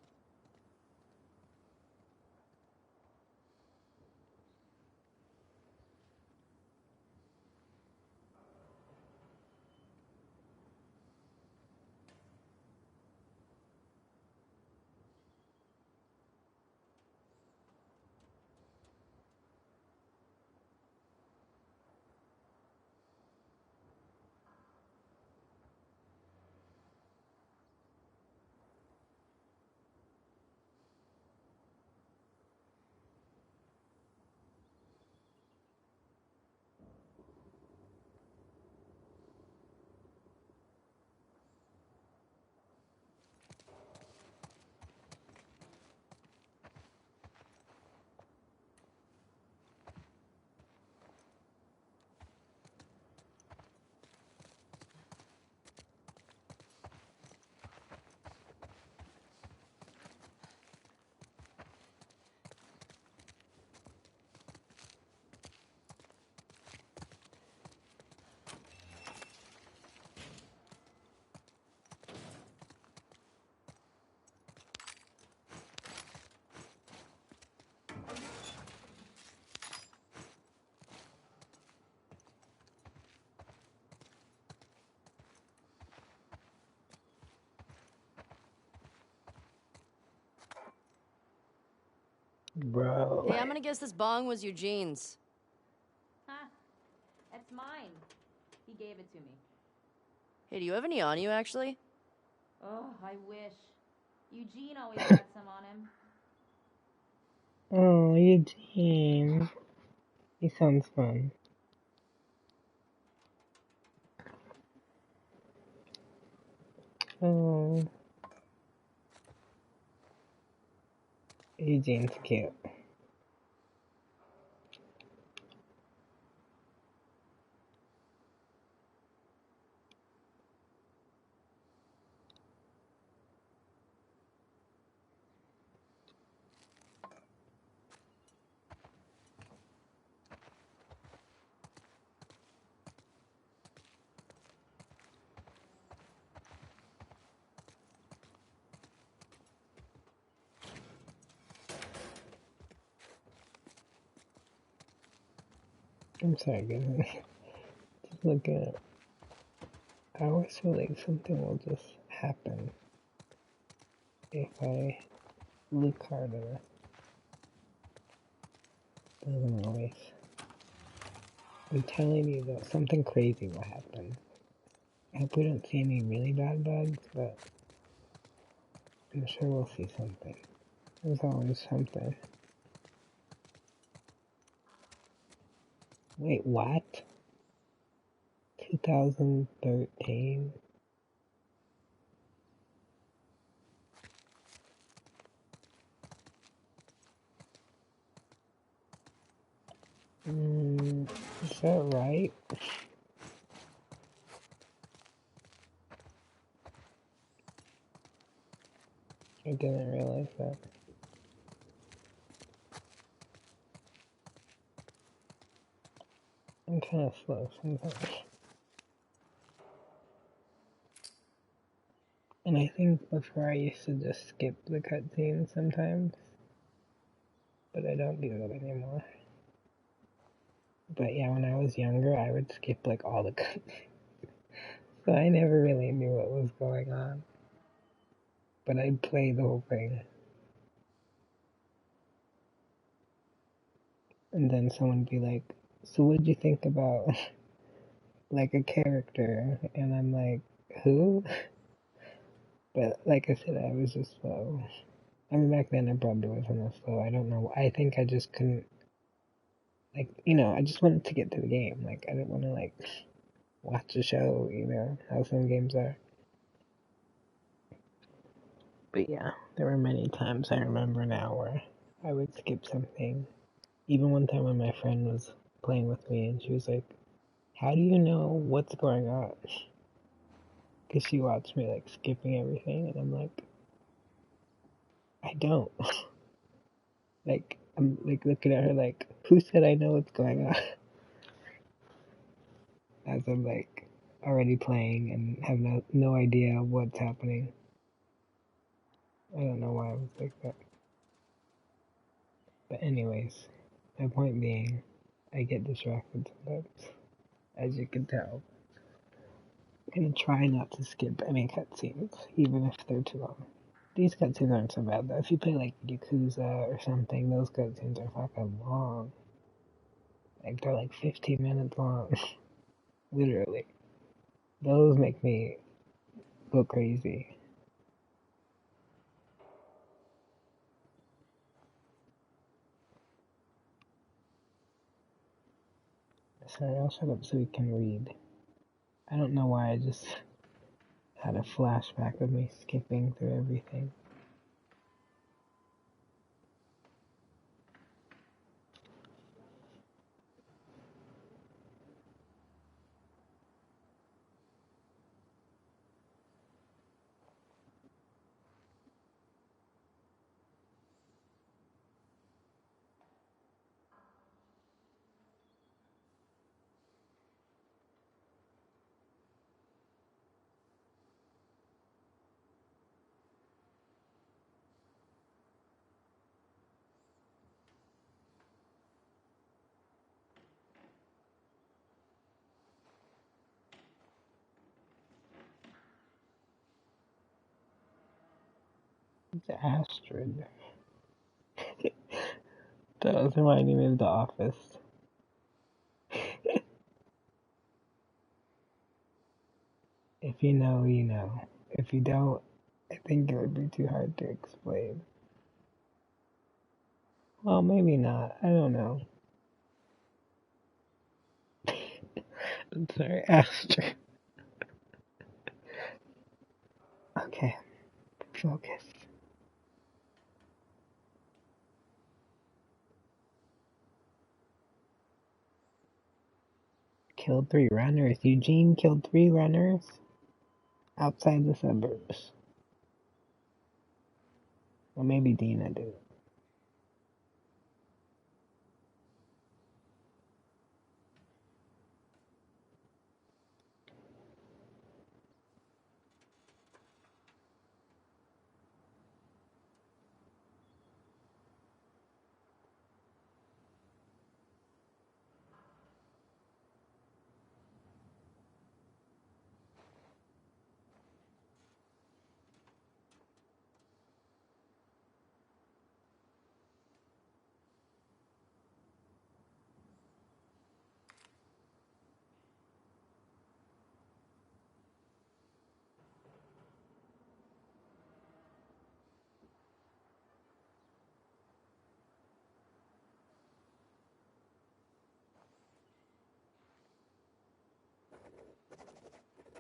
Bro. Hey, I'm gonna guess this bong was Eugene's. Huh. It's mine. He gave it to me. Hey, do you have any on you, actually? Oh, I wish. Eugene always had some on him. Oh, Eugene. He sounds fun. Oh, Eugene's cute. I'm sorry, guys. Just look at it. I always feel like something will just happen if I look hard enough. Doesn't always. I'm telling you though, something crazy will happen. I hope we don't see any really bad bugs, but I'm sure we'll see something. There's always something. Wait, what? 2013? Is that right? I didn't realize that. I'm kind of slow sometimes. And I think before I used to just skip the cutscenes sometimes, but I don't do that anymore. But yeah, when I was younger, I would skip like all the cutscenes. So I never really knew what was going on. But I'd play the whole thing. And then someone would be like, so what'd you think about like a character? And I'm like, who? But like I said, I was just slow. I mean, back then I probably wasn't as slow. I don't know. I think I just couldn't, like, I just wanted to get to the game. Like, I didn't want to, like, watch a show, how some games are. But yeah, there were many times I remember now where I would skip something. Even one time when my friend was playing with me and she was like, how do you know what's going on? Because she watched me, like, skipping everything, and I'm like, I don't. Like, I'm, like, looking at her like, who said I know what's going on? As I'm, like, already playing and have no idea what's happening. I don't know why I was like that. But anyways, my point being, I get distracted sometimes, as you can tell. I'm gonna try not to skip any cutscenes, even if they're too long. These cutscenes aren't so bad though. If you play like Yakuza or something, those cutscenes are fucking long. Like they're like 15 minutes long. Literally. Those make me go crazy. Sorry, I'll shut up so we can read. I don't know why I just had a flashback of me skipping through everything. It's Astrid. That was reminding me of The Office. If you know, you know. If you don't, I think it would be too hard to explain. Well, maybe not. I don't know. I'm sorry, Astro. Okay, focus. Killed 3 runners. Eugene killed 3 runners outside the suburbs. Or maybe Dina did.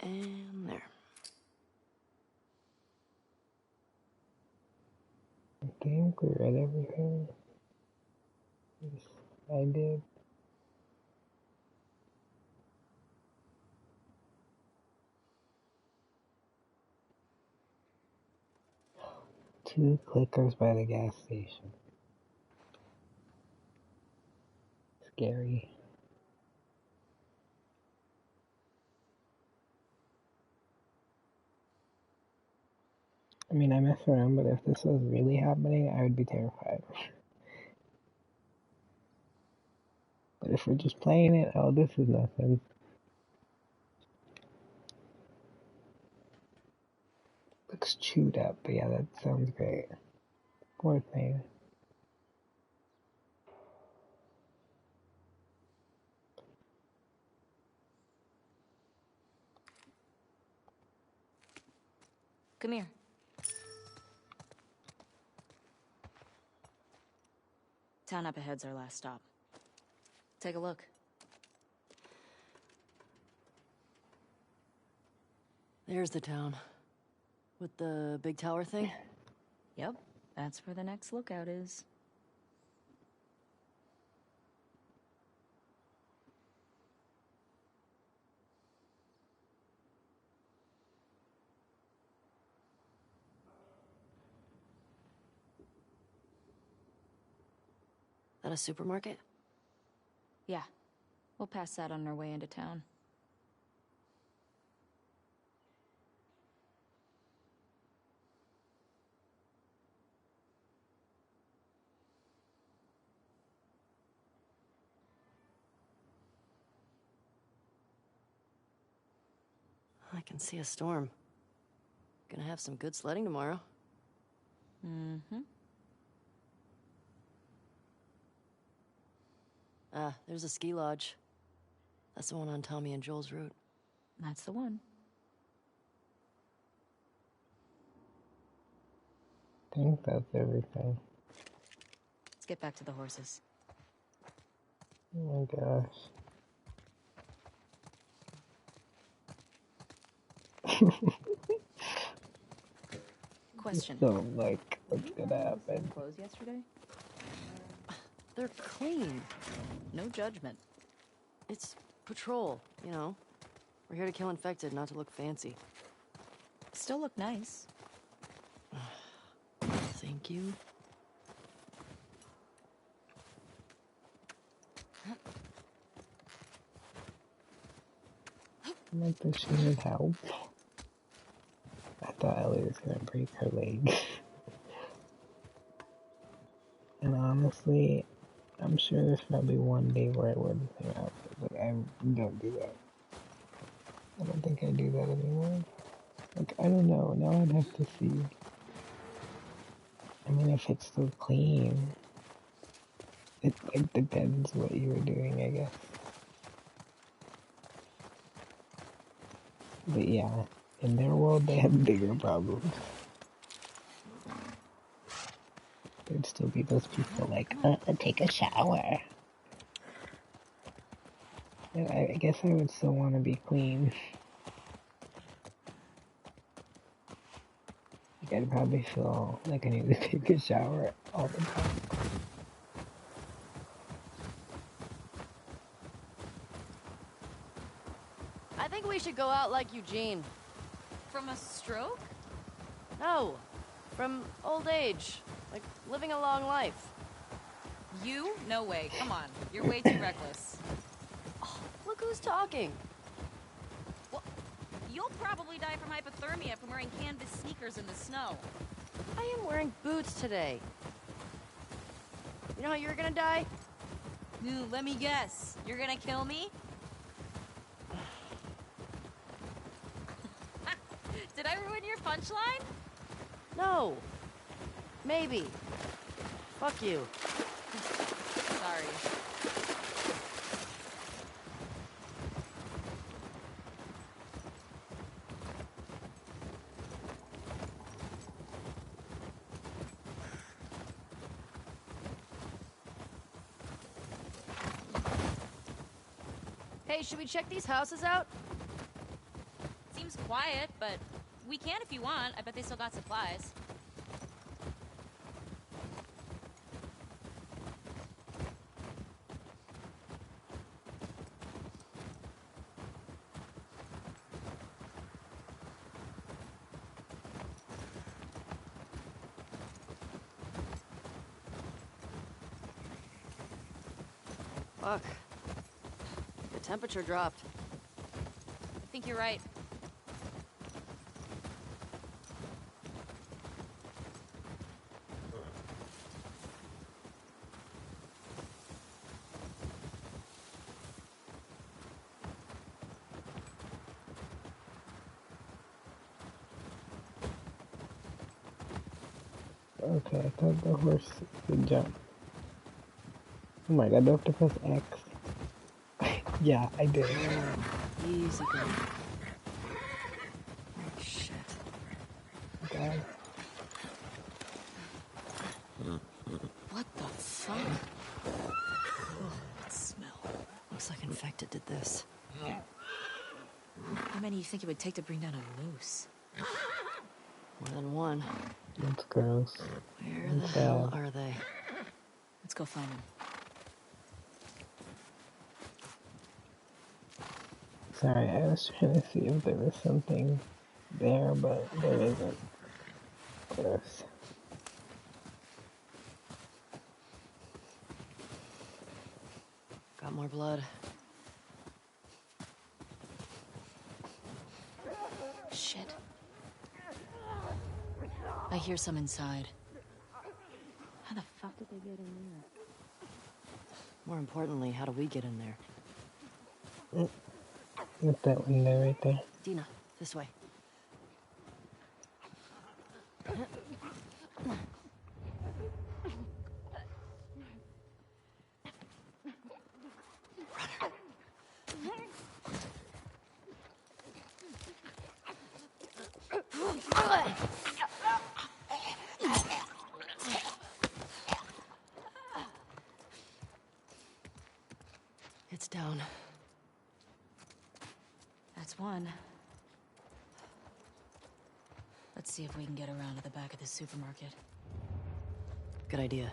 And there. I think we read everything. Yes, I did. Two clickers by the gas station. Scary. I mean, I mess around, but if this was really happening, I would be terrified. But if we're just playing it, oh, this is nothing. Looks chewed up, but yeah, that sounds great. Poor thing. Come here. Town up ahead's our last stop. Take a look. There's the town. With the big tower thing? Yep, that's where the next lookout is. That a supermarket? Yeah, we'll pass that on our way into town. I can see a storm. Gonna have some good sledding tomorrow. Mm-hmm. Ah, there's a ski lodge. That's the one on Tommy and Joel's route. That's the one. I think that's everything. Let's get back to the horses. Oh my gosh. Question. So, like, what's gonna happen? Clothes yesterday? They're clean. No judgment. It's patrol, you know. We're here to kill infected, not to look fancy. Still look nice. Thank you. Like that she needed help. I thought Ellie was gonna break her leg. And honestly, I'm sure there's probably one day where I wear the same outfit, but I don't do that. I don't think I do that anymore. Like, I don't know. Now I'd have to see. I mean, if it's still clean. It like depends what you were doing, I guess. But yeah, in their world they have bigger problems. There'd still be those people like, take a shower. And I guess I would still want to be clean. Like I'd probably feel like I need to take a shower all the time. I think we should go out like Eugene. From a stroke? No, from old age. Like living a long life. You? No way. Come on. You're way too reckless. Oh, look who's talking. Well, you'll probably die from hypothermia from wearing canvas sneakers in the snow. I am wearing boots today. You know how you're gonna die? Ooh, let me guess. You're gonna kill me? Did I ruin your punchline? No. Maybe. Fuck you. Sorry. Hey, should we check these houses out? Seems quiet, but we can if you want. I bet they still got supplies. Fuck. The temperature dropped. I think you're right. Okay, I thought the horse would jump. Oh my god, do I have to press X? Yeah, I did. Easy girl. Oh, shit. God. What the fuck? Oh, that smell. Looks like infected did this. How many do you think it would take to bring down a moose? More than one. That's gross. Where the hell are they? Let's go find them. Sorry, I was trying to see if there was something there, but there isn't. Gross. Got more blood. Shit. I hear some inside. How the fuck did they get in there? More importantly, how do we get in there? With that window right there. Dina, this way. It's down. That's one. Let's see if we can get around to the back of the supermarket. Good idea.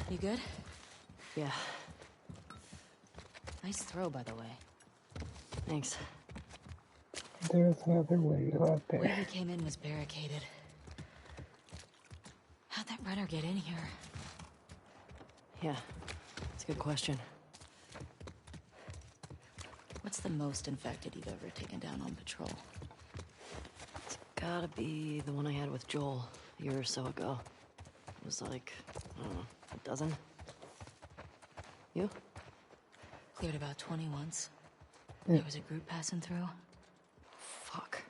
You good? Yeah, Nice throw, by the way. thanks. There's another window out The way there. we came in was barricaded. How'd that runner get in here? Yeah, it's a good question. What's the most infected you've ever taken down on patrol? It's gotta be the one I had with Joel a year or so ago. It was like, I don't know, a dozen? You? Cleared about 20 once. Yeah. There was a group passing through. Fuck.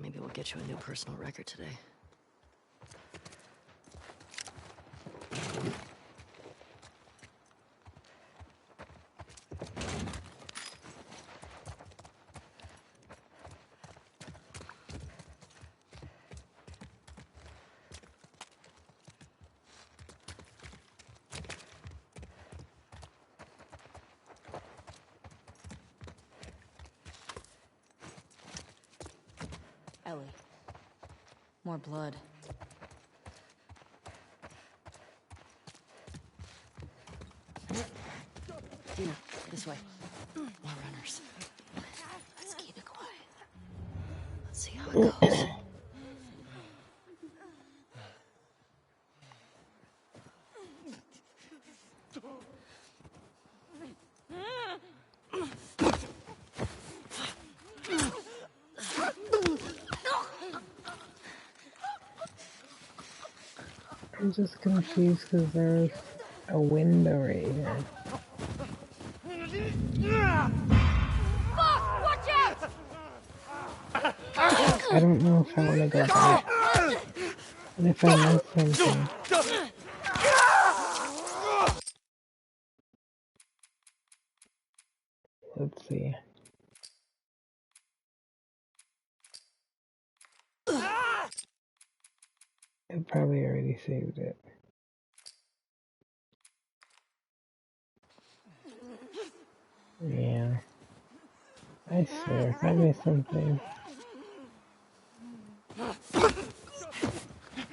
Maybe we'll get you a new personal record today. Ellie. More blood. Dina, this way. More runners. Let's keep it quiet. Let's see how it goes. I'm just confused because there's a window right here. Fuck! Watch out! I don't know if I want to go back. And if I miss something. Let's see. I probably already saved it. Yeah. I swear, if I miss something.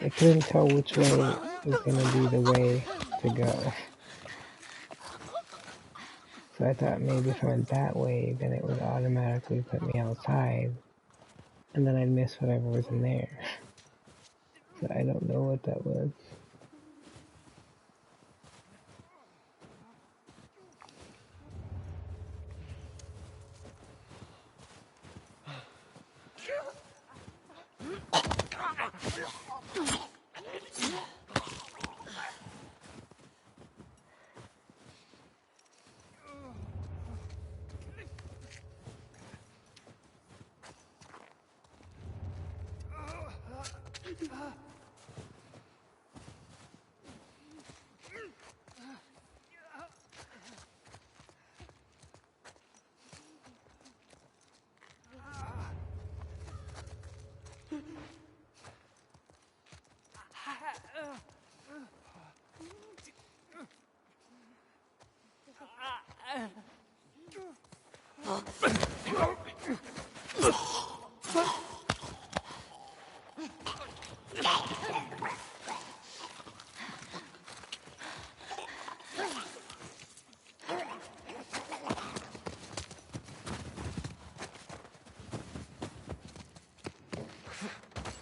I couldn't tell which way was gonna be the way to go. So I thought maybe if I went that way, then it would automatically put me outside. And then I'd miss whatever was in there. So I don't know what that was.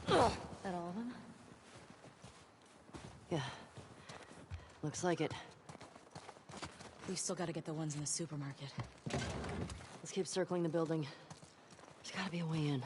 That all of them? Yeah. Looks like it. We've still got to get the ones in the supermarket. Let's keep circling the building. There's gotta be a way in.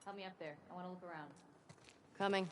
Help me up there. I want to look around. Coming.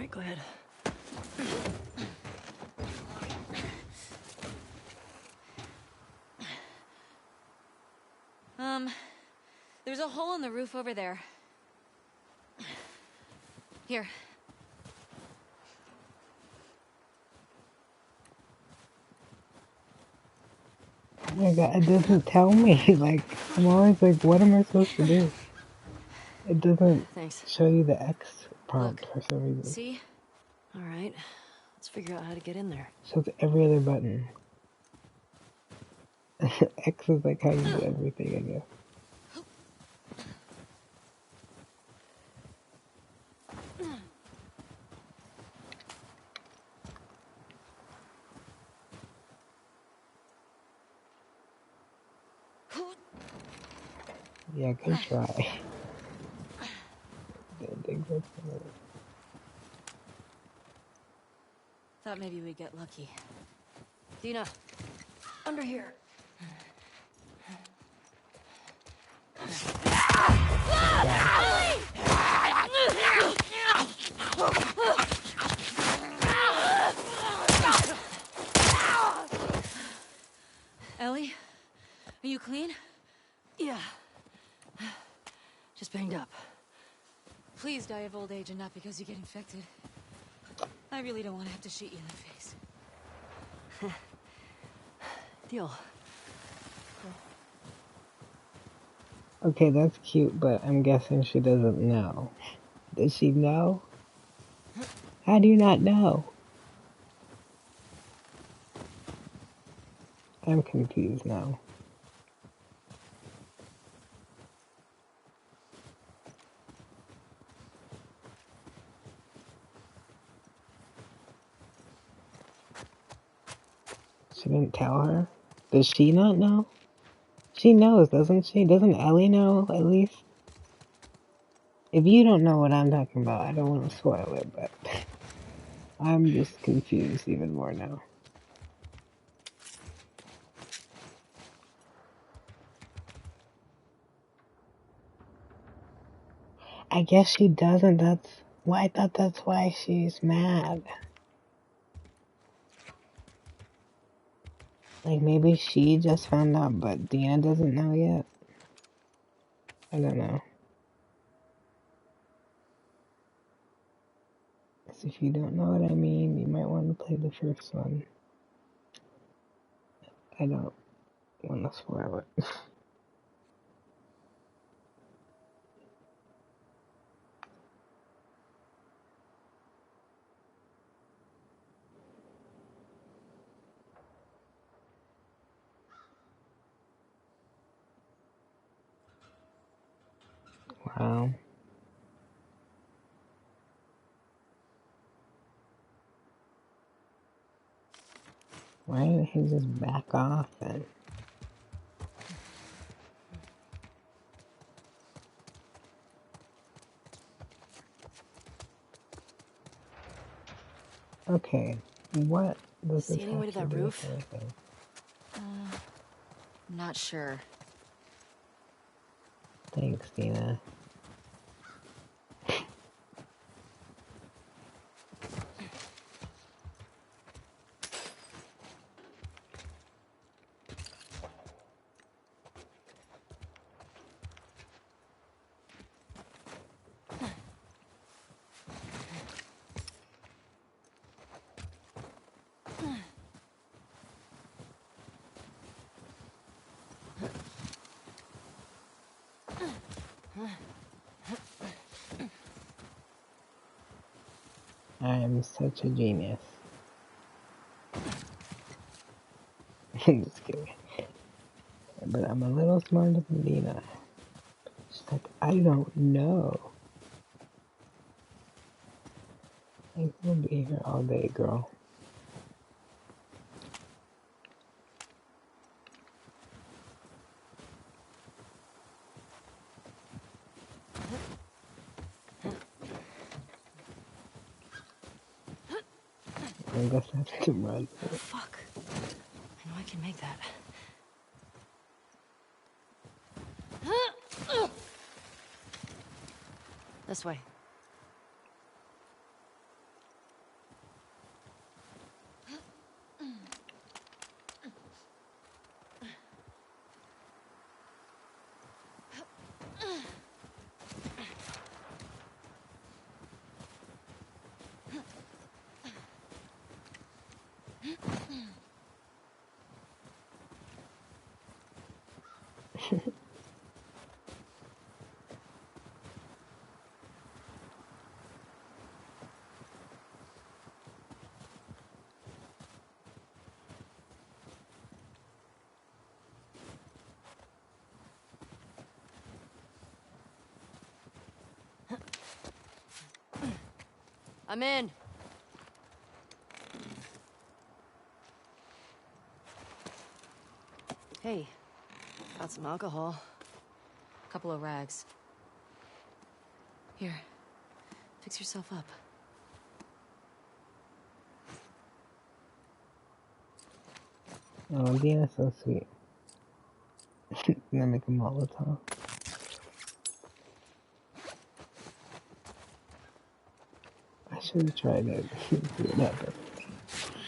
right, go ahead. There's a hole in the roof over there. Here. Oh my god, it doesn't tell me. Like, I'm always like, what am I supposed to do? It doesn't show you the X prompt for some reason. See? Alright. Let's figure out how to get in there. So it's every other button. X is like how you do everything, I guess. Yeah, good try. Thought maybe we'd get lucky. Dina, under here. Ellie? Are you clean? Yeah. Just banged up. Please die of old age and not because you get infected. I really don't want to have to shoot you in the face. Deal. Okay, that's cute, but I'm guessing she doesn't know. Does she know? How do you not know? I'm confused now. She didn't tell her? Does she not know? She knows, doesn't she? Doesn't Ellie know, at least? If you don't know what I'm talking about, I don't want to spoil it, but I'm just confused even more now. I guess she doesn't, that's why I thought that's why she's mad. Like, maybe she just found out, but Dina doesn't know yet. I don't know. So if you don't know what I mean, you might want to play the first one. I don't want to spoil it. Wow. Why didn't he just back off then? Okay, what does See this any have way to to that do roof? with anything? Not sure. Thanks, Dina. I am such a genius. I'm just kidding. But I'm a little smarter than Dina. She's like, I don't know. I will be here all day, girl. I guess I have to run. Fuck. I know I can make that. This way. I'm in. Hey, got some alcohol. Couple of rags. Here, fix yourself up. Oh, Dina's so sweet. And I make them all the time. I should have tried it. See what happened.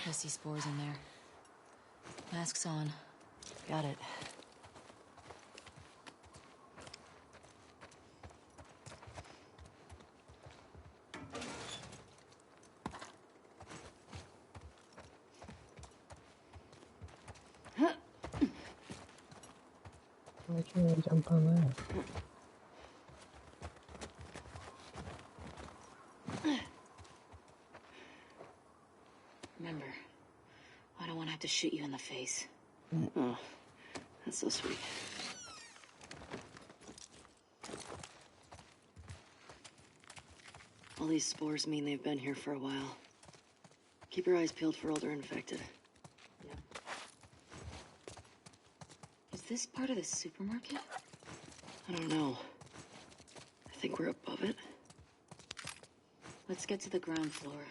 I see spores in there. Mask's on. Got it. Why can't I jump on that? Remember, I don't want to have to shoot you in the face. Oh, that's so sweet. All these spores mean they've been here for a while. Keep your eyes peeled for older infected. Is this part of the supermarket? I don't know. I think we're above it. Let's get to the ground floor.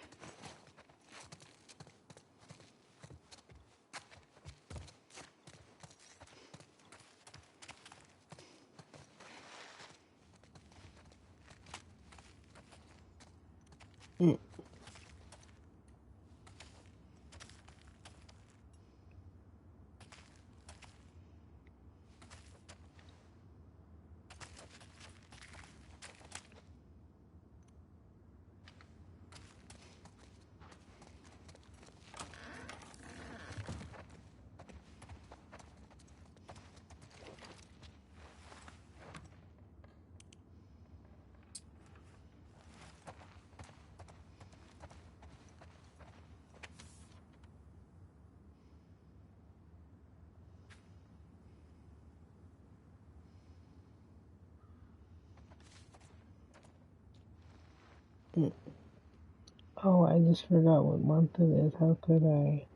Oh, I just forgot what month it is. How could I?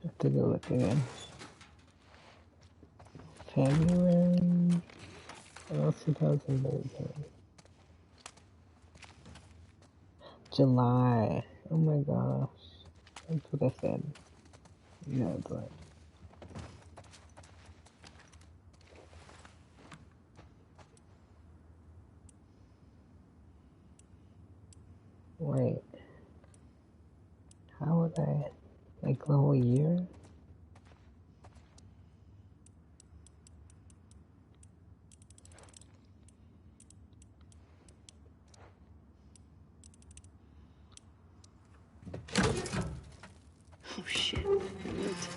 Have to go look again. February? Oh, 2013. July. Oh my gosh. That's what I said. Yeah, it's like. Wait. How would I? Like the whole year? Oh shit. It moved.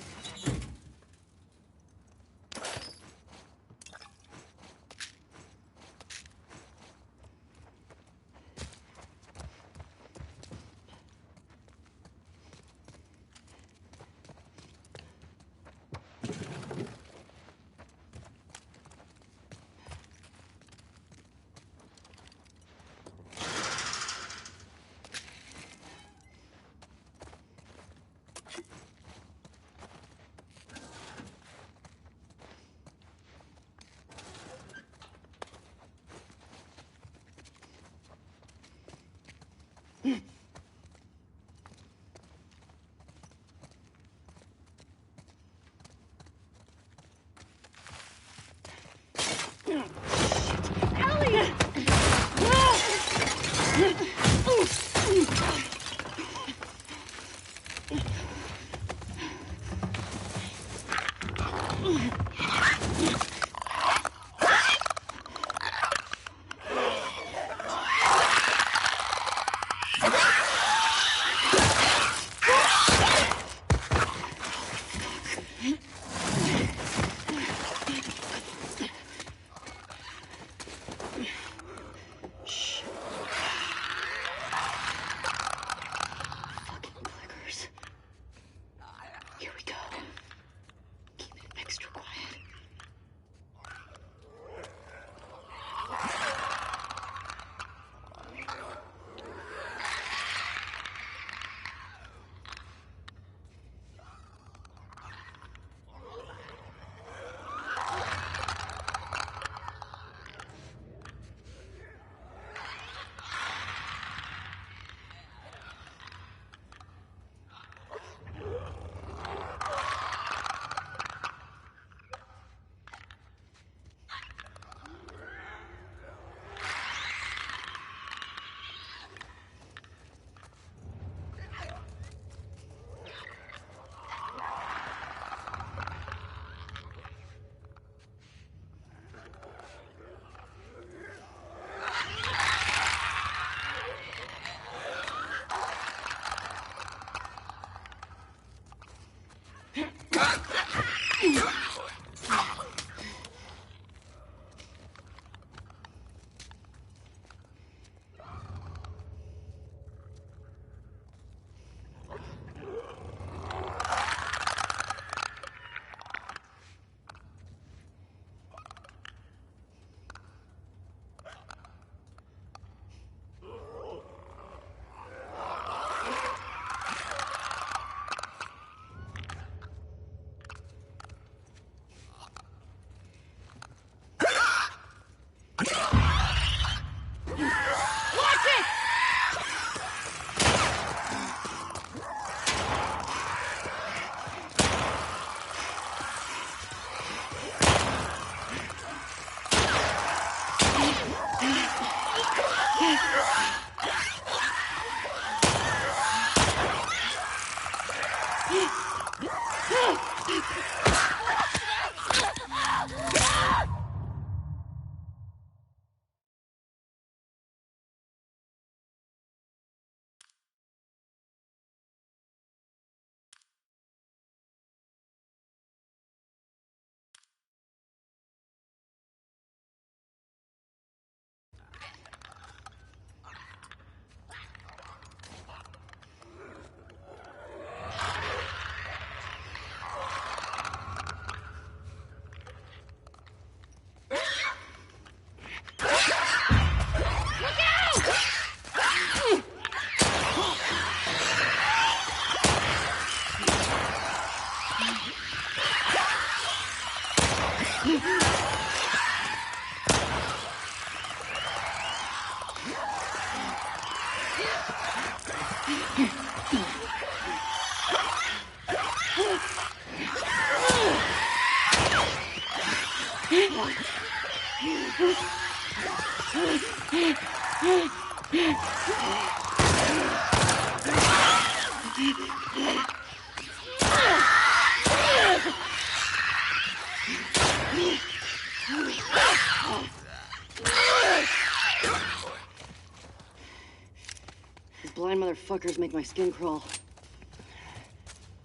These blind motherfuckers make my skin crawl.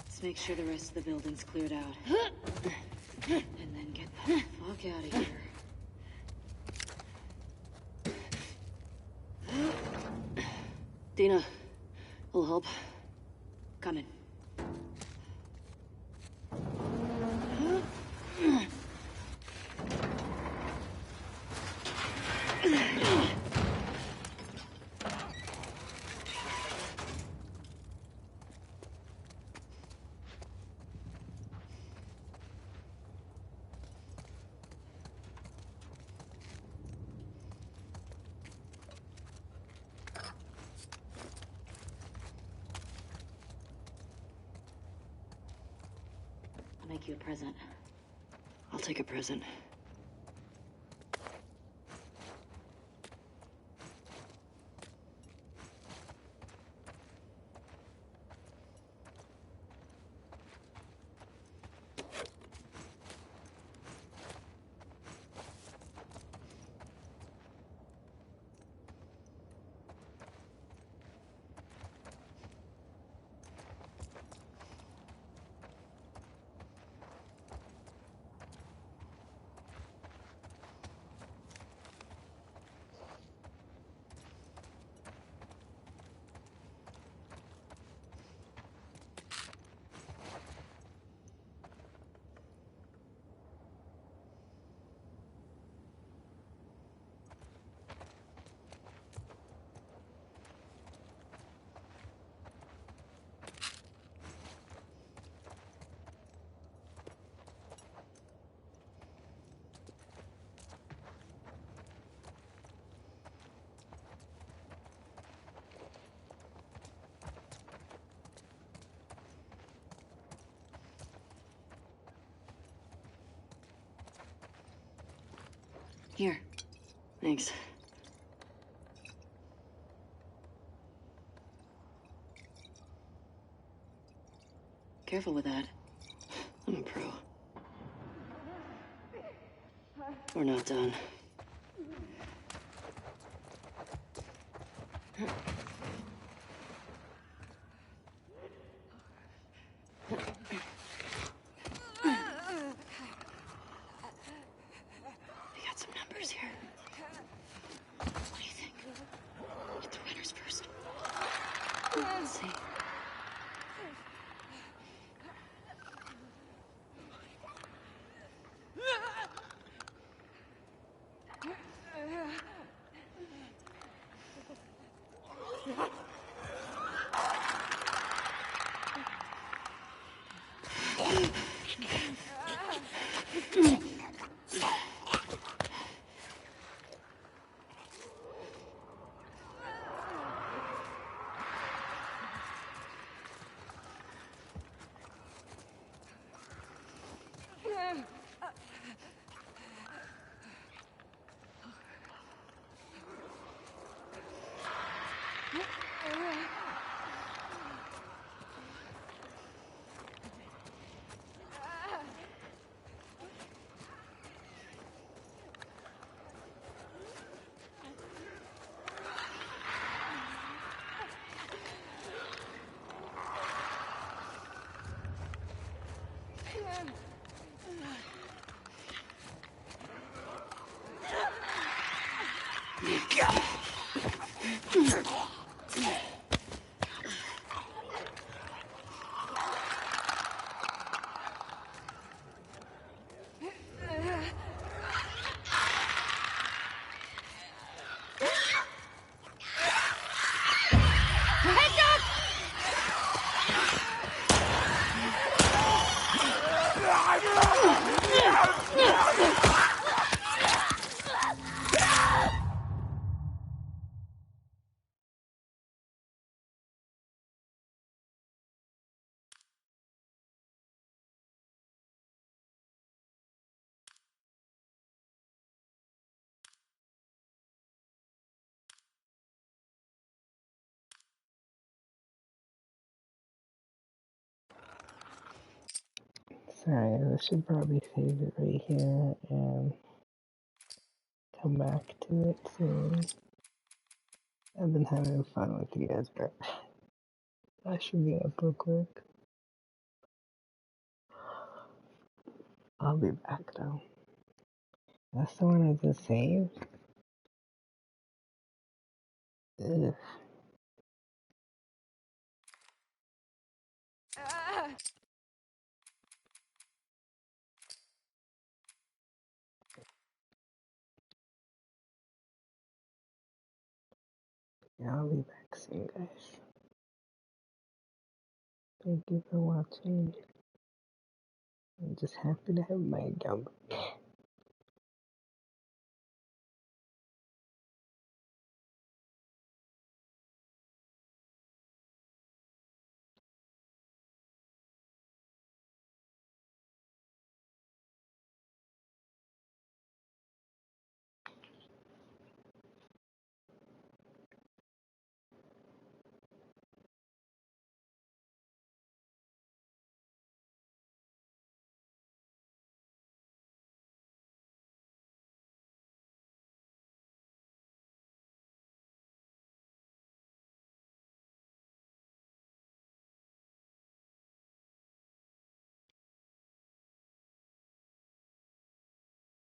Let's make sure the rest of the building's cleared out. And then get the fuck out of here. Dina, a little help? Coming. I'll make you a present. I'll take a present. Here. Thanks. Careful with that. I'm a pro. We're not done. Sorry, I should probably save it right here and come back to it soon. I've been having fun with you guys, but I should get up real quick. I'll be back though. That's the one I just saved? Ugh. Yeah, I'll be back soon, guys. Thank you for watching. I'm just happy to have my gum.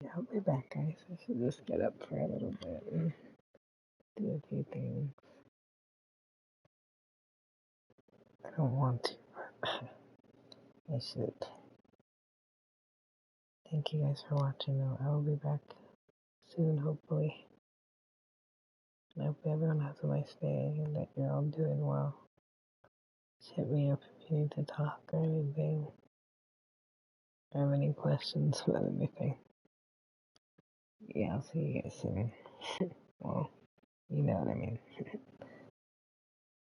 Yeah, I'll be back, guys. I should just get up for a little bit and do a few things. I don't want to, but I should. Thank you guys for watching, though. I will be back soon, hopefully. And I hope everyone has a nice day and that you're all doing well. Just hit me up if you need to talk or anything. Or have any questions about anything. Yeah, I'll see you guys soon. Well, you know what I mean.